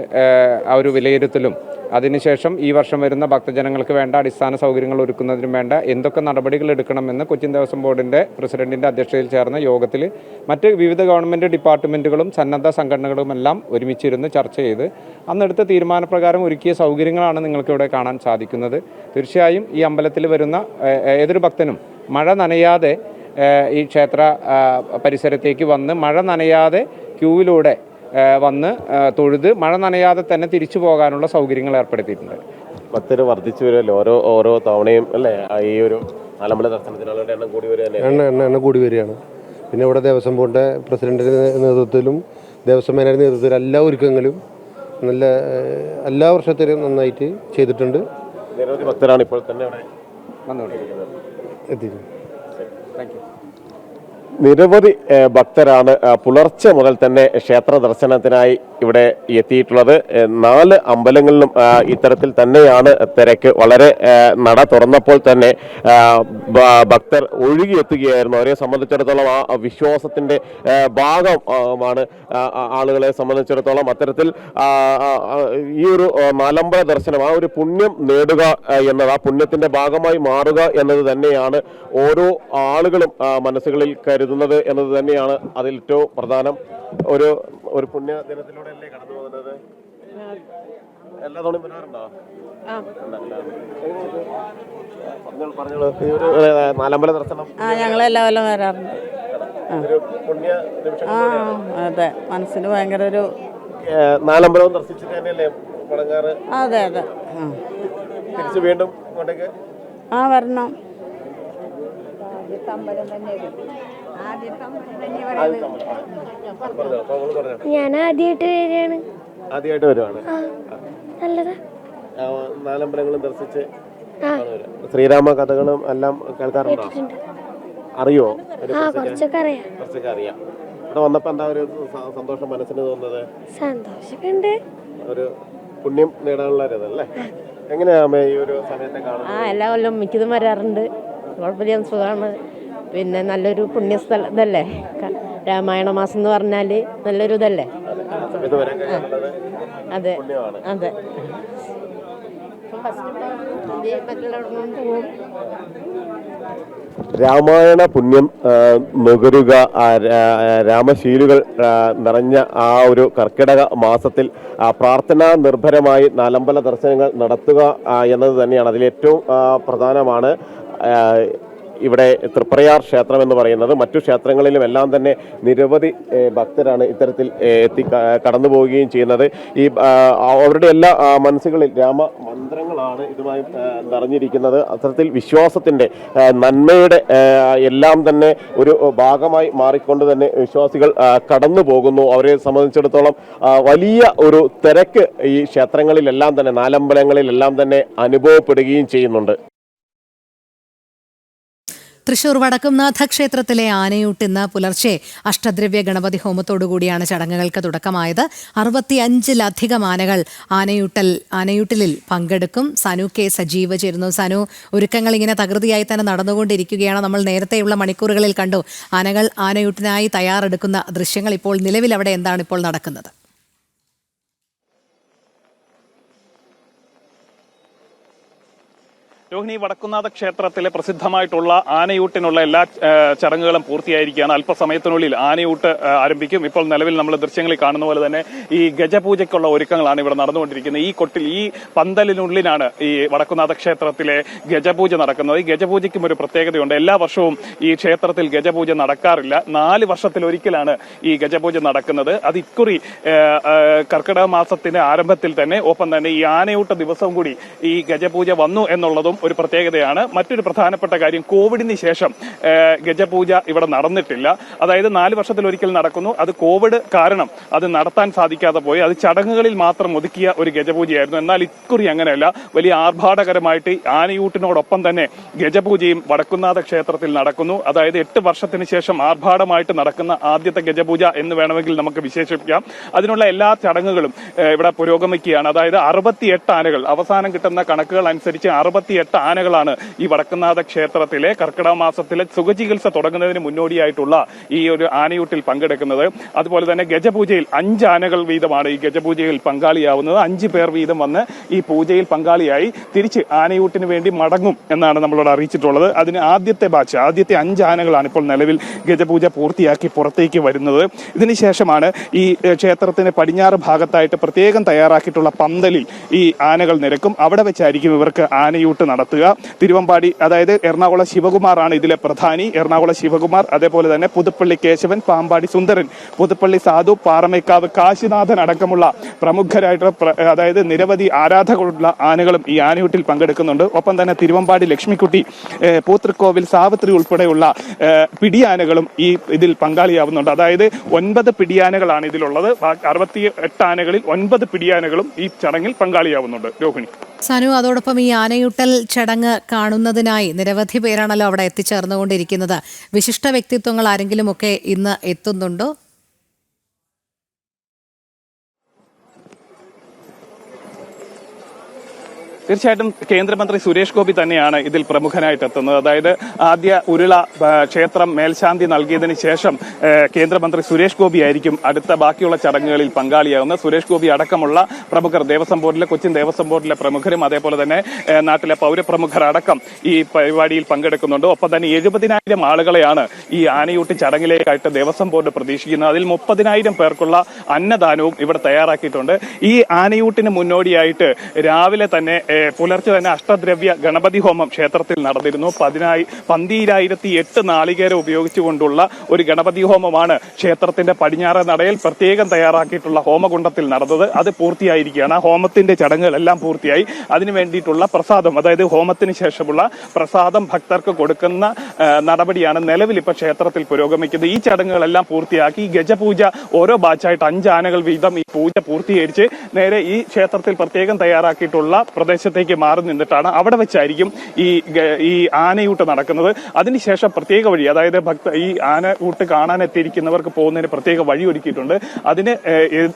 ആ ഒരു വിലയിരുത്തലും അതിനുശേഷം ഈ വർഷം വരുന്ന ഭക്തജനങ്ങൾക്ക് വേണ്ട അടിസ്ഥാന സൗകര്യങ്ങൾ ഒരുക്കുന്നതിനും വേണ്ട എന്തൊക്കെ നടപടികൾ എടുക്കണമെന്ന് കൊച്ചിൻ ദേവസ്വം ബോർഡിൻ്റെ പ്രസിഡന്റിൻ്റെ അധ്യക്ഷതയിൽ ചേർന്ന യോഗത്തിൽ മറ്റ് വിവിധ ഗവൺമെൻറ് ഡിപ്പാർട്ട്മെൻറ്റുകളും സന്നദ്ധ സംഘടനകളുമെല്ലാം ഒരുമിച്ചിരുന്ന് ചർച്ച ചെയ്ത് അന്നെടുത്ത തീരുമാനപ്രകാരം ഒരുക്കിയ സൗകര്യങ്ങളാണ് നിങ്ങൾക്കിവിടെ കാണാൻ സാധിക്കുന്നത്. തീർച്ചയായും ഈ അമ്പലത്തിൽ വരുന്ന ഏതൊരു ഭക്തനും മഴ നനയാതെ ഈ ക്ഷേത്ര പരിസരത്തേക്ക് വന്ന് മഴ നനയാതെ ക്യൂവിലൂടെ വന്ന് തൊഴുത് മഴ നനയാതെ തന്നെ തിരിച്ചു പോകാനുള്ള സൗകര്യങ്ങൾ ഏർപ്പെടുത്തിയിട്ടുണ്ട്. ഭക്തർ വർദ്ധിച്ചു വരുമല്ലോ ഓരോ തവണയും അല്ലേ? ഈ ഒരു നാലമ്പല ദർശനത്തിനുള്ള എണ്ണം കൂടി എണ്ണം കൂടി വരികയാണ്. പിന്നെ ഇവിടെ ദേവസ്വം ബോർഡിൻ്റെ പ്രസിഡന്റിൻ്റെ നേതൃത്വത്തിലും ദേവസ്വം മേനയുടെ നേതൃത്വത്തിലും എല്ലാ ഒരുക്കങ്ങളും എല്ലാ വർഷത്തിലും നന്നായിട്ട് ചെയ്തിട്ടുണ്ട്. നിരവധി ഭക്തരാണ് ഇപ്പോൾ തന്നെ ഇവിടെ എത്തിയത്. Thank you. നിരവധി ഭക്തരാണ് പുലർച്ചെ മുതൽ തന്നെ ക്ഷേത്ര ദർശനത്തിനായി ഇവിടെ എത്തിയിട്ടുള്ളത്. 4 അമ്പലങ്ങളിലും ഇത്തരത്തിൽ തന്നെയാണ് തിരക്ക്. വളരെ നട തുറന്നപ്പോൾ തന്നെ ഭക്തർ ഒഴുകിയെത്തുകയായിരുന്നു. അവരെ സംബന്ധിച്ചിടത്തോളം ആ വിശ്വാസത്തിൻ്റെ ഭാഗമാണ് ആളുകളെ സംബന്ധിച്ചിടത്തോളം. അത്തരത്തിൽ ഈ ഒരു നാലമ്പല ദർശനം, ആ ഒരു പുണ്യം നേടുക എന്നത്, ആ പുണ്യത്തിൻ്റെ ഭാഗമായി മാറുക എന്നത് തന്നെയാണ് ഓരോ ആളുകളും മനസ്സുകളിൽ കരുതുന്നത് എന്നത് തന്നെയാണ് അതിൽ ഏറ്റവും പ്രധാനം. ഒരു പുണ്യ ദിനത്തിലൂടെയല്ലേ കടന്നു പോകുന്നത്? എല്ലാ തവണയും വരാറുണ്ടോ? നാലമ്പല ദർശനം ഞങ്ങളെല്ലാ കൊല്ലം വരാറുണ്ട്. അതെ, മനസ്സിന് ഭയങ്കര ഒരു നാലമ്പലവും ദർശിച്ചിട്ട് തന്നെയല്ലേ മടങ്ങാറ്? അതെ അതെ. തിരിച്ച് വീണ്ടും ഇങ്ങോട്ടേക്ക് വരണം. ഞാൻ ആദ്യമായിട്ട് വരികയാണ്. ആദ്യമായിട്ട് വരുവാണ്. നല്ലതാ. നാലമ്പലങ്ങളും ദർശിച്ച് ശ്രീരാമ കഥകളും എല്ലാം കേൾക്കാറുണ്ടോ? അറിയോ? കുറച്ചൊക്കെ അറിയാം. കുറച്ചൊക്കെ അറിയാം. ഇവിടെ വന്നപ്പോ എന്താ ഒരു സന്തോഷം മനസ്സിന് തോന്നുന്നത്? സന്തോഷമൊക്കെ ഉണ്ട്. ഒരു പുണ്യം നേടാനുള്ള ഇതല്ലേ? എങ്ങനെയാ ഈ ഒരു സമയത്തെ കാണുന്നത്? എല്ലാ കൊല്ലം മിക്കതും വരാറുണ്ട്. കുഴപ്പമില്ല, സുഖമാണ്. പിന്നെ നല്ലൊരു പുണ്യസ്ഥലം ഇതല്ലേ, രാമായണ മാസം എന്ന് പറഞ്ഞാൽ നല്ലൊരു ഇതല്ലേ. അതെ അതെ. രാമായണ പുണ്യം നുകരുക, രാമശീലുകൾ നിറഞ്ഞ ആ ഒരു കർക്കിടക മാസത്തിൽ പ്രാർത്ഥനാ നിർഭരമായി നാലമ്പല ദർശനങ്ങൾ നടത്തുക എന്നത് തന്നെയാണ് അതിലേറ്റവും പ്രധാനമാണ്. ഇവിടെ തൃപ്രയാർ ക്ഷേത്രം എന്ന് പറയുന്നത്, മറ്റു ക്ഷേത്രങ്ങളിലും എല്ലാം തന്നെ നിരവധി ഭക്തരാണ് ഇത്തരത്തിൽ എത്തി കടന്നു പോവുകയും ചെയ്യുന്നത്. ഈ അവരുടെ എല്ലാ മനസ്സുകളിൽ രാമമന്ത്രങ്ങളാണ് ഇതുമായി നിറഞ്ഞിരിക്കുന്നത്. അത്തരത്തിൽ വിശ്വാസത്തിൻ്റെ നന്മയുടെ എല്ലാം തന്നെ ഒരു ഭാഗമായി മാറിക്കൊണ്ട് തന്നെ വിശ്വാസികൾ കടന്നു പോകുന്നു. അവരെ സംബന്ധിച്ചിടത്തോളം വലിയ ഒരു തിരക്ക് ഈ ക്ഷേത്രങ്ങളിലെല്ലാം തന്നെ, നാലമ്പലങ്ങളിലെല്ലാം തന്നെ അനുഭവപ്പെടുകയും ചെയ്യുന്നുണ്ട്. തൃശൂർ വടക്കുംനാഥ ക്ഷേത്രത്തിലെ ആനയൂട്ട് ഇന്ന് പുലർച്ചെ അഷ്ടദ്രവ്യ ഗണപതി ഹോമത്തോടുകൂടിയാണ് ചടങ്ങുകൾക്ക് തുടക്കമായത്. 65-ലധികം ആനകൾ ആനയൂട്ടിലിൽ പങ്കെടുക്കും. സനു കെ സജീവ ചേരുന്നു. സനു, ഒരുക്കങ്ങൾ ഇങ്ങനെ തകൃതിയായി തന്നെ നടന്നുകൊണ്ടിരിക്കുകയാണ്. നമ്മൾ നേരത്തെയുള്ള മണിക്കൂറുകളിൽ കണ്ടു ആനകൾ ആനയൂട്ടിനായി തയ്യാറെടുക്കുന്ന ദൃശ്യങ്ങൾ. ഇപ്പോൾ നിലവിൽ അവിടെ എന്താണ് ഇപ്പോൾ നടക്കുന്നത്? രോഹിണി, വടക്കുംനാഥ ക്ഷേത്രത്തിലെ പ്രസിദ്ധമായിട്ടുള്ള ആനയൂട്ടിനുള്ള എല്ലാ ചടങ്ങുകളും പൂർത്തിയായിരിക്കുകയാണ്. അല്പസമയത്തിനുള്ളിൽ ആനയൂട്ട് ആരംഭിക്കും. ഇപ്പോൾ നിലവിൽ നമ്മൾ ദൃശ്യങ്ങളിൽ കാണുന്ന പോലെ തന്നെ ഈ ഗജപൂജയ്ക്കുള്ള ഒരുക്കങ്ങളാണ് ഇവിടെ നടന്നുകൊണ്ടിരിക്കുന്നത്. ഈ പന്തലിനുള്ളിലാണ് ഈ വടക്കുംനാഥ ക്ഷേത്രത്തിലെ ഗജപൂജ നടക്കുന്നത്. ഈ ഗജപൂജയ്ക്കും ഒരു പ്രത്യേകതയുണ്ട്. എല്ലാ വർഷവും ഈ ക്ഷേത്രത്തിൽ ഗജപൂജ നടക്കാറില്ല. 4 വർഷത്തിലൊരിക്കലാണ് ഈ ഗജപൂജ നടക്കുന്നത്. അത് ഇക്കുറി കർക്കിടക മാസത്തിന്റെ ആരംഭത്തിൽ തന്നെ, ഒപ്പം തന്നെ ഈ ആനയൂട്ട് ദിവസവും കൂടി ഈ ഗജപൂജ വന്നു എന്നുള്ളതും ഒരു പ്രത്യേകതയാണ്. മറ്റൊരു പ്രധാനപ്പെട്ട കാര്യം, കോവിഡിന് ശേഷം ഗജപൂജ ഇവിടെ നടന്നിട്ടില്ല. അതായത് 4 വർഷത്തിലൊരിക്കൽ നടക്കുന്നു. അത് കോവിഡ് കാരണം അത് നടത്താൻ സാധിക്കാതെ പോയി. അത് ചടങ്ങുകളിൽ മാത്രം ഒതുക്കിയ ഒരു ഗജപൂജയായിരുന്നു. എന്നാൽ ഇക്കുറി അങ്ങനെയല്ല. വലിയ ആർഭാടകരമായിട്ട് ആനയൂട്ടിനോടൊപ്പം തന്നെ ഗജപൂജയും വടക്കുംനാഥ ക്ഷേത്രത്തിൽ നടക്കുന്നു. അതായത് 8 വർഷത്തിന് ശേഷം ആർഭാടമായിട്ട് നടക്കുന്ന ആദ്യത്തെ ഗജപൂജ എന്ന് വേണമെങ്കിൽ നമുക്ക് വിശേഷിപ്പിക്കാം. അതിനുള്ള എല്ലാ ചടങ്ങുകളും ഇവിടെ പുരോഗമിക്കുകയാണ്. അതായത് 68 ആനകൾ, അവസാനം കിട്ടുന്ന കണക്കുകൾ അനുസരിച്ച് 68 ആനകളാണ് ഈ വടക്കുംനാഥ ക്ഷേത്രത്തിലെ കർക്കിടക മാസത്തിലെ സുഖചികിത്സ തുടങ്ങുന്നതിന് മുന്നോടിയായിട്ടുള്ള ഈ ഒരു ആനയൂട്ടിൽ പങ്കെടുക്കുന്നത്. അതുപോലെ തന്നെ ഗജപൂജയിൽ 5 ആനകൾ വീതമാണ് ഈ ഗജപൂജയിൽ പങ്കാളിയാവുന്നത്. 5 പേർ വീതം വന്ന് ഈ പൂജയിൽ പങ്കാളിയായി തിരിച്ച് ആനയൂട്ടിന് വേണ്ടി മടങ്ങും എന്നാണ് നമ്മളോട് അറിയിച്ചിട്ടുള്ളത്. അതിന് ആദ്യത്തെ 5 ആനകളാണ് ഇപ്പോൾ നിലവിൽ ഗജപൂജ പൂർത്തിയാക്കി പുറത്തേക്ക് വരുന്നത്. ഇതിനുശേഷമാണ് ഈ ക്ഷേത്രത്തിന് പടിഞ്ഞാറ് ഭാഗത്തായിട്ട് പ്രത്യേകം തയ്യാറാക്കിയിട്ടുള്ള പന്തലിൽ ഈ ആനകൾ നിരക്കും. അവിടെ വെച്ചായിരിക്കും ഇവർക്ക് ആനയൂട്ട് നടത്തുക. തിരുവമ്പാടി, അതായത് എറണാകുളം ശിവകുമാറാണ് ഇതിലെ പ്രധാനി. എറണാകുളം ശിവകുമാർ, അതേപോലെ തന്നെ പുതുപ്പള്ളി കേശവൻ, പാമ്പാടി സുന്ദരൻ, പുതുപ്പള്ളി സാധു, പാറമേക്കാവ് കാശിനാഥൻ അടക്കമുള്ള പ്രമുഖരായിട്ടുള്ള, അതായത് നിരവധി ആരാധകരുള്ള ആനകളും ഈ ആനയൂട്ടിൽ പങ്കെടുക്കുന്നുണ്ട്. ഒപ്പം തന്നെ തിരുവമ്പാടി ലക്ഷ്മിക്കുട്ടി, പൂത്തൃക്കോവിൽ സാവിത്രി ഉൾപ്പെടെയുള്ള പിടിയാനകളും ഈ ഇതിൽ പങ്കാളിയാവുന്നുണ്ട്. അതായത് 9 പിടിയാനകളാണ് ഇതിലുള്ളത്. 68 ആനകളിൽ 9 പിടിയാനകളും ഈ ചടങ്ങിൽ പങ്കാളിയാവുന്നുണ്ട്. രോഹിണി. സനു, അതോടൊപ്പം ഈ ആനയൂട്ടൽ ചടങ്ങ് കാണുന്നതിനായി നിരവധി പേരാണല്ലോ അവിടെ എത്തിച്ചേർന്നുകൊണ്ടിരിക്കുന്നത്. വിശിഷ്ട വ്യക്തിത്വങ്ങൾ ആരെങ്കിലുമൊക്കെ ഇന്ന് എത്തുന്നുണ്ടോ? തീർച്ചയായിട്ടും കേന്ദ്രമന്ത്രി സുരേഷ് ഗോപി തന്നെയാണ് ഇതിൽ പ്രമുഖനായിട്ട് എത്തുന്നത്. അതായത് ആദ്യ ഉരുള ക്ഷേത്രം മേൽശാന്തി നൽകിയതിന് ശേഷം കേന്ദ്രമന്ത്രി സുരേഷ് ഗോപി ആയിരിക്കും അടുത്ത ബാക്കിയുള്ള ചടങ്ങുകളിൽ പങ്കാളിയാവുന്നത്. സുരേഷ് ഗോപി അടക്കമുള്ള പ്രമുഖർ, ദേവസ്വം ബോർഡിലെ, കൊച്ചിൻ ദേവസ്വം ബോർഡിലെ പ്രമുഖരും അതേപോലെ തന്നെ നാട്ടിലെ പൗരപ്രമുഖർ അടക്കം ഈ പരിപാടിയിൽ പങ്കെടുക്കുന്നുണ്ട്. ഒപ്പം തന്നെ 70,000 ആളുകളെയാണ് ഈ ആനയൂട്ട് ചടങ്ങിലേക്കായിട്ട് ദേവസ്വം ബോർഡ് പ്രതീക്ഷിക്കുന്നത്. അതിൽ 30,000 പേർക്കുള്ള അന്നദാനവും ഇവിടെ തയ്യാറാക്കിയിട്ടുണ്ട്. ഈ ആനയൂട്ടിന് മുന്നോടിയായിട്ട് രാവിലെ തന്നെ പുലർച്ചെ തന്നെ അഷ്ടദ്രവ്യ ഗണപതി ഹോമം ക്ഷേത്രത്തിൽ നടന്നിരുന്നു. 12,008 നാളികേരം ഉപയോഗിച്ചുകൊണ്ടുള്ള ഒരു ഗണപതി ഹോമമാണ് ക്ഷേത്രത്തിന്റെ പടിഞ്ഞാറേ നടയിൽ പ്രത്യേകം തയ്യാറാക്കിയിട്ടുള്ള ഹോമകുണ്ടത്തിൽ നടന്നത്. അത് പൂർത്തിയായിരിക്കുകയാണ്. ആ ഹോമത്തിന്റെ ചടങ്ങുകളെല്ലാം പൂർത്തിയായി. അതിനു വേണ്ടിയിട്ടുള്ള പ്രസാദം, അതായത് ഹോമത്തിന് ശേഷമുള്ള പ്രസാദം ഭക്തർക്ക് കൊടുക്കുന്ന നടപടിയാണ് നിലവിൽ ഇപ്പോൾ ക്ഷേത്രത്തിൽ പുരോഗമിക്കുന്നത്. ഈ ചടങ്ങുകളെല്ലാം പൂർത്തിയാക്കി ഗജപൂജ ഓരോ ബാച്ചായിട്ട് 5 ആനകൾ വീതം ഈ പൂജ പൂർത്തീകരിച്ച് നേരെ ഈ ക്ഷേത്രത്തിൽ പ്രത്യേകം തയ്യാറാക്കിയിട്ടുള്ള പ്രദേശത്തേക്ക് മാറി നിന്നിട്ടാണ് അവിടെ വെച്ചായിരിക്കും ഈ ആനയൂട്ട് നടക്കുന്നത്. അതിനുശേഷം പ്രത്യേക വഴി, അതായത് ഈ ആനയൂട്ട് കാണാനെത്തിയിരിക്കുന്നവർക്ക് പോകുന്നതിന് പ്രത്യേക വഴി ഒരുക്കിയിട്ടുണ്ട്. അതിന്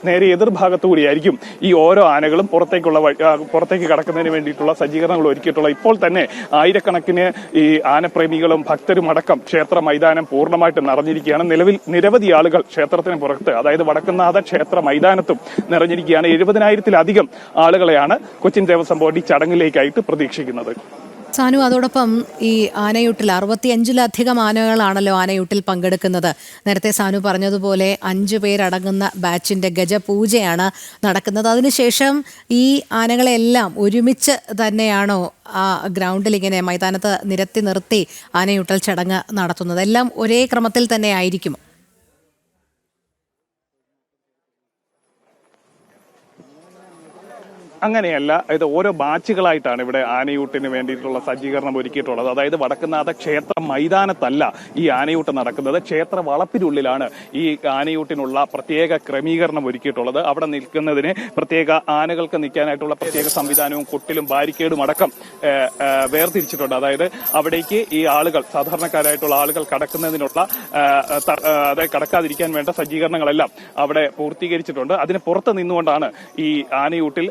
നേരെ എതിർഭാഗത്തു കൂടിയായിരിക്കും ഈ ഓരോ ആനകളും പുറത്തേക്ക് കടക്കുന്നതിന് വേണ്ടിയിട്ടുള്ള സജ്ജീകരണങ്ങൾ ഒരുക്കിയിട്ടുള്ളത്. ഇപ്പോൾ തന്നെ ആയിരക്കണക്കിന് ഈ ആനപ്രേമികളും ഭക്തരും അടക്കം ക്ഷേത്ര മൈതാനം പൂർണ്ണമായിട്ട് നിറഞ്ഞിരിക്കുകയാണ്. നിലവിൽ നിരവധി ആളുകൾ ക്ഷേത്രത്തിന് പുറത്ത്, അതായത് വടക്കുംനാഥ ക്ഷേത്ര മൈതാനത്തും നിറഞ്ഞിരിക്കുകയാണ്. 70,000-ത്തിലധികം ആളുകളെയാണ് കൊച്ചിൻ ദേവസ്വം ബോർഡ് ഈ ചടങ്ങിലേക്കായിട്ട് പ്രതീക്ഷിക്കുന്നത്. സാനു, അതോടൊപ്പം ഈ ആനയൂട്ടിൽ 65-ലധികം ആനകളാണല്ലോ ആനയൂട്ടിൽ പങ്കെടുക്കുന്നത്. നേരത്തെ സാനു പറഞ്ഞതുപോലെ 5 പേരടങ്ങുന്ന ബാച്ചിന്റെ ഗജപൂജയാണ് നടക്കുന്നത്. അതിനുശേഷം ഈ ആനകളെല്ലാം ഒരുമിച്ച് തന്നെയാണോ ആ ഗ്രൗണ്ടിൽ ഇങ്ങനെ മൈതാനത്ത് നിരത്തി നിർത്തി ആനയൂട്ടൽ ചടങ്ങ് നടത്തുന്നത്? എല്ലാം ഒരേ ക്രമത്തിൽ തന്നെ ആയിരിക്കുമോ? അങ്ങനെയല്ല, ഇത് ഓരോ ബാച്ചുകളായിട്ടാണ് ഇവിടെ ആനയൂട്ടിന് വേണ്ടിയിട്ടുള്ള സജ്ജീകരണം ഒരുക്കിയിട്ടുള്ളത്. അതായത് വടക്കുംനാഥ ക്ഷേത്ര മൈതാനത്തല്ല ഈ ആനയൂട്ട് നടക്കുന്നത്, ക്ഷേത്ര വളപ്പിനുള്ളിലാണ് ഈ ആനയൂട്ടിനുള്ള പ്രത്യേക ക്രമീകരണം ഒരുക്കിയിട്ടുള്ളത്. അവിടെ നിൽക്കുന്നതിന് പ്രത്യേക ആനകൾക്ക് നിൽക്കാനായിട്ടുള്ള പ്രത്യേക സംവിധാനവും കൊട്ടിലും ബാരിക്കേഡും അടക്കം വേർതിരിച്ചിട്ടുണ്ട്. അതായത് അവിടേക്ക് ഈ ആളുകൾ, സാധാരണക്കാരായിട്ടുള്ള ആളുകൾ കടക്കുന്നതിനുള്ള, അതായത് കടക്കാതിരിക്കാൻ വേണ്ട സജ്ജീകരണങ്ങളെല്ലാം അവിടെ പൂർത്തീകരിച്ചിട്ടുണ്ട്. അതിന് പുറത്ത് നിന്നുകൊണ്ടാണ് ഈ ആനയൂട്ട്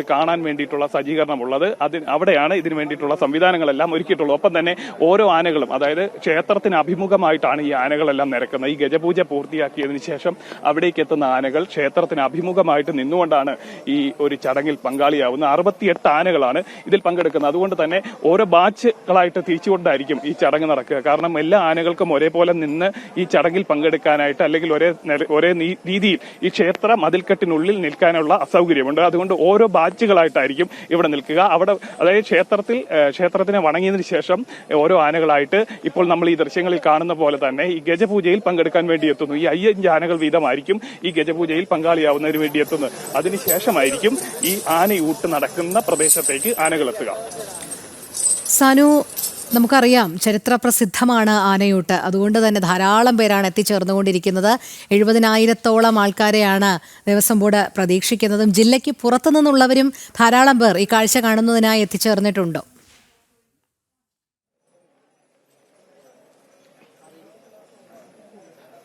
കാണാൻ വേണ്ടിയിട്ടുള്ള സജ്ജീകരണം ഉള്ളത്. അവിടെയാണ് ഇതിനു വേണ്ടിയിട്ടുള്ള സംവിധാനങ്ങളെല്ലാം ഒരുക്കിയിട്ടുള്ളത്. ഒപ്പം തന്നെ ഓരോ ആനകളും, അതായത് ക്ഷേത്രത്തിന് അഭിമുഖമായിട്ടാണ് ഈ ആനകളെല്ലാം നിരക്കുന്നത്. ഈ ഗജപൂജ പൂർത്തിയാക്കിയതിനു ശേഷം അവിടേക്ക് എത്തുന്ന ആനകൾ ക്ഷേത്രത്തിന് അഭിമുഖമായിട്ട് നിന്നുകൊണ്ടാണ് ഈ ഒരു ചടങ്ങിൽ പങ്കാളിയാവുന്നത്. 68 ആനകളാണ് ഇതിൽ പങ്കെടുക്കുന്നത്. അതുകൊണ്ട് തന്നെ ഓരോ ബാച്ചുകളായിട്ട് തിരിച്ചുകൊണ്ടായിരിക്കും ഈ ചടങ്ങ് നടക്കുക. കാരണം എല്ലാ ആനകൾക്കും ഒരേപോലെ നിന്ന് ഈ ചടങ്ങിൽ പങ്കെടുക്കാനായിട്ട്, അല്ലെങ്കിൽ ഒരേ രീതിയിൽ ഈ ക്ഷേത്ര മതിൽക്കെട്ടിനുള്ളിൽ നിൽക്കാനുള്ള അസൗകര്യമുണ്ട്. അതുകൊണ്ട് ഓരോ ബാച്ചുകളായിട്ടായിരിക്കും ഇവിടെ നിൽക്കുക. അവിടെ, അതായത് ക്ഷേത്രത്തിനെ വണങ്ങിയതിനു ശേഷം ഓരോ ആനകളായിട്ട് ഇപ്പോൾ നമ്മൾ ഈ ദൃശ്യങ്ങളിൽ കാണുന്ന പോലെ തന്നെ ഈ ഗജപൂജയിൽ പങ്കെടുക്കാൻ വേണ്ടി എത്തുന്നു. ഈ 5 ആനകൾ വീതമായിരിക്കും ഈ ഗജപൂജയിൽ പങ്കാളിയാവുന്നതിന് വേണ്ടി എത്തുന്നത്. അതിനുശേഷമായിരിക്കും ഈ ആനയൂട്ട് നടക്കുന്ന പ്രദേശത്തേക്ക് ആനകൾ എത്തുക. സാനു, നമുക്കറിയാം ചരിത്ര പ്രസിദ്ധമാണ് ആനയൂട്ട്. അതുകൊണ്ട് തന്നെ ധാരാളം പേരാണ് എത്തിച്ചേർന്നുകൊണ്ടിരിക്കുന്നത്. 70,000-ത്തോളം ആൾക്കാരെയാണ് ദേവസ്വം ബോർഡ് പ്രതീക്ഷിക്കുന്നതും. ജില്ലയ്ക്ക് പുറത്തു നിന്നുള്ളവരും ധാരാളം പേർ ഈ കാഴ്ച കാണുന്നതിനായി എത്തിച്ചേർന്നിട്ടുണ്ടോ?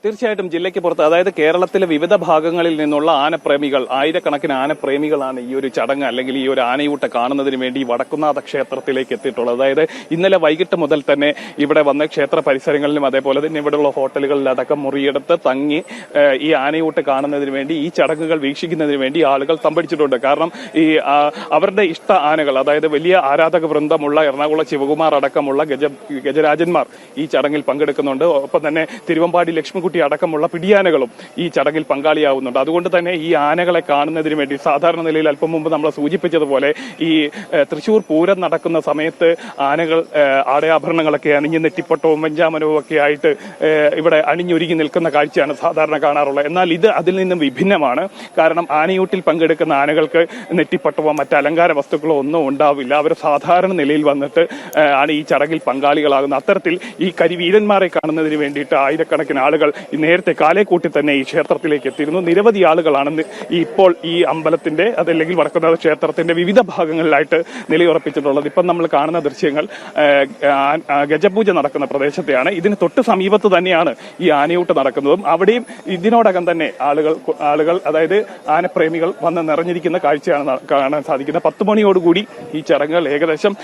തീർച്ചയായിട്ടും ജില്ലയ്ക്ക് പുറത്ത്, അതായത് കേരളത്തിലെ വിവിധ ഭാഗങ്ങളിൽ നിന്നുള്ള ആനപ്രേമികൾ, ആയിരക്കണക്കിന് ആനപ്രേമികളാണ് ഈ ഒരു ചടങ്ങ് അല്ലെങ്കിൽ ഈ ഒരു ആനയൂട്ട് കാണുന്നതിന് വേണ്ടി വടക്കുംനാഥ ക്ഷേത്രത്തിലേക്ക് എത്തിയിട്ടുള്ളത്. അതായത് ഇന്നലെ വൈകിട്ട് മുതൽ തന്നെ ഇവിടെ വന്ന് ക്ഷേത്ര പരിസരങ്ങളിലും അതേപോലെ തന്നെ ഇവിടെയുള്ള ഹോട്ടലുകളിലടക്കം മുറിയെടുത്ത് തങ്ങി ഈ ആനയൂട്ട് കാണുന്നതിന് വേണ്ടി, ഈ ചടങ്ങുകൾ വീക്ഷിക്കുന്നതിന് വേണ്ടി ആളുകൾ തമ്പടിച്ചിട്ടുണ്ട്. കാരണം ഈ അവരുടെ ഇഷ്ട ആനകൾ, അതായത് വലിയ ആരാധക വൃന്ദമുള്ള എറണാകുളം ശിവകുമാർ അടക്കമുള്ള ഗജരാജന്മാർ ഈ ചടങ്ങിൽ പങ്കെടുക്കുന്നുണ്ട്. ഒപ്പം തന്നെ തിരുവമ്പാടി ലക്ഷ്മിക്കുട്ടി അടക്കമുള്ള പിടിയാനകളും ഈ ചടങ്ങിൽ പങ്കാളിയാവുന്നുണ്ട്. അതുകൊണ്ട് തന്നെ ഈ ആനകളെ കാണുന്നതിന് വേണ്ടി, സാധാരണ നിലയിൽ അല്പം മുമ്പ് നമ്മൾ സൂചിപ്പിച്ചതുപോലെ ഈ തൃശൂർ പൂരം നടക്കുന്ന സമയത്ത് ആനകൾ ആടയാഭരണങ്ങളൊക്കെ അണിഞ്ഞ് നെറ്റിപ്പട്ടവും വെഞ്ചാമനവും ഒക്കെ ആയിട്ട് ഇവിടെ അണിഞ്ഞൊരുങ്ങി നിൽക്കുന്ന കാഴ്ചയാണ് സാധാരണ കാണാറുള്ളത്. എന്നാൽ ഇത് അതിൽ നിന്നും വിഭിന്നമാണ്. കാരണം ആനയൂട്ടിൽ പങ്കെടുക്കുന്ന ആനകൾക്ക് നെറ്റിപ്പട്ടവോ മറ്റ് അലങ്കാര വസ്തുക്കളോ ഒന്നും ഉണ്ടാവില്ല. അവർ സാധാരണ നിലയിൽ വന്നിട്ട് ആണ് ഈ ചടങ്ങിൽ പങ്കാളികളാകുന്നത്. അത്തരത്തിൽ ഈ കരിവീരന്മാരെ കാണുന്നതിന് വേണ്ടിയിട്ട് ആയിരക്കണക്കിന് ആളുകൾ നേരത്തെ കാലേക്കൂട്ടി തന്നെ ഈ ക്ഷേത്രത്തിലേക്ക് എത്തിയിരുന്നു. നിരവധി ആളുകളാണ് ഇപ്പോൾ ഈ അമ്പലത്തിന്റെ, അതല്ലെങ്കിൽ വടക്കുംനാഥ ക്ഷേത്രത്തിന്റെ വിവിധ ഭാഗങ്ങളിലായിട്ട് നിലയുറപ്പിച്ചിട്ടുള്ളത്. ഇപ്പം നമ്മൾ കാണുന്ന ദൃശ്യങ്ങൾ ഗജപൂജ നടക്കുന്ന പ്രദേശത്തെയാണ്. ഇതിന് തൊട്ട് സമീപത്ത് തന്നെയാണ് ഈ ആനയൂട്ട് നടക്കുന്നതും. അവിടെയും ഇതിനോടകം തന്നെ ആളുകൾ അതായത് ആനപ്രേമികൾ വന്ന് നിറഞ്ഞിരിക്കുന്ന കാഴ്ചയാണ് കാണാൻ സാധിക്കുന്നത്. 10 മണിയോടുകൂടി ഈ ചടങ്ങുകൾ ഏകദേശം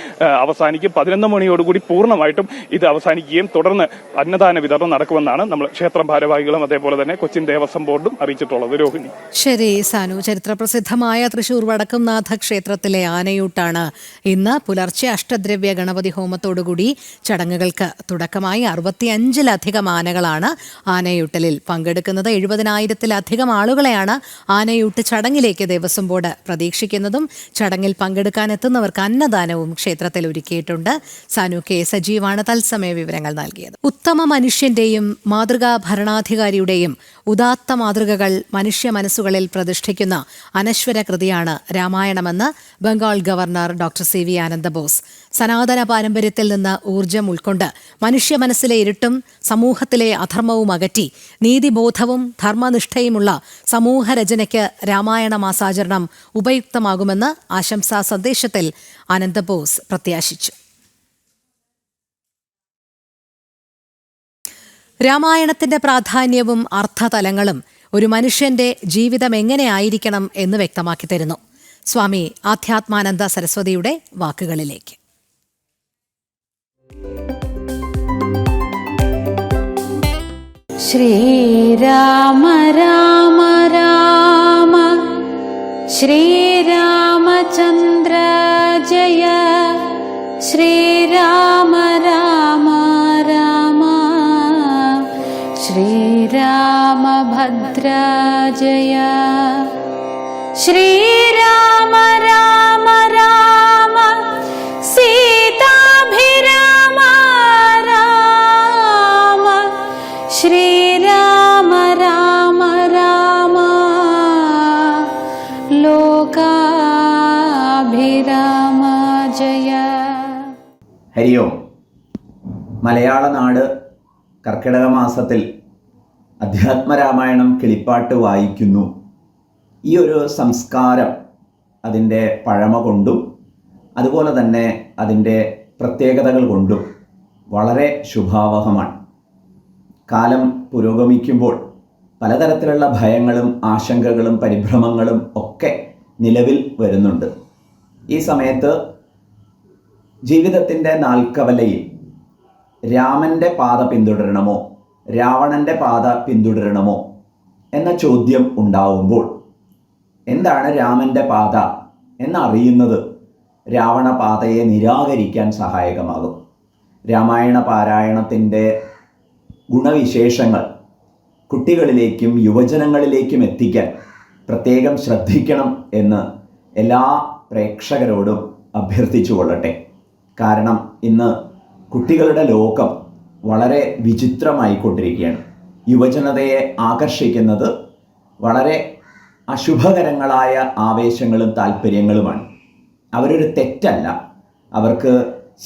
അവസാനിക്കും. 11 മണിയോടുകൂടി പൂർണ്ണമായിട്ടും ഇത് അവസാനിക്കുകയും തുടർന്ന് അന്നദാന വിതരണം നടക്കുമെന്നാണ് നമ്മൾ ക്ഷേത്ര ക്ഷേത്രം ഭാരവാഹികളും അതേപോലെ തന്നെ കൊച്ചിൻ ദേവസ്വം ബോർഡും അറിയിച്ചിട്ടുള്ളത്. രോഹിണി. ശരി സാനു, ചരിത്രപ്രസിദ്ധമായ തൃശൂർ വടക്കുംനാഥ ക്ഷേത്രത്തിലെ ആനയൂട്ടാണ് ഇന്ന് പുലർച്ചെ അഷ്ടദ്രവ്യ ഗണപതി ഹോമത്തോടുകൂടി ചടങ്ങുകൾക്ക് തുടക്കമായി. 65-ലധികം ആനകളാണ് ആനയൂട്ടലിൽ പങ്കെടുക്കുന്നത്. 70,000-ലധികം ആളുകളെയാണ് ആനയൂട്ട് ചടങ്ങിലേക്ക് ദേവസ്വം ബോർഡ് പ്രതീക്ഷിക്കുന്നതും. ചടങ്ങിൽ പങ്കെടുക്കാൻ എത്തുന്നവർക്ക് അന്നദാനവും ക്ഷേത്രത്തിൽ ഒരുക്കിയിട്ടുണ്ട്. സാനു കെ സജീവാണ് തത്സമയ വിവരങ്ങൾ നൽകിയത്. ഉത്തമ മനുഷ്യന്റെയും മാതൃകാ ഭരണാധികാരിയുടെയും ഉദാത്ത മാതൃകകൾ മനുഷ്യ മനസ്സുകളിൽ പ്രതിഷ്ഠിക്കുന്ന അനശ്വര കൃതിയാണ് രാമായണമെന്ന് Bengal governor doctor C V Ananda Bose. സനാതന പാരമ്പര്യത്തിൽ നിന്ന് ഊർജം ഉൾക്കൊണ്ട് മനുഷ്യ മനസ്സിലെ ഇരുട്ടും സമൂഹത്തിലെ അധർമ്മവും അകറ്റി നീതിബോധവും ധർമ്മനിഷ്ഠയുമുള്ള സമൂഹരചനയ്ക്ക് രാമായണ മാസാചരണം ഉപയുക്തമാകുമെന്ന് ആശംസാ സന്ദേശത്തിൽ ആനന്ദബോസ് പ്രത്യാശിച്ചു. രാമായണത്തിന്റെ പ്രാധാന്യവും അർത്ഥതലങ്ങളും ഒരു മനുഷ്യന്റെ ജീവിതം എങ്ങനെയായിരിക്കണം എന്ന് വ്യക്തമാക്കി തരുന്നു. സ്വാമി ആധ്യാത്മാനന്ദ സരസ്വതിയുടെ വാക്കുകളിലേക്ക്. ശ്രീരാമ രാമ രാമ ശ്രീരാമചന്ദ്ര ജയ ശ്രീരാമ രാമ രാമ ശ്രീരാമഭദ്ര ജയ ശ്രീരാമ രാമ രാമ സീതാഭിരാമ രാമ ശ്രീരാമ രാമ രാമ ലോകാഭിരാമ ജയ. ഹരി ഓം. മലയാള നാട് കർക്കിടക മാസത്തിൽ അധ്യാത്മരാമായണം കിളിപ്പാട്ട് വായിക്കുന്നു. ഈ ഒരു സംസ്കാരം അതിൻ്റെ പഴമ കൊണ്ടും അതുപോലെ തന്നെ അതിൻ്റെ പ്രത്യേകതകൾ കൊണ്ടും വളരെ ശുഭാവഹമാണ്. കാലം പുരോഗമിക്കുമ്പോൾ പലതരത്തിലുള്ള ഭയങ്ങളും ആശങ്കകളും പരിഭ്രമങ്ങളും ഒക്കെ നിലവിൽ വരുന്നുണ്ട്. ഈ സമയത്ത് ജീവിതത്തിൻ്റെ നാൽക്കവലയിൽ രാമൻ്റെ പാത പിന്തുടരണമോ രാവണൻ്റെ പാത പിന്തുടരണമോ എന്ന ചോദ്യം ഉണ്ടാവുമ്പോൾ എന്താണ് രാമൻ്റെ പാത എന്നറിയുന്നത് രാവണ പാതയെ നിരാകരിക്കാൻ സഹായകമാകും. രാമായണ പാരായണത്തിൻ്റെ ഗുണവിശേഷങ്ങൾ കുട്ടികളിലേക്കും യുവജനങ്ങളിലേക്കും എത്തിക്കാൻ പ്രത്യേകം ശ്രദ്ധിക്കണം എന്ന് എല്ലാ പ്രേക്ഷകരോടും അഭ്യർത്ഥിച്ചു കൊള്ളട്ടെ. കാരണം ഇന്ന് കുട്ടികളുടെ ലോകം വളരെ വിചിത്രമായിക്കൊണ്ടിരിക്കുകയാണ്. യുവജനതയെ ആകർഷിക്കുന്നത് വളരെ അശുഭകരങ്ങളായ ആവേശങ്ങളും താല്പര്യങ്ങളുമാണ്. അവരൊരു തെറ്റല്ല, അവർക്ക്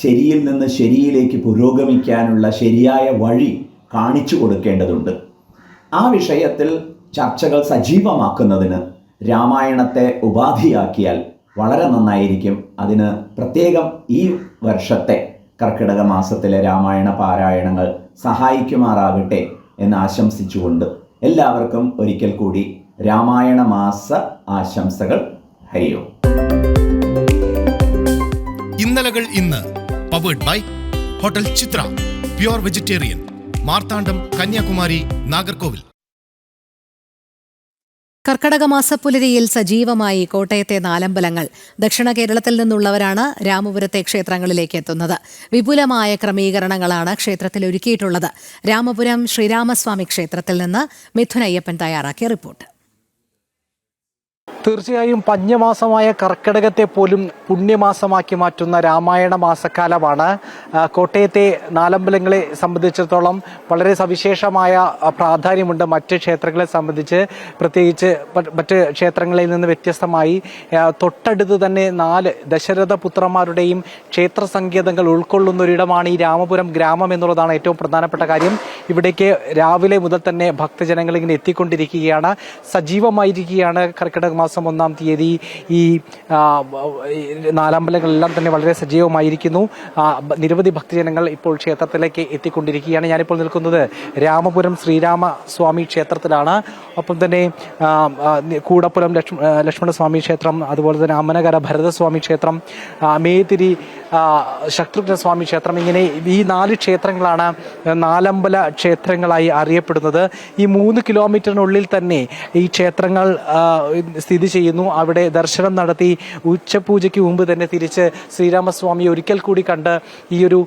ശരിയിൽ നിന്ന് ശരിയിലേക്ക് പുരോഗമിക്കാനുള്ള ശരിയായ വഴി കാണിച്ചു കൊടുക്കേണ്ടതുണ്ട്. ആ വിഷയത്തിൽ ചർച്ചകൾ സജീവമാക്കുന്നതിന് രാമായണത്തെ ഉപാധിയാക്കിയാൽ വളരെ നന്നായിരിക്കും. അതിന് പ്രത്യേകം ഈ വർഷത്തെ കർക്കിടക മാസത്തിലെ രാമായണ പാരായണങ്ങൾ സഹായിക്കുമാറാകട്ടെ എന്ന് ആശംസിച്ചുകൊണ്ട് എല്ലാവർക്കും ഒരിക്കൽ കൂടി രാമായണ മാസ ആശംസകൾ. ഹരി ഓം. ഇന്നലകൾ ഇന്ന് powered by hotel Chitra, pure vegetarian, Marthandam, Kanyakumari, Nagercoil. Karkidaka മാസപ്പുലരിയിൽ സജീവമായി കോട്ടയത്തെ നാലമ്പലങ്ങൾ. ദക്ഷിണ കേരളത്തിൽ നിന്നുള്ളവരാണ് രാമപുരത്തെ ക്ഷേത്രങ്ങളിലേക്ക് എത്തുന്നത്. വിപുലമായ ക്രമീകരണങ്ങളാണ് ക്ഷേത്രത്തിൽ ഒരുക്കിയിട്ടുള്ളത്. രാമപുരം ശ്രീരാമസ്വാമി ക്ഷേത്രത്തിൽ നിന്ന് മിഥുൻ അയ്യപ്പൻ തയ്യാറാക്കിയ റിപ്പോർട്ട്. തീർച്ചയായും പഞ്ഞമാസമായ കർക്കിടകത്തെ പോലും പുണ്യമാസമാക്കി മാറ്റുന്ന രാമായണ മാസക്കാലമാണ്. കോട്ടയത്തെ നാലമ്പലങ്ങളെ സംബന്ധിച്ചിടത്തോളം വളരെ സവിശേഷമായ പ്രാധാന്യമുണ്ട്. മറ്റ് ക്ഷേത്രങ്ങളെ സംബന്ധിച്ച്, പ്രത്യേകിച്ച് മറ്റ് ക്ഷേത്രങ്ങളിൽ നിന്ന് വ്യത്യസ്തമായി തൊട്ടടുത്ത് തന്നെ 4 ദശരഥപുത്രന്മാരുടെയും ക്ഷേത്ര സങ്കേതങ്ങൾ ഉൾക്കൊള്ളുന്ന ഒരിടമാണ് ഈ രാമപുരം ഗ്രാമം എന്നുള്ളതാണ് ഏറ്റവും പ്രധാനപ്പെട്ട കാര്യം. ഇവിടേക്ക് രാവിലെ മുതൽ തന്നെ ഭക്തജനങ്ങൾ ഇങ്ങനെ എത്തിക്കൊണ്ടിരിക്കുകയാണ്, സജീവമായിരിക്കുകയാണ്. കർക്കിടക മാസം 1-ാം തീയതി ഈ നാലമ്പലങ്ങളെല്ലാം തന്നെ വളരെ സജീവമായിരിക്കുന്നു. നിരവധി ഭക്തജനങ്ങൾ ഇപ്പോൾ ക്ഷേത്രത്തിലേക്ക് എത്തിക്കൊണ്ടിരിക്കുകയാണ്. ഞാനിപ്പോൾ നിൽക്കുന്നത് രാമപുരം ശ്രീരാമസ്വാമി ക്ഷേത്രത്തിലാണ്. ഒപ്പം തന്നെ കൂടപ്പുരം ലക്ഷ്മണസ്വാമി ക്ഷേത്രം, അതുപോലെ തന്നെ അമ്മനകര ഭരതസ്വാമി ക്ഷേത്രം, മേതിരി ശത്രുഘ്നസ്വാമി ക്ഷേത്രം, ഇങ്ങനെ ഈ 4 ക്ഷേത്രങ്ങളാണ് നാലമ്പല ക്ഷേത്രങ്ങളായി അറിയപ്പെടുന്നത്. ഈ 3 കിലോമീറ്ററിനുള്ളിൽ തന്നെ ഈ ക്ഷേത്രങ്ങൾ സ്ഥിതി ചെയ്യുന്നു. അവിടെ ദർശനം നടത്തി ഉച്ചപൂജയ്ക്ക് മുമ്പ് തന്നെ തിരിച്ച് ശ്രീരാമസ്വാമിയെ ഒരിക്കൽ കൂടി കണ്ട് ഈ ഒരു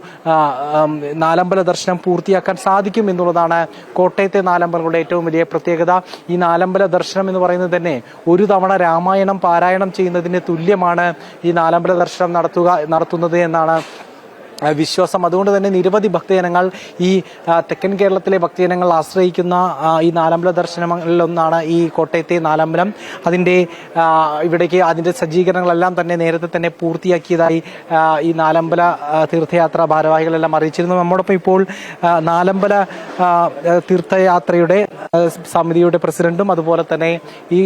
നാലമ്പല ദർശനം പൂർത്തിയാക്കാൻ സാധിക്കും എന്നുള്ളതാണ് കോട്ടയത്തെ നാലമ്പലങ്ങളുടെ ഏറ്റവും വലിയ പ്രത്യേകത. ഈ നാലമ്പല ദർശനം എന്ന് പറയുന്നത് തന്നെ ഒരു തവണ രാമായണം പാരായണം ചെയ്യുന്നതിന് തുല്യമാണ് ഈ നാലമ്പല ദർശനം നടത്തുന്നത് എന്നാണ് വിശ്വാസം. അതുകൊണ്ട് തന്നെ നിരവധി ഭക്തജനങ്ങൾ ഈ തെക്കൻ കേരളത്തിലെ ഭക്തജനങ്ങൾ ആശ്രയിക്കുന്ന ഈ നാലമ്പല ദർശനങ്ങളിലൊന്നാണ് ഈ കോട്ടയത്തെ നാലമ്പലം. ഇവിടേക്ക് അതിൻ്റെ സജ്ജീകരണങ്ങളെല്ലാം തന്നെ നേരത്തെ തന്നെ പൂർത്തിയാക്കിയതായി ഈ നാലമ്പല തീർത്ഥയാത്ര ഭാരവാഹികളെല്ലാം അറിയിച്ചിരുന്നു. നമ്മോടൊപ്പം ഇപ്പോൾ നാലമ്പല തീർത്ഥയാത്രയുടെ സമിതിയുടെ പ്രസിഡന്റും അതുപോലെ തന്നെ ഈ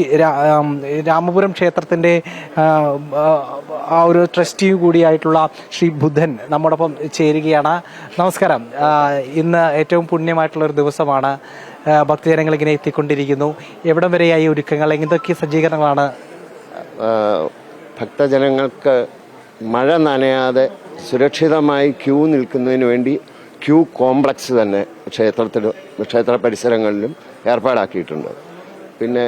രാമപുരം ക്ഷേത്രത്തിന്റെ ആ ഒരു ട്രസ്റ്റിയും കൂടിയായിട്ടുള്ള ശ്രീ ബുദ്ധൻ നമ്മോടൊപ്പം ചേരുകയാണ്. നമസ്കാരം. ഇന്ന് ഏറ്റവും പുണ്യമായിട്ടുള്ള ഒരു ദിവസമാണ്. ഭക്തജനങ്ങൾ ഇങ്ങനെ എത്തിക്കൊണ്ടിരിക്കുന്നു. എവിടം വരെയായി ഒരുക്കങ്ങൾ, എന്തൊക്കെ സജ്ജീകരണങ്ങളാണ്? ഭക്തജനങ്ങൾക്ക് മഴ നനയാതെ സുരക്ഷിതമായി ക്യൂ നിൽക്കുന്നതിന് വേണ്ടി ക്യൂ കോംപ്ലക്സ് തന്നെ ക്ഷേത്ര പരിസരങ്ങളിലും ഏർപ്പാടാക്കിയിട്ടുണ്ട്. പിന്നെ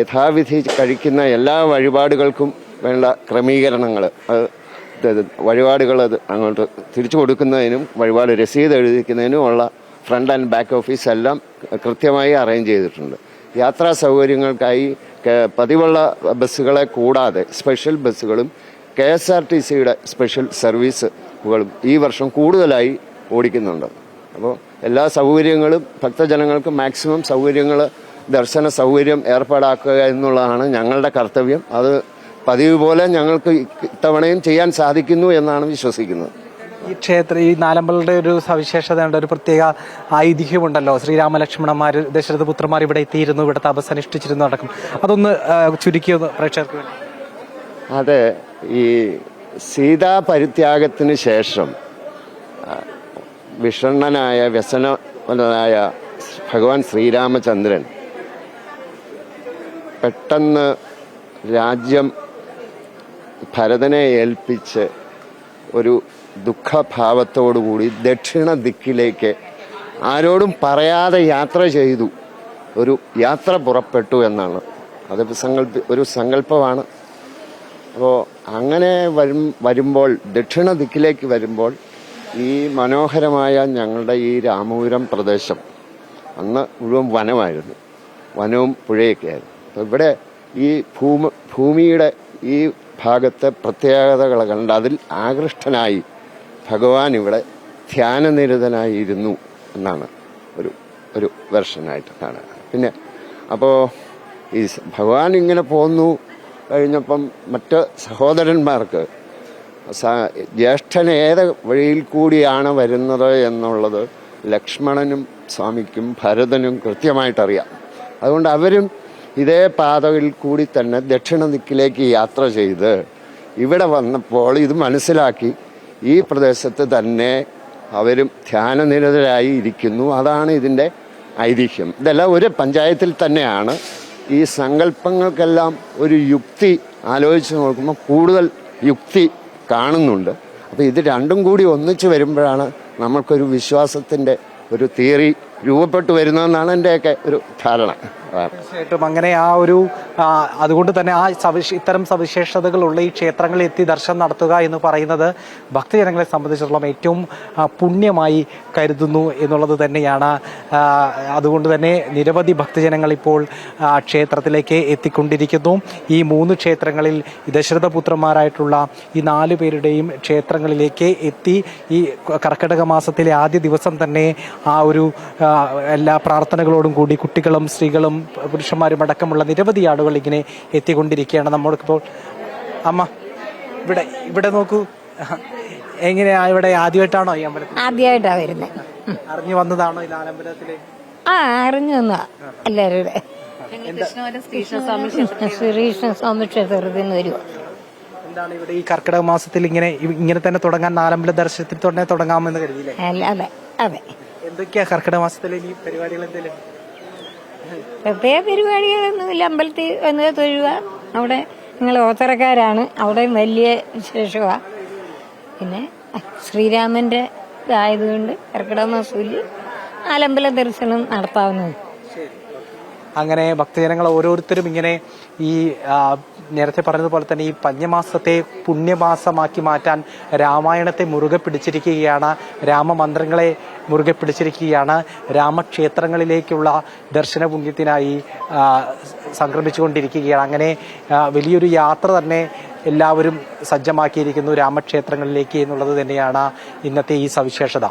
യഥാവിധി കഴിക്കുന്ന എല്ലാ വഴിപാടുകൾക്കും വേണ്ട ക്രമീകരണങ്ങൾ, വഴിപാടുകൾ അങ്ങോട്ട് തിരിച്ചു കൊടുക്കുന്നതിനും വഴിപാട് രസീത് എഴുതിക്കുന്നതിനും ഉള്ള ഫ്രണ്ട് ആൻഡ് ബാക്ക് ഓഫീസ് എല്ലാം കൃത്യമായി അറേഞ്ച് ചെയ്തിട്ടുണ്ട്. യാത്രാ സൗകര്യങ്ങൾക്കായി പതിവുള്ള ബസ്സുകളെ കൂടാതെ സ്പെഷ്യൽ ബസ്സുകളും KSRTCയുടെ സ്പെഷ്യൽ സർവീസുകളും ഈ വർഷം കൂടുതലായി ഓടിക്കുന്നുണ്ട്. അപ്പോൾ എല്ലാ സൗകര്യങ്ങളും ഭക്തജനങ്ങൾക്ക് മാക്സിമം സൗകര്യങ്ങൾ, ദർശന സൗകര്യം ഏർപ്പാടാക്കുക എന്നുള്ളതാണ് ഞങ്ങളുടെ കർത്തവ്യം. അത് പതിവ് പോലെ ഞങ്ങൾക്ക് ഇത്തവണയും ചെയ്യാൻ സാധിക്കുന്നു എന്നാണ് വിശ്വസിക്കുന്നത്. ഈ നാലമ്പലയുടെ ഒരു സവിശേഷതയുണ്ട്, ഒരു പ്രത്യേക ഐതിഹ്യമുണ്ടല്ലോ. ശ്രീരാമലക്ഷ്മണന്മാർ, ദശരഥപുത്രന്മാർ ഇവിടെ എത്തിയിരുന്നു, ഇവിടെ തപസ് അനുഷ്ഠിച്ചിരുന്നു അടക്കം. അതൊന്ന് ചുരുക്കിയൊന്ന് പ്രേക്ഷകർക്ക് വേണ്ടി. അതെ, ഈ സീതാ പരിത്യാഗത്തിന് ശേഷം വിഷണ്ണനായ വ്യസനനായ ഭഗവാൻ ശ്രീരാമചന്ദ്രൻ പെട്ടെന്ന് രാജ്യം ഭരതനെ ഏൽപ്പിച്ച് ഒരു ദുഃഖഭാവത്തോടുകൂടി ദക്ഷിണ ദിക്കിലേക്ക് ആരോടും പറയാതെ യാത്ര ചെയ്തു, ഒരു യാത്ര പുറപ്പെട്ടു എന്നാണ്. അത് ഒരു സങ്കല്പമാണ്. അപ്പോൾ അങ്ങനെ വരുമ്പോൾ ദക്ഷിണ ദിക്കിലേക്ക് വരുമ്പോൾ ഈ മനോഹരമായ ഞങ്ങളുടെ ഈ രാമപുരം പ്രദേശം അന്ന് മുഴുവൻ വനമായിരുന്നു, വനവും പുഴയൊക്കെയായിരുന്നു. അപ്പോൾ ഇവിടെ ഈ ഭൂമിയുടെ ഈ ഭാഗത്തെ പ്രത്യേകതകൾ കണ്ട് അതിൽ ആകൃഷ്ടനായി ഭഗവാൻ ഇവിടെ ധ്യാനനിരതനായിരുന്നു എന്നാണ് ഒരു വെർഷനായിട്ട് കാണുക. പിന്നെ അപ്പോൾ ഈ ഭഗവാൻ ഇങ്ങനെ പോന്നു കഴിഞ്ഞപ്പം മറ്റ് സഹോദരന്മാർക്ക് ജ്യേഷ്ഠൻ ഏത് വഴിയിൽ കൂടിയാണ് വരുന്നത് എന്നുള്ളത് ലക്ഷ്മണനും സ്വാമിക്കും ഭരതനും കൃത്യമായിട്ടറിയാം. അതുകൊണ്ട് അവരും ഇതേ പാതയിൽ കൂടി തന്നെ ദക്ഷിണ ദിക്കിലേക്ക് യാത്ര ചെയ്ത് ഇവിടെ വന്നപ്പോൾ ഇത് മനസ്സിലാക്കി ഈ പ്രദേശത്ത് തന്നെ അവരും ധ്യാനനിരതരായി ഇരിക്കുന്നു. അതാണ് ഇതിൻ്റെ ഐതിഹ്യം. ഇതെല്ലാം ഒരു പഞ്ചായത്തിൽ തന്നെയാണ്. ഈ സങ്കല്പങ്ങൾക്കെല്ലാം ഒരു യുക്തി ആലോചിച്ച് നോക്കുമ്പോൾ കൂടുതൽ യുക്തി കാണുന്നുണ്ട്. അപ്പോൾ ഇത് രണ്ടും കൂടി ഒന്നിച്ച് വരുമ്പോഴാണ് നമ്മൾക്കൊരു വിശ്വാസത്തിൻ്റെ ഒരു തിയറി രൂപപ്പെട്ടു വരുന്നതെന്നാണ് എൻ്റെയൊക്കെ ഒരു ധാരണ. തീർച്ചയായിട്ടും അങ്ങനെ അതുകൊണ്ട് തന്നെ ഇത്തരം സവിശേഷതകളുള്ള ഈ ക്ഷേത്രങ്ങളിൽ എത്തി ദർശനം നടത്തുക എന്ന് പറയുന്നത് ഭക്തജനങ്ങളെ സംബന്ധിച്ചിടത്തോളം ഏറ്റവും പുണ്യമായി കരുതുന്നു എന്നുള്ളത് തന്നെയാണ്. അതുകൊണ്ട് തന്നെ നിരവധി ഭക്തജനങ്ങൾ ഇപ്പോൾ ക്ഷേത്രത്തിലേക്ക് എത്തിക്കൊണ്ടിരിക്കുന്നു. ഈ 3 ക്ഷേത്രങ്ങളിൽ ദശരഥപുത്രന്മാരായിട്ടുള്ള ഈ 4 പേരുടെയും ക്ഷേത്രങ്ങളിലേക്ക് എത്തി ഈ കർക്കിടക മാസത്തിലെ ആദ്യ ദിവസം തന്നെ ആ ഒരു എല്ലാ പ്രാർത്ഥനകളോടും കൂടി കുട്ടികളും സ്ത്രീകളും പുരുഷന്മാരും അടക്കമുള്ള നിരവധി ആളുകൾ ഇങ്ങനെ എത്തിക്കൊണ്ടിരിക്കുകയാണ്. നമ്മൾക്കിപ്പോൾ അമ്മ ഇവിടെ നോക്കൂ, എങ്ങനെയാ ഇവിടെ ആദ്യമായിട്ടാണോ ഈ അമ്പലത്തിൽ? ആദ്യമായിട്ടാണ് വരുന്നത്. അറിഞ്ഞു വന്നതാണോ ഈ നാലമ്പലത്തില്? അറിഞ്ഞു വന്നാ എല്ലാവരും ശ്രീകൃഷ്ണസ്വാമി ക്ഷേത്രത്തിൽ വരും. എന്താണ് ഇവിടെ ഈ കർക്കിടക മാസത്തിൽ ഇങ്ങനെ തന്നെ തുടങ്ങാൻ, നാലമ്പല ദർശനത്തിൽ തന്നെ തുടങ്ങാമെന്ന് കരുതിയില്ലേ? അതെ അതെ. എന്തൊക്കെയാ കർക്കിടക മാസത്തിലെ ഈ പരിപാടികൾ? എന്തെങ്കിലും പ്രത്യേക പരിപാടികളൊന്നുമില്ല. അമ്പലത്തിൽ വന്ന് തൊഴുക, അവിടെ ഞങ്ങൾ ഓത്തറക്കാരാണ്. അവിടെ വലിയ വിശേഷമാണ്. പിന്നെ ശ്രീരാമൻ്റെ ഇതായതുകൊണ്ട് കർക്കിടക മാസത്തിൽ നാലമ്പല ദർശനം നടത്താവുന്നതാണ്. അങ്ങനെ ഭക്തജനങ്ങൾ ഓരോരുത്തരും ഇങ്ങനെ ഈ നേരത്തെ പറഞ്ഞതുപോലെ തന്നെ ഈ പഞ്ഞമാസത്തെ പുണ്യമാസമാക്കി മാറ്റാൻ രാമായണത്തെ മുറുകെ പിടിച്ചിരിക്കുകയാണ്, രാമമന്ത്രങ്ങളെ മുറുകെ പിടിച്ചിരിക്കുകയാണ്. രാമക്ഷേത്രങ്ങളിലേക്കുള്ള ദർശന പുണ്യത്തിനായി സംക്രമിച്ചുകൊണ്ടിരിക്കുകയാണ്. അങ്ങനെ വലിയൊരു യാത്ര തന്നെ എല്ലാവരും സജ്ജമാക്കിയിരിക്കുന്നു രാമക്ഷേത്രങ്ങളിലേക്ക് എന്നുള്ളത് തന്നെയാണ് ഇന്നത്തെ ഈ സവിശേഷത.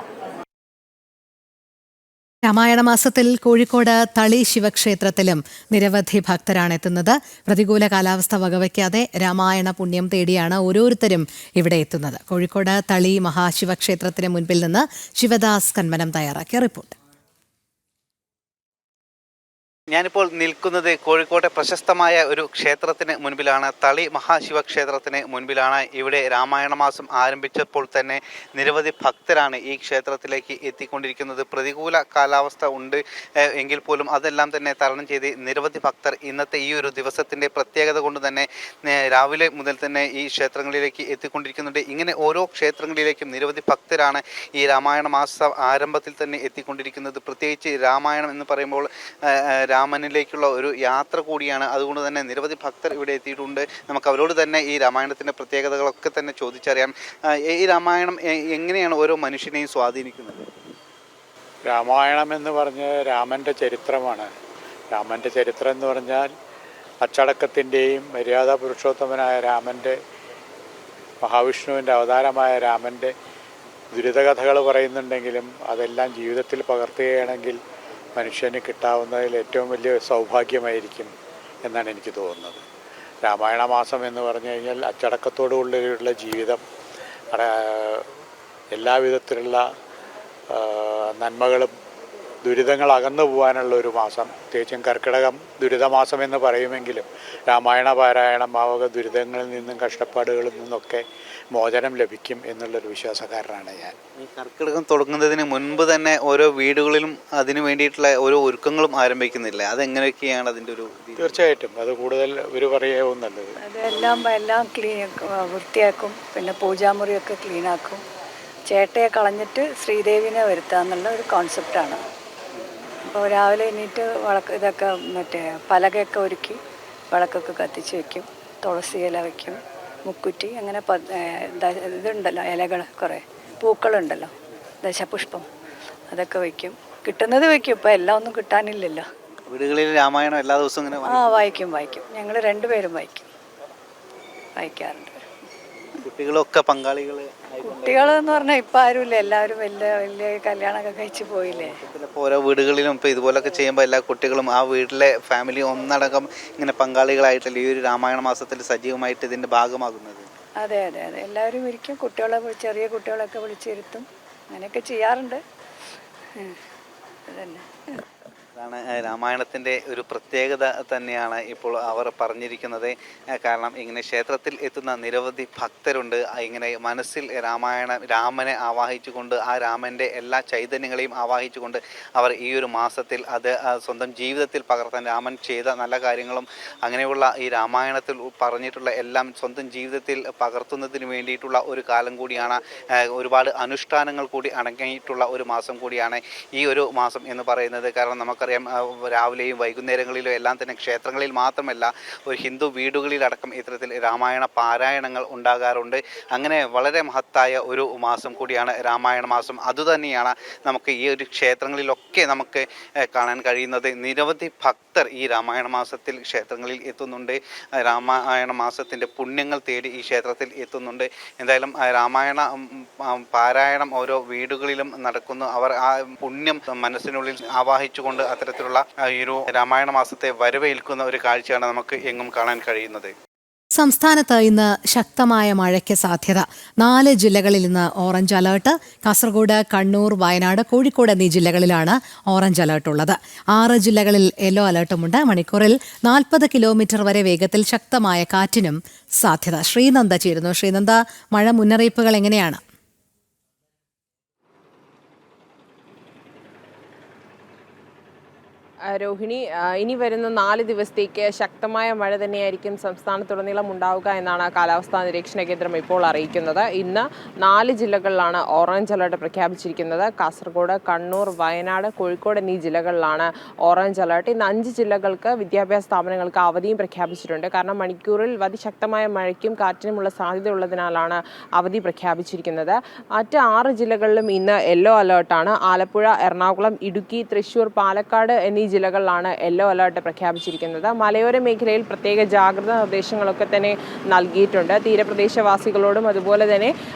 രാമായണ മാസത്തിൽ കോഴിക്കോട് തളി ശിവക്ഷേത്രത്തിലും നിരവധി ഭക്തരാണ് എത്തുന്നത്. പ്രതികൂല കാലാവസ്ഥ വകവയ്ക്കാതെ രാമായണ പുണ്യം തേടിയാണ് ഓരോരുത്തരും ഇവിടെ എത്തുന്നത്. കോഴിക്കോട് തളി മഹാശിവക്ഷേത്രത്തിന് മുൻപിൽ നിന്ന് ശിവദാസ് കന്മനം തയ്യാറാക്കിയ റിപ്പോർട്ട്. ഞാനിപ്പോൾ നിൽക്കുന്നത് കോഴിക്കോട്ടെ പ്രശസ്തമായ ഒരു ക്ഷേത്രത്തിന് മുൻപിലാണ്. തളി മഹാശിവക്ഷേത്രത്തിന് മുൻപിലാണ്. ഇവിടെ രാമായണ മാസം ആരംഭിച്ചപ്പോൾ തന്നെ നിരവധി ഭക്തരാണ് ഈ ക്ഷേത്രത്തിലേക്ക് എത്തിക്കൊണ്ടിരിക്കുന്നത്. പ്രതികൂല കാലാവസ്ഥ ഉണ്ട് എങ്കിൽ പോലും അതെല്ലാം തന്നെ തരണം ചെയ്ത് നിരവധി ഭക്തർ ഇന്നത്തെ ഈ ഒരു ദിവസത്തിൻ്റെ പ്രത്യേകത കൊണ്ട് തന്നെ രാവിലെ മുതൽ തന്നെ ഈ ക്ഷേത്രങ്ങളിലേക്ക് എത്തിക്കൊണ്ടിരിക്കുന്നുണ്ട്. ഇങ്ങനെ ഓരോ ക്ഷേത്രങ്ങളിലേക്കും നിരവധി ഭക്തരാണ് ഈ രാമായണ മാസ ആരംഭത്തിൽ തന്നെ എത്തിക്കൊണ്ടിരിക്കുന്നത്. പ്രത്യേകിച്ച് രാമായണം എന്ന് പറയുമ്പോൾ രാമനിലേക്കുള്ള ഒരു യാത്ര കൂടിയാണ്. അതുകൊണ്ട് തന്നെ നിരവധി ഭക്തർ ഇവിടെ എത്തിയിട്ടുണ്ട്. നമുക്ക് അവരോട് തന്നെ ഈ രാമായണത്തിൻ്റെ പ്രത്യേകതകളൊക്കെ തന്നെ ചോദിച്ചറിയാം. ഈ രാമായണം എങ്ങനെയാണ് ഓരോ മനുഷ്യനെയും സ്വാധീനിക്കുന്നത്? രാമായണം എന്ന് പറഞ്ഞ് രാമൻ്റെ ചരിത്രമാണ്. രാമൻ്റെ ചരിത്രം എന്ന് പറഞ്ഞാൽ അച്ചടക്കത്തിൻ്റെയും മര്യാദാ പുരുഷോത്തമനായ രാമൻ്റെ, മഹാവിഷ്ണുവിൻ്റെ അവതാരമായ രാമൻ്റെ ദുരിതകഥകൾ പറയുന്നുണ്ടെങ്കിലും അതെല്ലാം ജീവിതത്തിൽ പകർത്തുകയാണെങ്കിൽ മനുഷ്യന് കിട്ടാവുന്നതിൽ ഏറ്റവും വലിയ സൗഭാഗ്യമായിരിക്കും എന്നാണ് എനിക്ക് തോന്നുന്നത്. രാമായണ മാസം എന്ന് പറഞ്ഞു കഴിഞ്ഞാൽ അച്ചടക്കത്തോടുള്ള ജീവിതം, എല്ലാവിധത്തിലുള്ള നന്മകളും ദുരിതങ്ങൾ അകന്നു പോകാനുള്ള ഒരു മാസം. പ്രത്യേകിച്ചും കർക്കിടകം ദുരിതമാസം എന്ന് പറയുമെങ്കിലും രാമായണ പാരായണം ആവക ദുരിതങ്ങളിൽ നിന്നും കഷ്ടപ്പാടുകളിൽ നിന്നൊക്കെ മോചനം ലഭിക്കും എന്നുള്ളൊരു വിശ്വാസക്കാരനാണ് ഞാൻ. ഈ കർക്കിടകം തുടങ്ങുന്നതിന് മുൻപ് തന്നെ ഓരോ വീടുകളിലും അതിനു വേണ്ടിയിട്ടുള്ള ഓരോ ഒരുക്കങ്ങളും ആരംഭിക്കുന്നില്ല. അതെങ്ങനെയൊക്കെയാണ് അതിൻ്റെ ഒരു? തീർച്ചയായിട്ടും അത് കൂടുതൽ ഒരു പറയാവും നല്ലത്. എല്ലാം വൃത്തിയാക്കും. പിന്നെ പൂജാമുറിയൊക്കെ ക്ലീനാക്കും. ചേട്ടയെ കളഞ്ഞിട്ട് ശ്രീദേവിനെ വരുത്തുക എന്നുള്ള ഒരു കോൺസെപ്റ്റാണ്. അപ്പോൾ രാവിലെ എണീറ്റ് ഇതൊക്കെ പലകയൊക്കെ ഒരുക്കി വിളക്കൊക്കെ കത്തിച്ച് വയ്ക്കും. തുളസി ഇല വയ്ക്കും, മുക്കുറ്റി, അങ്ങനെ ഇതുണ്ടല്ലോ ഇലകൾ, കുറേ പൂക്കളുണ്ടല്ലോ, ദശപുഷ്പം, അതൊക്കെ വയ്ക്കും. കിട്ടുന്നത് വയ്ക്കും. ഇപ്പോൾ എല്ലാം ഒന്നും കിട്ടാനില്ലല്ലോ. വീടുകളിൽ രാമായണം എല്ലാ ദിവസവും ഇങ്ങനെ വായിക്കും. ഞങ്ങൾ രണ്ടുപേരും വായിക്കാറുണ്ട്. കുട്ടികളൊക്കെ കുട്ടികളെന്ന് പറഞ്ഞാൽ ഇപ്പം ആരുമില്ല. എല്ലാവരും വലിയ കല്യാണമൊക്കെ കഴിച്ച് പോയില്ലേ. ഓരോ വീടുകളിലും ഇപ്പോൾ ഇതുപോലൊക്കെ ചെയ്യുമ്പോൾ എല്ലാ കുട്ടികളും ആ വീട്ടിലെ ഫാമിലി ഒന്നടങ്കം ഇങ്ങനെ പങ്കാളികളായിട്ടല്ലേ ഈ ഒരു രാമായണ മാസത്തിൽ സജീവമായിട്ട് ഇതിൻ്റെ ഭാഗമാകുന്നത്? അതെ. എല്ലാവരും ഇരിക്കും. ചെറിയ കുട്ടികളൊക്കെ വിളിച്ചിരുത്തും. അങ്ങനെയൊക്കെ ചെയ്യാറുണ്ട്. അതന്നെ. അതാണ് രാമായണത്തിൻ്റെ ഒരു പ്രത്യേകത തന്നെയാണ് ഇപ്പോൾ അവർ പറഞ്ഞിരിക്കുന്നത്. കാരണം ഇങ്ങനെ ക്ഷേത്രത്തിൽ എത്തുന്ന നിരവധി ഭക്തരുണ്ട്. ഇങ്ങനെ മനസ്സിൽ രാമനെ ആവാഹിച്ചുകൊണ്ട് ആ രാമൻ്റെ എല്ലാ ചൈതന്യങ്ങളെയും ആവാഹിച്ചുകൊണ്ട് അവർ ഈ ഒരു മാസത്തിൽ അത് സ്വന്തം ജീവിതത്തിൽ പകർത്താൻ, രാമൻ ചെയ്ത നല്ല കാര്യങ്ങളും അങ്ങനെയുള്ള ഈ രാമായണത്തിൽ പറഞ്ഞിട്ടുള്ള എല്ലാം സ്വന്തം ജീവിതത്തിൽ പകർത്തുന്നതിന് വേണ്ടിയിട്ടുള്ള ഒരു കാലം കൂടിയാണ്. ഒരുപാട് അനുഷ്ഠാനങ്ങൾ കൂടി അടങ്ങിയിട്ടുള്ള ഒരു മാസം കൂടിയാണ് ഈ ഒരു മാസം എന്ന് പറയുന്നത്. കാരണം നമുക്കറിയാം രാവിലെയും വൈകുന്നേരങ്ങളിലും എല്ലാം തന്നെ ക്ഷേത്രങ്ങളിൽ മാത്രമല്ല ഒരു ഹിന്ദു വീടുകളിലടക്കം ഇത്തരത്തിൽ രാമായണ പാരായണങ്ങൾ ഉണ്ടാകാറുണ്ട്. അങ്ങനെ വളരെ മഹത്തായ ഒരു മാസം കൂടിയാണ് രാമായണ മാസം. അതുതന്നെയാണ് നമുക്ക് ഈ ഒരു ക്ഷേത്രങ്ങളിലൊക്കെ നമുക്ക് കാണാൻ കഴിയുന്നത്. നിരവധി ഭക്തർ ഈ രാമായണ മാസത്തിൽ ക്ഷേത്രങ്ങളിൽ എത്തുന്നുണ്ട്. രാമായണ മാസത്തിൻ്റെ പുണ്യങ്ങൾ തേടി ഈ ക്ഷേത്രത്തിൽ എത്തുന്നുണ്ട്. എന്തായാലും രാമായണ പാരായണം ഓരോ വീടുകളിലും നടക്കുന്നു. അവർ ആ പുണ്യം മനസ്സിനുള്ളിൽ ആവാഹിച്ചുകൊണ്ട് അത്തരത്തിലുള്ള ഈ ഒരു രാമായണ മാസത്തെ വരവേൽക്കുന്ന ഒരു കാഴ്ചയാണ് നമുക്ക് എങ്ങും കാണാൻ കഴിയുന്നത്. സംസ്ഥാനത്ത് ഇന്ന് ശക്തമായ മഴയ്ക്ക് സാധ്യത. 4 ജില്ലകളിൽ ഇന്ന് ഓറഞ്ച് അലേർട്ട്. കാസർഗോഡ്, കണ്ണൂർ, വയനാട്, കോഴിക്കോട് എന്നീ ജില്ലകളിലാണ് ഓറഞ്ച് അലേർട്ട് ഉള്ളത്. 6 ജില്ലകളിൽ യെല്ലോ അലേർട്ടുമുണ്ട്. മണിക്കൂറിൽ 40 കിലോമീറ്റർ വരെ വേഗത്തിൽ ശക്തമായ കാറ്റിനും സാധ്യത. ശ്രീനന്ദ ചേരുന്നു. ശ്രീനന്ദ, മഴ മുന്നറിയിപ്പുകൾ എങ്ങനെയാണ്? രോഹിണി, ഇനി വരുന്ന 4 ദിവസത്തേക്ക് ശക്തമായ മഴ തന്നെയായിരിക്കും സംസ്ഥാനത്തുടനീളം ഉണ്ടാവുക എന്നാണ് കാലാവസ്ഥാ നിരീക്ഷണ കേന്ദ്രം ഇപ്പോൾ അറിയിക്കുന്നത്. ഇന്ന് 4 ജില്ലകളിലാണ് ഓറഞ്ച് അലർട്ട് പ്രഖ്യാപിച്ചിരിക്കുന്നത്. കാസർഗോഡ്, കണ്ണൂർ, വയനാട്, കോഴിക്കോട് എന്നീ ജില്ലകളിലാണ് ഓറഞ്ച് അലർട്ട്. ഇന്ന് 5 ജില്ലകൾക്ക് വിദ്യാഭ്യാസ സ്ഥാപനങ്ങൾക്ക് അവധിയും പ്രഖ്യാപിച്ചിട്ടുണ്ട്. കാരണം മണിക്കൂറിൽ അതിശക്തമായ മഴയ്ക്കും കാറ്റിനുമുള്ള സാധ്യതയുള്ളതിനാലാണ് അവധി പ്രഖ്യാപിച്ചിരിക്കുന്നത്. മറ്റ് 6 ജില്ലകളിലും ഇന്ന് യെല്ലോ അലർട്ടാണ്. ആലപ്പുഴ, എറണാകുളം, ഇടുക്കി, തൃശൂർ, പാലക്കാട് എന്നീ ജില്ലകളിലാണ് യെല്ലോ അലർട്ട് പ്രഖ്യാപിച്ചിരിക്കുന്നത്. മലയോര മേഖലയിൽ പ്രത്യേക ജാഗ്രതാ നിർദ്ദേശങ്ങളൊക്കെ തന്നെ നൽകിയിട്ടുണ്ട്. തീരപ്രദേശവാസികളോടും അതുപോലെ തന്നെ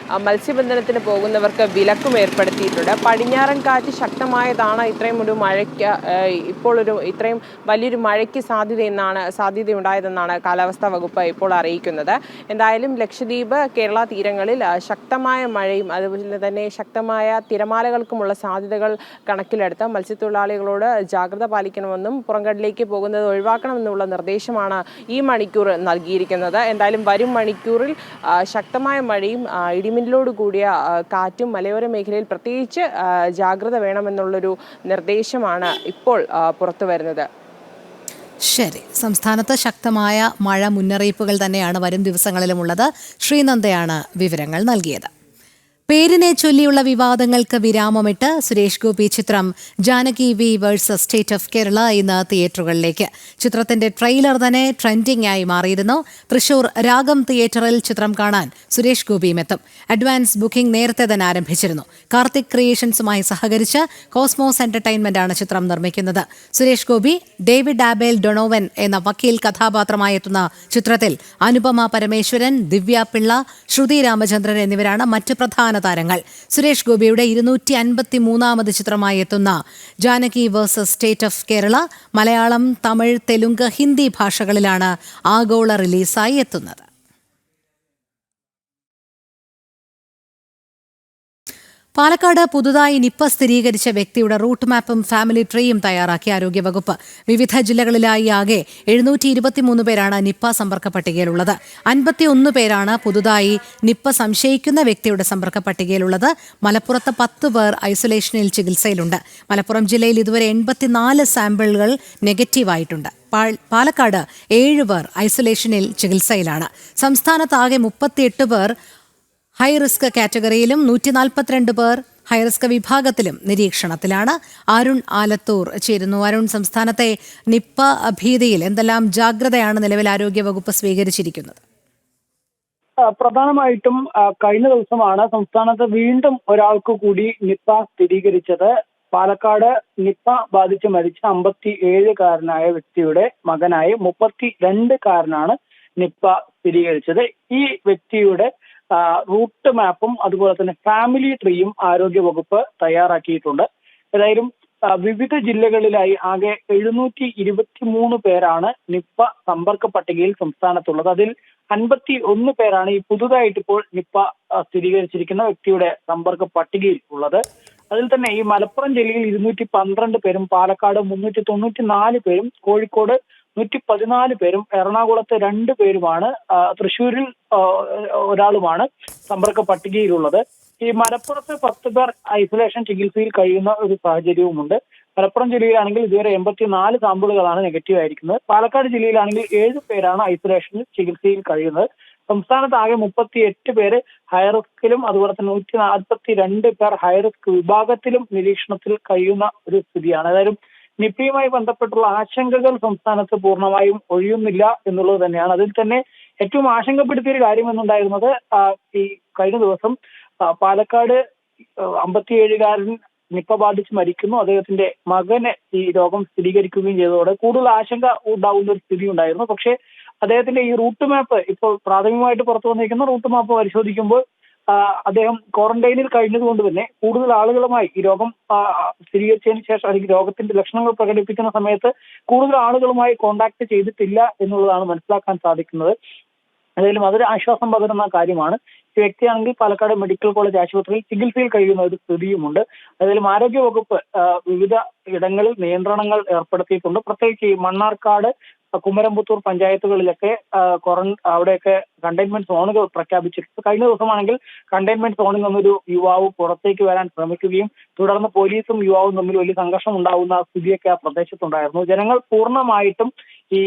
മത്സ്യബന്ധനത്തിന് പോകുന്നവർക്ക് വിലക്കും ഏർപ്പെടുത്തിയിട്ടുണ്ട്. പടിഞ്ഞാറൻ കാറ്റ് ശക്തമായതാണ് ഇത്രയും ഒരു മഴയ്ക്ക് ഇത്രയും വലിയൊരു മഴയ്ക്ക് സാധ്യതയുണ്ടായതെന്നാണ് കാലാവസ്ഥാ വകുപ്പ് ഇപ്പോൾ അറിയിക്കുന്നത്. എന്തായാലും ലക്ഷദ്വീപ്, കേരള തീരങ്ങളിൽ ശക്തമായ മഴയും അതുപോലെ തന്നെ ശക്തമായ തിരമാലകൾക്കുമുള്ള സാധ്യതകൾ കണക്കിലെടുത്ത് മത്സ്യത്തൊഴിലാളികളോട് ജാഗ്രത പാലിക്കണമെന്നും പുറംകടലിലേക്ക് പോകുന്നത് ഒഴിവാക്കണമെന്നുള്ള നിർദ്ദേശമാണ് ഈ മണിക്കൂർ നൽകിയിരിക്കുന്നത്. എന്തായാലും വരും മണിക്കൂറിൽ ശക്തമായ മഴയും ഇടിമിന്നലോട് കൂടിയ കാറ്റും മലയോര മേഖലയിൽ പ്രത്യേകിച്ച് ജാഗ്രത വേണമെന്നുള്ളൊരു നിർദ്ദേശമാണ് ഇപ്പോൾ പുറത്തു വരുന്നത്. ശരി, സംസ്ഥാനത്ത് ശക്തമായ മഴ മുന്നറിയിപ്പുകൾ തന്നെയാണ് വരും ദിവസങ്ങളിലുമുള്ളത്. ശ്രീനന്ദയാണ് വിവരങ്ങൾ നൽകിയത്. പേരിനെ ചൊല്ലിയുള്ള വിവാദങ്ങൾക്ക് വിരാമമിട്ട് സുരേഷ് ഗോപി ചിത്രം Janaki V versus state of Kerala ഇന്ന് തിയേറ്ററുകളിലേക്ക്. ചിത്രത്തിന്റെ ട്രെയിലർ തന്നെ ട്രെൻഡിംഗ് ആയി മാറിയിരുന്നു. തൃശൂർ രാഗം തിയേറ്ററിൽ ചിത്രം കാണാൻ സുരേഷ് ഗോപിയും എത്തും. അഡ്വാൻസ് ബുക്കിംഗ് നേരത്തെ തന്നെ ആരംഭിച്ചിരുന്നു. കാർത്തിക് ക്രിയേഷൻസുമായി സഹകരിച്ച് കോസ്മോസ് എന്റർടൈൻമെന്റ് ആണ് ചിത്രം നിർമ്മിക്കുന്നത്. സുരേഷ് ഗോപി ഡേവിഡ് ആബേൽ ഡൊണോവൻ എന്ന വക്കീൽ കഥാപാത്രമായി എത്തുന്ന ചിത്രത്തിൽ അനുപമ പരമേശ്വരൻ, ദിവ്യ പിള്ള, ശ്രുതി രാമചന്ദ്രൻ എന്നിവരാണ് മറ്റ് പ്രധാന താരങ്ങൾ. സുരേഷ് ഗോപിയുടെ 253ാമത് ചിത്രമായി എത്തുന്ന Janaki versus state of Kerala Malayalam, Tamil, Telugu, Hindi ഭാഷകളിലാണ് ആഗോള റിലീസായി എത്തുന്നത്. പാലക്കാട് പുതുതായി നിപ്പ സ്ഥിരീകരിച്ച വ്യക്തിയുടെ റൂട്ട് മാപ്പും ഫാമിലി ട്രീയും തയ്യാറാക്കി ആരോഗ്യവകുപ്പ്. വിവിധ ജില്ലകളിലായി ആകെ 723 പേരാണ് നിപ്പ സമ്പർക്ക പട്ടികയിലുള്ളത്. 51 പേരാണ് പുതുതായി നിപ്പ സംശയിക്കുന്ന വ്യക്തിയുടെ സമ്പർക്ക പട്ടികയിലുള്ളത്. മലപ്പുറത്ത് 10 പേർ ഐസൊലേഷനിൽ ചികിത്സയിലുണ്ട്. മലപ്പുറം ജില്ലയിൽ ഇതുവരെ 84 സാമ്പിളുകൾ നെഗറ്റീവായിട്ടുണ്ട്. പാലക്കാട് 7 പേർ ഐസൊലേഷനിൽ ചികിത്സയിലാണ്. സംസ്ഥാനത്താകെ 38 പേർ ഹൈറിസ്ക് കാറ്റഗറിയിലും 142 പേർ ഹൈറിസ്ക് വിഭാഗത്തിലും നിരീക്ഷണത്തിലാണ്. അരുൺ ആലത്തൂർ ചേരുന്നു. അരുൺ, സംസ്ഥാനത്തെ നിപ്പ ഭീതിയിൽ എന്തെല്ലാം ജാഗ്രതയാണ് നിലവിൽ ആരോഗ്യവകുപ്പ് സ്വീകരിച്ചിരിക്കുന്നത്? പ്രധാനമായിട്ടും കഴിഞ്ഞ ദിവസമാണ് സംസ്ഥാനത്ത് വീണ്ടും ഒരാൾക്ക് കൂടി നിപ്പ സ്ഥിരീകരിച്ചത്. പാലക്കാട് നിപ്പ ബാധിച്ച് മരിച്ച 57-കാരനായ വ്യക്തിയുടെ മകനായി 32-കാരനാണ് നിപ്പ സ്ഥിരീകരിച്ചത്. ഈ വ്യക്തിയുടെ റൂട്ട് മാപ്പും അതുപോലെ തന്നെ ഫാമിലി ട്രീയും ആരോഗ്യവകുപ്പ് തയ്യാറാക്കിയിട്ടുണ്ട്. ഏതായാലും വിവിധ ജില്ലകളിലായി ആകെ 723 പേരാണ് നിപ്പ സമ്പർക്ക പട്ടികയിൽ സംസ്ഥാനത്തുള്ളത്. അതിൽ 51 പേരാണ് ഈ പുതുതായിട്ട് ഇപ്പോൾ നിപ്പ സ്ഥിരീകരിച്ചിരിക്കുന്ന വ്യക്തിയുടെ സമ്പർക്ക പട്ടികയിൽ ഉള്ളത്. അതിൽ തന്നെ ഈ മലപ്പുറം ജില്ലയിൽ 212 പേരും, പാലക്കാട് 394 പേരും, കോഴിക്കോട് 114 പേരും, എറണാകുളത്ത് 2 പേരുമാണ്, തൃശ്ശൂരിൽ ഒരാളുമാണ് സമ്പർക്ക പട്ടികയിലുള്ളത്. ഈ മലപ്പുറത്ത് 10 പേർ ഐസൊലേഷൻ ചികിത്സയിൽ കഴിയുന്ന ഒരു സാഹചര്യവുമുണ്ട്. മലപ്പുറം ജില്ലയിലാണെങ്കിൽ ഇതുവരെ 84 സാമ്പിളുകളാണ് നെഗറ്റീവ് ആയിരിക്കുന്നത്. പാലക്കാട് ജില്ലയിലാണെങ്കിൽ 7 പേരാണ് ഐസൊലേഷൻ ചികിത്സയിൽ കഴിയുന്നത്. സംസ്ഥാനത്ത് ആകെ 38 പേര് ഹൈറിസ്കിലും അതുപോലെ തന്നെ 142 പേർ ഹൈറിസ്ക് വിഭാഗത്തിലും നിരീക്ഷണത്തിൽ കഴിയുന്ന ഒരു സ്ഥിതിയാണ്. അതായത് നിപ്പയുമായി ബന്ധപ്പെട്ടുള്ള ആശങ്കകൾ സംസ്ഥാനത്ത് പൂർണ്ണമായും ഒഴിയുന്നില്ല എന്നുള്ളത് തന്നെയാണ്. അതിൽ തന്നെ ഏറ്റവും ആശങ്കപ്പെടുത്തിയൊരു കാര്യം എന്നുണ്ടായിരുന്നത് ഈ കഴിഞ്ഞ ദിവസം പാലക്കാട് 57-കാരൻ നിപ്പ ബാധിച്ച് മരിക്കുന്നു, അദ്ദേഹത്തിന്റെ മകന് ഈ രോഗം സ്ഥിരീകരിക്കുകയും ചെയ്തതോടെ കൂടുതൽ ആശങ്ക ഉണ്ടാകുന്ന ഒരു സ്ഥിതി ഉണ്ടായിരുന്നു. പക്ഷേ അദ്ദേഹത്തിന്റെ ഈ റൂട്ട് മാപ്പ് ഇപ്പോൾ പ്രാഥമികമായിട്ട് പുറത്തു വന്നിരിക്കുന്ന റൂട്ട് മാപ്പ് പരിശോധിക്കുമ്പോൾ അദ്ദേഹം ക്വാറന്റൈനിൽ കഴിഞ്ഞതുകൊണ്ട് തന്നെ കൂടുതൽ ആളുകളുമായി ഈ രോഗം സ്ഥിരീകരിച്ചതിന് ശേഷം അല്ലെങ്കിൽ രോഗത്തിന്റെ ലക്ഷണങ്ങൾ പ്രകടിപ്പിക്കുന്ന സമയത്ത് കൂടുതൽ ആളുകളുമായി കോണ്ടാക്ട് ചെയ്തിട്ടില്ല എന്നുള്ളതാണ് മനസ്സിലാക്കാൻ സാധിക്കുന്നത്. ഏതായാലും അതൊരു ആശ്വാസം പകരുന്ന കാര്യമാണ്. ഈ വ്യക്തിയാണെങ്കിൽ പാലക്കാട് മെഡിക്കൽ കോളേജ് ആശുപത്രിയിൽ ചികിത്സയിൽ കഴിയുന്ന ഒരു സ്ഥിതിയുമുണ്ട്. ഏതായാലും ആരോഗ്യവകുപ്പ് വിവിധ ഇടങ്ങളിൽ നിയന്ത്രണങ്ങൾ ഏർപ്പെടുത്തിയിട്ടുണ്ട്. പ്രത്യേകിച്ച് ഈ മണ്ണാർക്കാട്, കുമരംപുത്തൂർ പഞ്ചായത്തുകളിലൊക്കെ അവിടെയൊക്കെ കണ്ടെയ്ൻമെന്റ് സോണുകൾ പ്രഖ്യാപിച്ചിട്ടുണ്ട്. കഴിഞ്ഞ ദിവസമാണെങ്കിൽ കണ്ടെയ്ൻമെന്റ് സോണിൽ നിന്നൊരു യുവാവ് പുറത്തേക്ക് വരാൻ ശ്രമിക്കുകയും തുടർന്ന് പോലീസും യുവാവും തമ്മിൽ വലിയ സംഘർഷം ഉണ്ടാകുന്ന സ്ഥിതിയൊക്കെ ആ പ്രദേശത്തുണ്ടായിരുന്നു. ജനങ്ങൾ പൂർണ്ണമായിട്ടും ഈ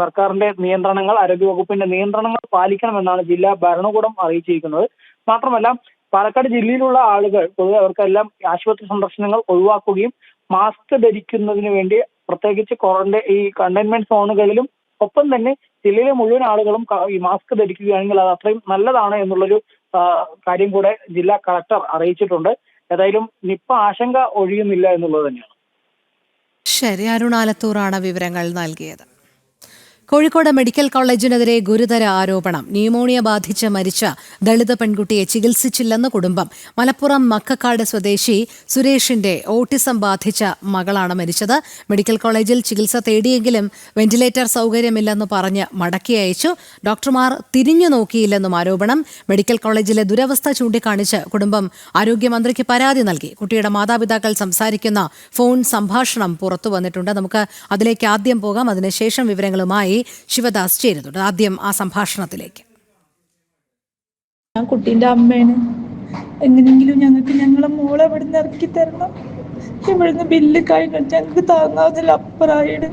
സർക്കാരിന്റെ നിയന്ത്രണങ്ങൾ, ആരോഗ്യവകുപ്പിന്റെ നിയന്ത്രണങ്ങൾ പാലിക്കണമെന്നാണ് ജില്ലാ ഭരണകൂടം അറിയിച്ചിരിക്കുന്നത്. മാത്രമല്ല പാലക്കാട് ജില്ലയിലുള്ള ആളുകൾ പൊതുവെ അവർക്കെല്ലാം ആശുപത്രി സന്ദർശനങ്ങൾ ഒഴിവാക്കുകയും മാസ്ക് ധരിക്കുന്നതിന് വേണ്ടി പ്രത്യേകിച്ച് ഈ കണ്ടെയ്ൻമെന്റ് സോണുകളിലും ഒപ്പം തന്നെ ജില്ലയിലെ മുഴുവൻ ആളുകളും ഈ മാസ്ക് ധരിക്കുകയാണെങ്കിൽ അത് അത്രയും നല്ലതാണ് എന്നുള്ളൊരു കാര്യം കൂടെ ജില്ലാ കളക്ടർ അറിയിച്ചിട്ടുണ്ട്. ഏതായാലും നിപ്പ ആശങ്ക ഒഴിയുന്നില്ല എന്നുള്ളത് തന്നെയാണ്. ശരി, അരുണാലത്തൂറാണ് വിവരങ്ങൾ നൽകിയത്. കോഴിക്കോട് മെഡിക്കൽ കോളേജിനെതിരെ ഗുരുതര ആരോപണം. ന്യൂമോണിയ ബാധിച്ച് മരിച്ച ദളിത് പെൺകുട്ടിയെ ചികിത്സിച്ചില്ലെന്ന് കുടുംബം. മലപ്പുറം മക്കക്കാട് സ്വദേശി സുരേഷിന്റെ ഓട്ടിസം ബാധിച്ച മകളാണ് മരിച്ചത്. മെഡിക്കൽ കോളേജിൽ ചികിത്സ തേടിയെങ്കിലും വെന്റിലേറ്റർ സൗകര്യമില്ലെന്ന് പറഞ്ഞ് മടക്കി അയച്ചു. ഡോക്ടർമാർ തിരിഞ്ഞു നോക്കിയില്ലെന്നും ആരോപണം. മെഡിക്കൽ കോളേജിലെ ദുരവസ്ഥ ചൂണ്ടിക്കാണിച്ച് കുടുംബം ആരോഗ്യമന്ത്രിക്ക് പരാതി നൽകി. കുട്ടിയുടെ മാതാപിതാക്കൾ സംസാരിക്കുന്ന ഫോൺ സംഭാഷണം പുറത്തു വന്നിട്ടുണ്ട്. നമുക്ക് അതിലേക്ക് ആദ്യം പോകാം. അതിനുശേഷം വിവരങ്ങളുമായി ശിവദാസ് ചേരുന്നുണ്ട്. ആദ്യം ആ സംഭാഷണത്തിലേക്ക്. ഞാൻ കുട്ടീൻ്റെ അമ്മയാണ്. എങ്ങനെയെങ്കിലും ഞങ്ങൾക്ക് ഞങ്ങളെ മോളെ ഇവിടുന്ന് ഇറക്കി തരണം. ഇവിടുന്ന് ബില്ല് കഴിഞ്ഞിട്ട് ഞങ്ങൾക്ക് താങ്ങാവുന്നതിലപ്പുറമായിട്ട്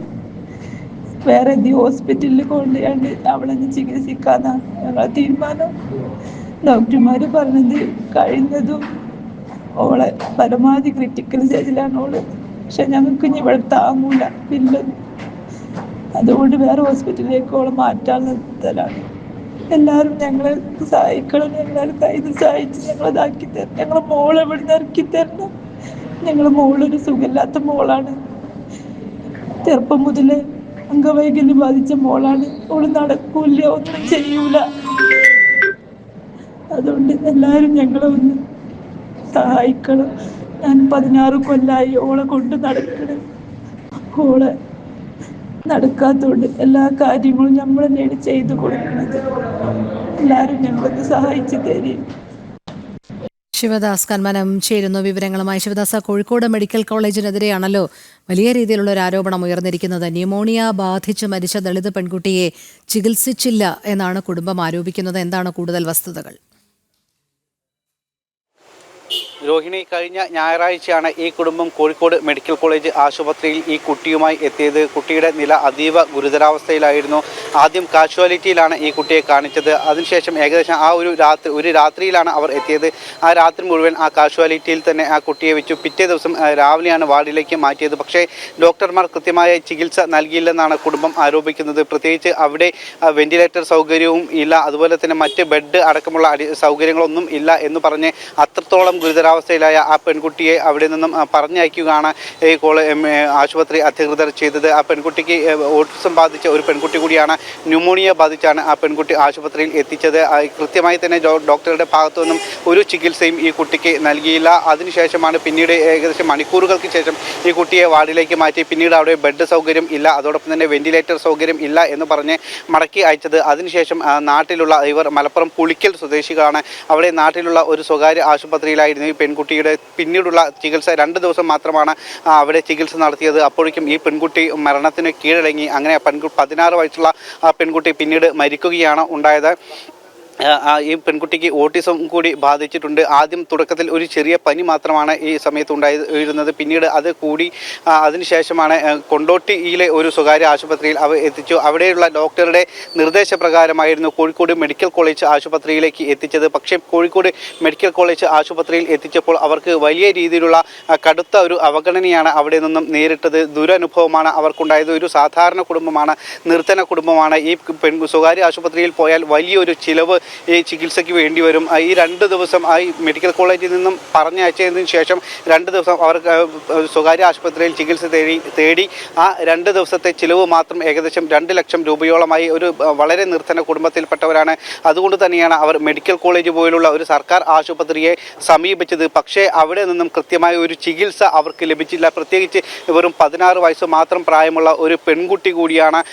വേറെ ഹോസ്പിറ്റലിൽ കൊണ്ടുപോയാണ്ട് അവളെ ചികിത്സിക്കാനാണ് ഞങ്ങളെ തീരുമാനം. ഡോക്ടർമാർ പറഞ്ഞത് കഴിയുന്നതും ഓളെ പരമാവധി ക്രിട്ടിക്കൽ സ്റ്റേജിലാണ് ഓള്. പക്ഷെ ഞങ്ങൾക്ക് ഇനി ഇവിടെ താങ്ങൂല ബില്ല്. അതുകൊണ്ട് വേറെ ഹോസ്പിറ്റലിലേക്ക് ഓളെ മാറ്റാനുള്ളതാണ്. എല്ലാവരും ഞങ്ങളെ സഹായിക്കണം. ഞങ്ങളെ കയ്യിൽ സഹായിച്ച് ഞങ്ങളതാക്കി തരണം. ഞങ്ങളെ മോളെ ഇവിടുന്ന് ഇറക്കി തരണം. ഞങ്ങളെ മോളൊരു സുഖമില്ലാത്ത മോളാണ്. ചെറുപ്പം മുതലേ അംഗവൈകല്യം ബാധിച്ച മോളാണ്. ഓള് നടക്കൂല, ഒന്നും ചെയ്യൂല. അതുകൊണ്ട് എല്ലാവരും ഞങ്ങളെ ഒന്ന് സഹായിക്കണം. ഞാൻ 16 കൊല്ലമായി ഓളെ കൊണ്ട് നടക്കണം. ഓളെ നടക്കാത്തതുകൊണ്ട് എല്ലാ കാര്യങ്ങളും നമ്മൾ തന്നെയാണ് ചെയ്തു കൊടുക്കുന്നത്. എല്ലാവരും ഞങ്ങളൊന്ന് സഹായിച്ചു തരും. ശിവദാസ് കന്മനം ചേരുന്നു വിവരങ്ങളുമായി. ശിവദാസ്, കോഴിക്കോട് മെഡിക്കൽ കോളേജിനെതിരെയാണല്ലോ വലിയ രീതിയിലുള്ള ഒരു ആരോപണം ഉയർന്നിരിക്കുന്നത്. ന്യൂമോണിയ ബാധിച്ച് മരിച്ച ദളിത് പെൺകുട്ടിയെ ചികിത്സിച്ചില്ല എന്നാണ് കുടുംബം ആരോപിക്കുന്നത്. എന്താണ് കൂടുതൽ വസ്തുതകൾ? രോഹിണി, കഴിഞ്ഞ ഞായറാഴ്ചയാണ് ഈ കുടുംബം കോഴിക്കോട് മെഡിക്കൽ കോളേജ് ആശുപത്രിയിൽ ഈ കുട്ടിയുമായി എത്തിയത്. കുട്ടിയുടെ നില അതീവ ഗുരുതരാവസ്ഥയിലായിരുന്നു. ആദ്യം കാഷ്വാലിറ്റിയിലാണ് ഈ കുട്ടിയെ കാണിച്ചത്. അതിനുശേഷം ഏകദേശം ഒരു രാത്രിയിലാണ് അവർ എത്തിയത്. ആ രാത്രി മുഴുവൻ ആ കാഷ്വാലിറ്റിയിൽ തന്നെ ആ കുട്ടിയെ വെച്ചു. പിറ്റേ ദിവസം രാവിലെയാണ് വാർഡിലേക്ക് മാറ്റിയത്. പക്ഷേ ഡോക്ടർമാർ കൃത്യമായ ചികിത്സ നൽകിയില്ലെന്നാണ് കുടുംബം ആരോപിക്കുന്നത്. പ്രത്യേകിച്ച് അവിടെ വെന്റിലേറ്റർ സൗകര്യവും ഇല്ല, അതുപോലെ തന്നെ മറ്റ് ബെഡ് അടക്കമുള്ള സൗകര്യങ്ങളൊന്നും ഇല്ല എന്ന് പറഞ്ഞ് അത്രത്തോളം ഗുരുതരാവസ്ഥയിലായ ആ പെൺകുട്ടിയെ അവിടെ നിന്നും പറഞ്ഞയക്കുകയാണ് ഈ ആശുപത്രി അധികൃതർ ചെയ്തത്. ആ പെൺകുട്ടിക്ക് ഓട്ടിസം ബാധിച്ച ഒരു പെൺകുട്ടി കൂടിയാണ്. ന്യൂമോണിയ ബാധിച്ചാണ് ആ പെൺകുട്ടി ആശുപത്രിയിൽ എത്തിച്ചത്. കൃത്യമായി തന്നെ ഡോക്ടറുടെ ഭാഗത്തു നിന്നും ഒരു ചികിത്സയും ഈ കുട്ടിക്ക് നൽകിയില്ല. അതിനുശേഷമാണ് പിന്നീട് ഏകദേശം മണിക്കൂറുകൾക്ക് ശേഷം ഈ കുട്ടിയെ വാർഡിലേക്ക് മാറ്റി. പിന്നീട് അവിടെ ബെഡ് സൗകര്യം ഇല്ല, അതോടൊപ്പം തന്നെ വെന്റിലേറ്റർ സൗകര്യം ഇല്ല എന്ന് പറഞ്ഞ് മടക്കി അയച്ചത്. അതിനുശേഷം നാട്ടിലുള്ള ഇവർ മലപ്പുറം പുളിക്കൽ സ്വദേശികളാണ്. അവിടെ നാട്ടിലുള്ള ഒരു സ്വകാര്യ ആശുപത്രിയിലായിരുന്നു ഈ പെൺകുട്ടിയുടെ പിന്നീടുള്ള ചികിത്സ. 2 ദിവസം മാത്രമാണ് അവിടെ ചികിത്സ നടത്തിയത്. അപ്പോഴേക്കും ഈ പെൺകുട്ടി മരണത്തിന് കീഴടങ്ങി. അങ്ങനെ 16 വയസ്സുള്ള ആ പെൺകുട്ടി പിന്നീട് മരിക്കുകയാണ് ഉണ്ടായത്. ഈ പെൺകുട്ടിക്ക് ഓട്ടിസം കൂടി ബാധിച്ചിട്ടുണ്ട്. ആദ്യം തുടക്കത്തിൽ ഒരു ചെറിയ പനി മാത്രമാണ് ഈ സമയത്ത് ഉണ്ടായിരുന്നത്. പിന്നീട് അത് കൂടി അതിനുശേഷമാണ് കൊണ്ടോട്ടിയിലെ ഒരു സ്വകാര്യ ആശുപത്രിയിൽ അവർ എത്തിച്ചു. അവിടെയുള്ള ഡോക്ടറുടെ നിർദ്ദേശപ്രകാരമായിരുന്നു കോഴിക്കോട് മെഡിക്കൽ കോളേജ് ആശുപത്രിയിലേക്ക് എത്തിച്ചത്. പക്ഷേ കോഴിക്കോട് മെഡിക്കൽ കോളേജ് ആശുപത്രിയിൽ എത്തിച്ചപ്പോൾ അവർക്ക് വലിയ രീതിയിലുള്ള കടുത്ത ഒരു അവഗണനയാണ് അവിടെ നിന്നും നേരിട്ടത്. ദുരനുഭവമാണ് അവർക്കുണ്ടായത്. ഒരു സാധാരണ കുടുംബമാണ്, നിർധന കുടുംബമാണ്. ഈ സ്വകാര്യ ആശുപത്രിയിൽ പോയാൽ വലിയൊരു ചിലവ് ഈ ചികിത്സയ്ക്ക് വേണ്ടി വരും. ഈ 2 ദിവസം ഈ മെഡിക്കൽ കോളേജിൽ നിന്നും പറഞ്ഞയച്ചതിന് ശേഷം 2 ദിവസം അവർ സ്വകാര്യ ആശുപത്രിയിൽ ചികിത്സ തേടി. ആ 2 ദിവസത്തെ ചിലവ് മാത്രം ഏകദേശം 2 ലക്ഷം രൂപയോളമായി. ഒരു വളരെ നിർധന കുടുംബത്തിൽപ്പെട്ടവരാണ്. അതുകൊണ്ട് തന്നെയാണ് അവർ മെഡിക്കൽ കോളേജ് പോലുള്ള ഒരു സർക്കാർ ആശുപത്രിയെ സമീപിച്ചത്. പക്ഷേ അവിടെ നിന്നും കൃത്യമായ ഒരു ചികിത്സ അവർക്ക് ലഭിച്ചില്ല. പ്രത്യേകിച്ച് വെറും 16 വയസ്സ് മാത്രം പ്രായമുള്ള ഒരു പെൺകുട്ടി കൂടിയാണ്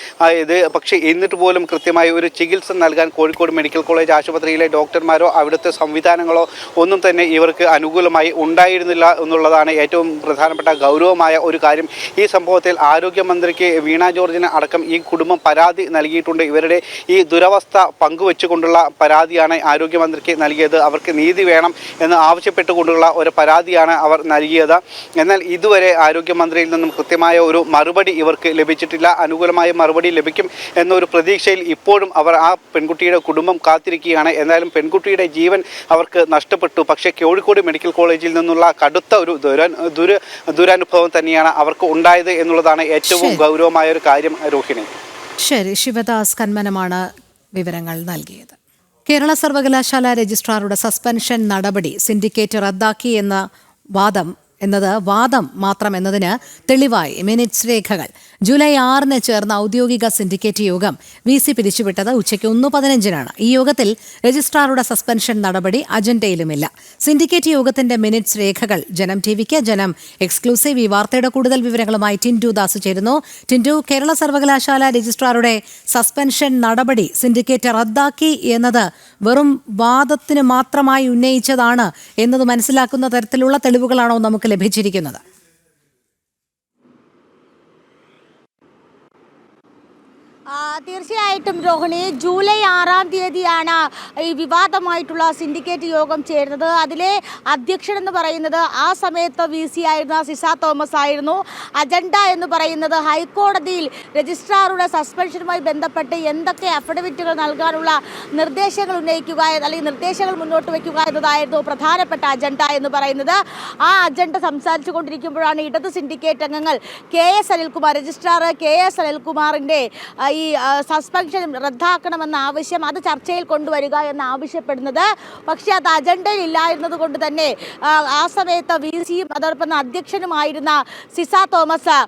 ഇത്. പക്ഷേ എന്നിട്ട് പോലും കൃത്യമായ ഒരു ചികിത്സ നൽകാൻ കോഴിക്കോട് മെഡിക്കൽ കോളേജ് കോളേജ് ആശുപത്രിയിലെ ഡോക്ടർമാരോ അവിടുത്തെ സംവിധാനങ്ങളോ ഒന്നും തന്നെ ഇവർക്ക് അനുകൂലമായി ഉണ്ടായിരുന്നില്ല എന്നുള്ളതാണ് ഏറ്റവും പ്രധാനപ്പെട്ട ഗൗരവമായ ഒരു കാര്യം. ഈ സംഭവത്തിൽ ആരോഗ്യമന്ത്രിക്ക് വീണ ജോർജിന് അടക്കം ഈ കുടുംബം പരാതി നൽകിയിട്ടുണ്ട്. ഇവരുടെ ഈ ദുരവസ്ഥ പങ്കുവെച്ചുകൊണ്ടുള്ള പരാതിയാണ് ആരോഗ്യമന്ത്രിക്ക് നൽകിയത്. അവർക്ക് നീതി വേണം എന്ന് ആവശ്യപ്പെട്ടുകൊണ്ടുള്ള ഒരു പരാതിയാണ് അവർ നൽകിയത്. എന്നാൽ ഇതുവരെ ആരോഗ്യമന്ത്രിയിൽ നിന്നും കൃത്യമായ ഒരു മറുപടി ഇവർക്ക് ലഭിച്ചിട്ടില്ല. അനുകൂലമായ മറുപടി ലഭിക്കും എന്നൊരു പ്രതീക്ഷയിൽ ഇപ്പോഴും അവർ ആ പെൺകുട്ടിയുടെ കുടുംബം കാത്തിരിക്കുകയാണ്. എന്നാലും പെൺകുട്ടിയുടെ ജീവൻ അവർക്ക് നഷ്ടപ്പെട്ടു. പക്ഷേ കോഴിക്കോട് മെഡിക്കൽ കോളേജിൽ നിന്നുള്ള കടുത്ത ഒരു ദുരനുഭവം തന്നെയാണ് അവർക്ക് ഉണ്ടായത് എന്നുള്ളതാണ് ഏറ്റവും ഗൗരവമായ ഒരു കാര്യം. രോഹിണി, ശരി, ശിവദാസ് കന്മനമാണ് വിവരങ്ങൾ നൽകിയത്. കേരള സർവകലാശാല രജിസ്ട്രാറുടെ സസ്പെൻഷൻ നടപടി സിൻഡിക്കേറ്റ് റദ്ദാക്കി വാദം മാത്രം എന്നതിന് തെളിവായി മിനിറ്റ്സ് രേഖകൾ. ജൂലൈ 6 ചേർന്ന ഔദ്യോഗിക സിൻഡിക്കേറ്റ് യോഗം VC പിരിച്ചുവിട്ടത് ഉച്ചയ്ക്ക് 1:15 ഈ യോഗത്തിൽ രജിസ്ട്രാറുടെ സസ്പെൻഷൻ നടപടി അജണ്ടയിലുമില്ല. സിൻഡിക്കേറ്റ് യോഗത്തിന്റെ മിനിറ്റ്സ് രേഖകൾ ജനം TVക്ക് ജനം എക്സ്ക്ലൂസീവ്. ഈ വാർത്തയുടെ കൂടുതൽ വിവരങ്ങളുമായി ടിൻഡു ദാസ് ചേരുന്നു. ടിൻഡു, കേരള സർവകലാശാല രജിസ്ട്രാറുടെ സസ്പെൻഷൻ നടപടി സിൻഡിക്കേറ്റ് റദ്ദാക്കി എന്നത് വെറും വാദത്തിന് മാത്രമായി ഉന്നയിച്ചതാണ് എന്നത് മനസ്സിലാക്കുന്ന തരത്തിലുള്ള തെളിവുകളാണോ നമുക്ക് ലഭിച്ചിരിക്കുന്നത്? തീർച്ചയായിട്ടും രോഹിണി, ജൂലൈ 6 ഈ വിവാദമായിട്ടുള്ള സിൻഡിക്കേറ്റ് യോഗം ചേരുന്നത്. അതിലെ അധ്യക്ഷൻ എന്ന് പറയുന്നത് ആ സമയത്ത് VC ആയിരുന്ന സിസ തോമസ് ആയിരുന്നു. അജണ്ട എന്ന് പറയുന്നത് ഹൈക്കോടതിയിൽ രജിസ്ട്രാറുടെ സസ്പെൻഷനുമായി ബന്ധപ്പെട്ട് എന്തൊക്കെ അഫിഡവിറ്റുകൾ നൽകാനുള്ള നിർദ്ദേശങ്ങൾ ഉന്നയിക്കുക അല്ലെങ്കിൽ നിർദ്ദേശങ്ങൾ മുന്നോട്ട് വയ്ക്കുക എന്നതായിരുന്നു പ്രധാനപ്പെട്ട അജണ്ട എന്ന് പറയുന്നത്. ആ അജണ്ട സംസാരിച്ചു കൊണ്ടിരിക്കുമ്പോഴാണ് ഇടത് സിൻഡിക്കേറ്റ് അംഗങ്ങൾ രജിസ്ട്രാർ KS അനിൽകുമാറിൻ്റെ ഈ സസ്പെൻഷൻ റദ്ദാക്കണമെന്ന ആവശ്യം അത് ചർച്ചയിൽ കൊണ്ടുവരിക എന്ന് ആവശ്യപ്പെടുന്നത്. പക്ഷേ അത് അജണ്ടയിൽ ഇല്ലായിരുന്നത് കൊണ്ട് തന്നെ ആ സമയത്ത് VCയും അതോടൊപ്പം അധ്യക്ഷനുമായിരുന്ന സിസ തോമസ്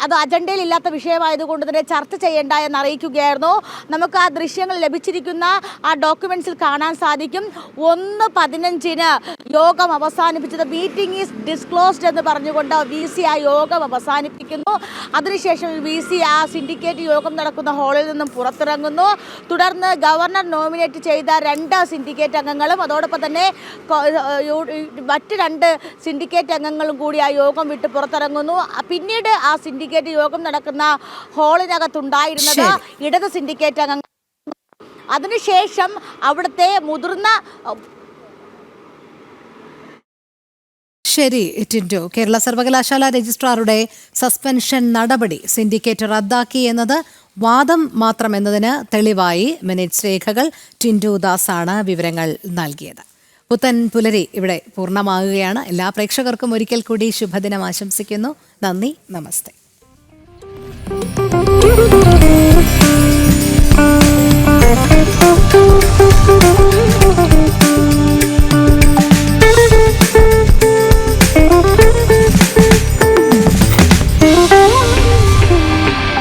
അത് അജണ്ടയിൽ ഇല്ലാത്ത വിഷയമായതുകൊണ്ട് തന്നെ ചർച്ച ചെയ്യേണ്ട എന്ന് അറിയിക്കുകയായിരുന്നു. നമുക്ക് ആ ദൃശ്യങ്ങൾ ലഭിച്ചിരിക്കുന്ന ആ ഡോക്യുമെന്റ്സിൽ കാണാൻ സാധിക്കും. 1:15 യോഗം അവസാനിപ്പിച്ചത്. മീറ്റിംഗ് ഈസ് ഡിസ്ക്ലോസ്ഡ് എന്ന് പറഞ്ഞുകൊണ്ട് VC ആ യോഗം അവസാനിപ്പിക്കുന്നു. അതിനുശേഷം VC ആ സിൻഡിക്കേറ്റ് യോഗം നടക്കുന്ന ഹാളിൽ നിന്നും പുറത്തിറങ്ങുന്നു. തുടർന്ന് ഗവർണർ നോമിനേറ്റ് ചെയ്ത 2 സിൻഡിക്കേറ്റ് അംഗങ്ങളും അതോടൊപ്പം തന്നെ മറ്റ് 2 സിൻഡിക്കേറ്റ് അംഗങ്ങളും കൂടി ആ യോഗം വിട്ട് പുറത്തിറങ്ങുന്നു. പിന്നീട് ആ സിൻഡിക്കേറ്റ് യോഗം നടക്കുന്ന ഹാളിനകത്തുണ്ടായിരുന്നത് ഇടത് സിൻഡിക്കേറ്റ് അംഗങ്ങൾ. അതിനുശേഷം അവിടുത്തെ മുതിർന്ന ശരി ടിൻഡു, കേരള സർവകലാശാല രജിസ്ട്രാറുടെ സസ്പെൻഷൻ നടപടി സിൻഡിക്കേറ്റ് റദ്ദാക്കി എന്നത് വാദം മാത്രം എന്നതിന് തെളിവായി മിനിറ്റ്സ് രേഖകൾ. ടിൻഡു ദാസാണ് വിവരങ്ങൾ നൽകിയത്. പുത്തൻ പുലരി ഇവിടെ പൂർണ്ണമാകുകയാണ്. എല്ലാ പ്രേക്ഷകർക്കും ഒരിക്കൽ കൂടി ശുഭദിനം ആശംസിക്കുന്നു. നന്ദി, നമസ്തേ.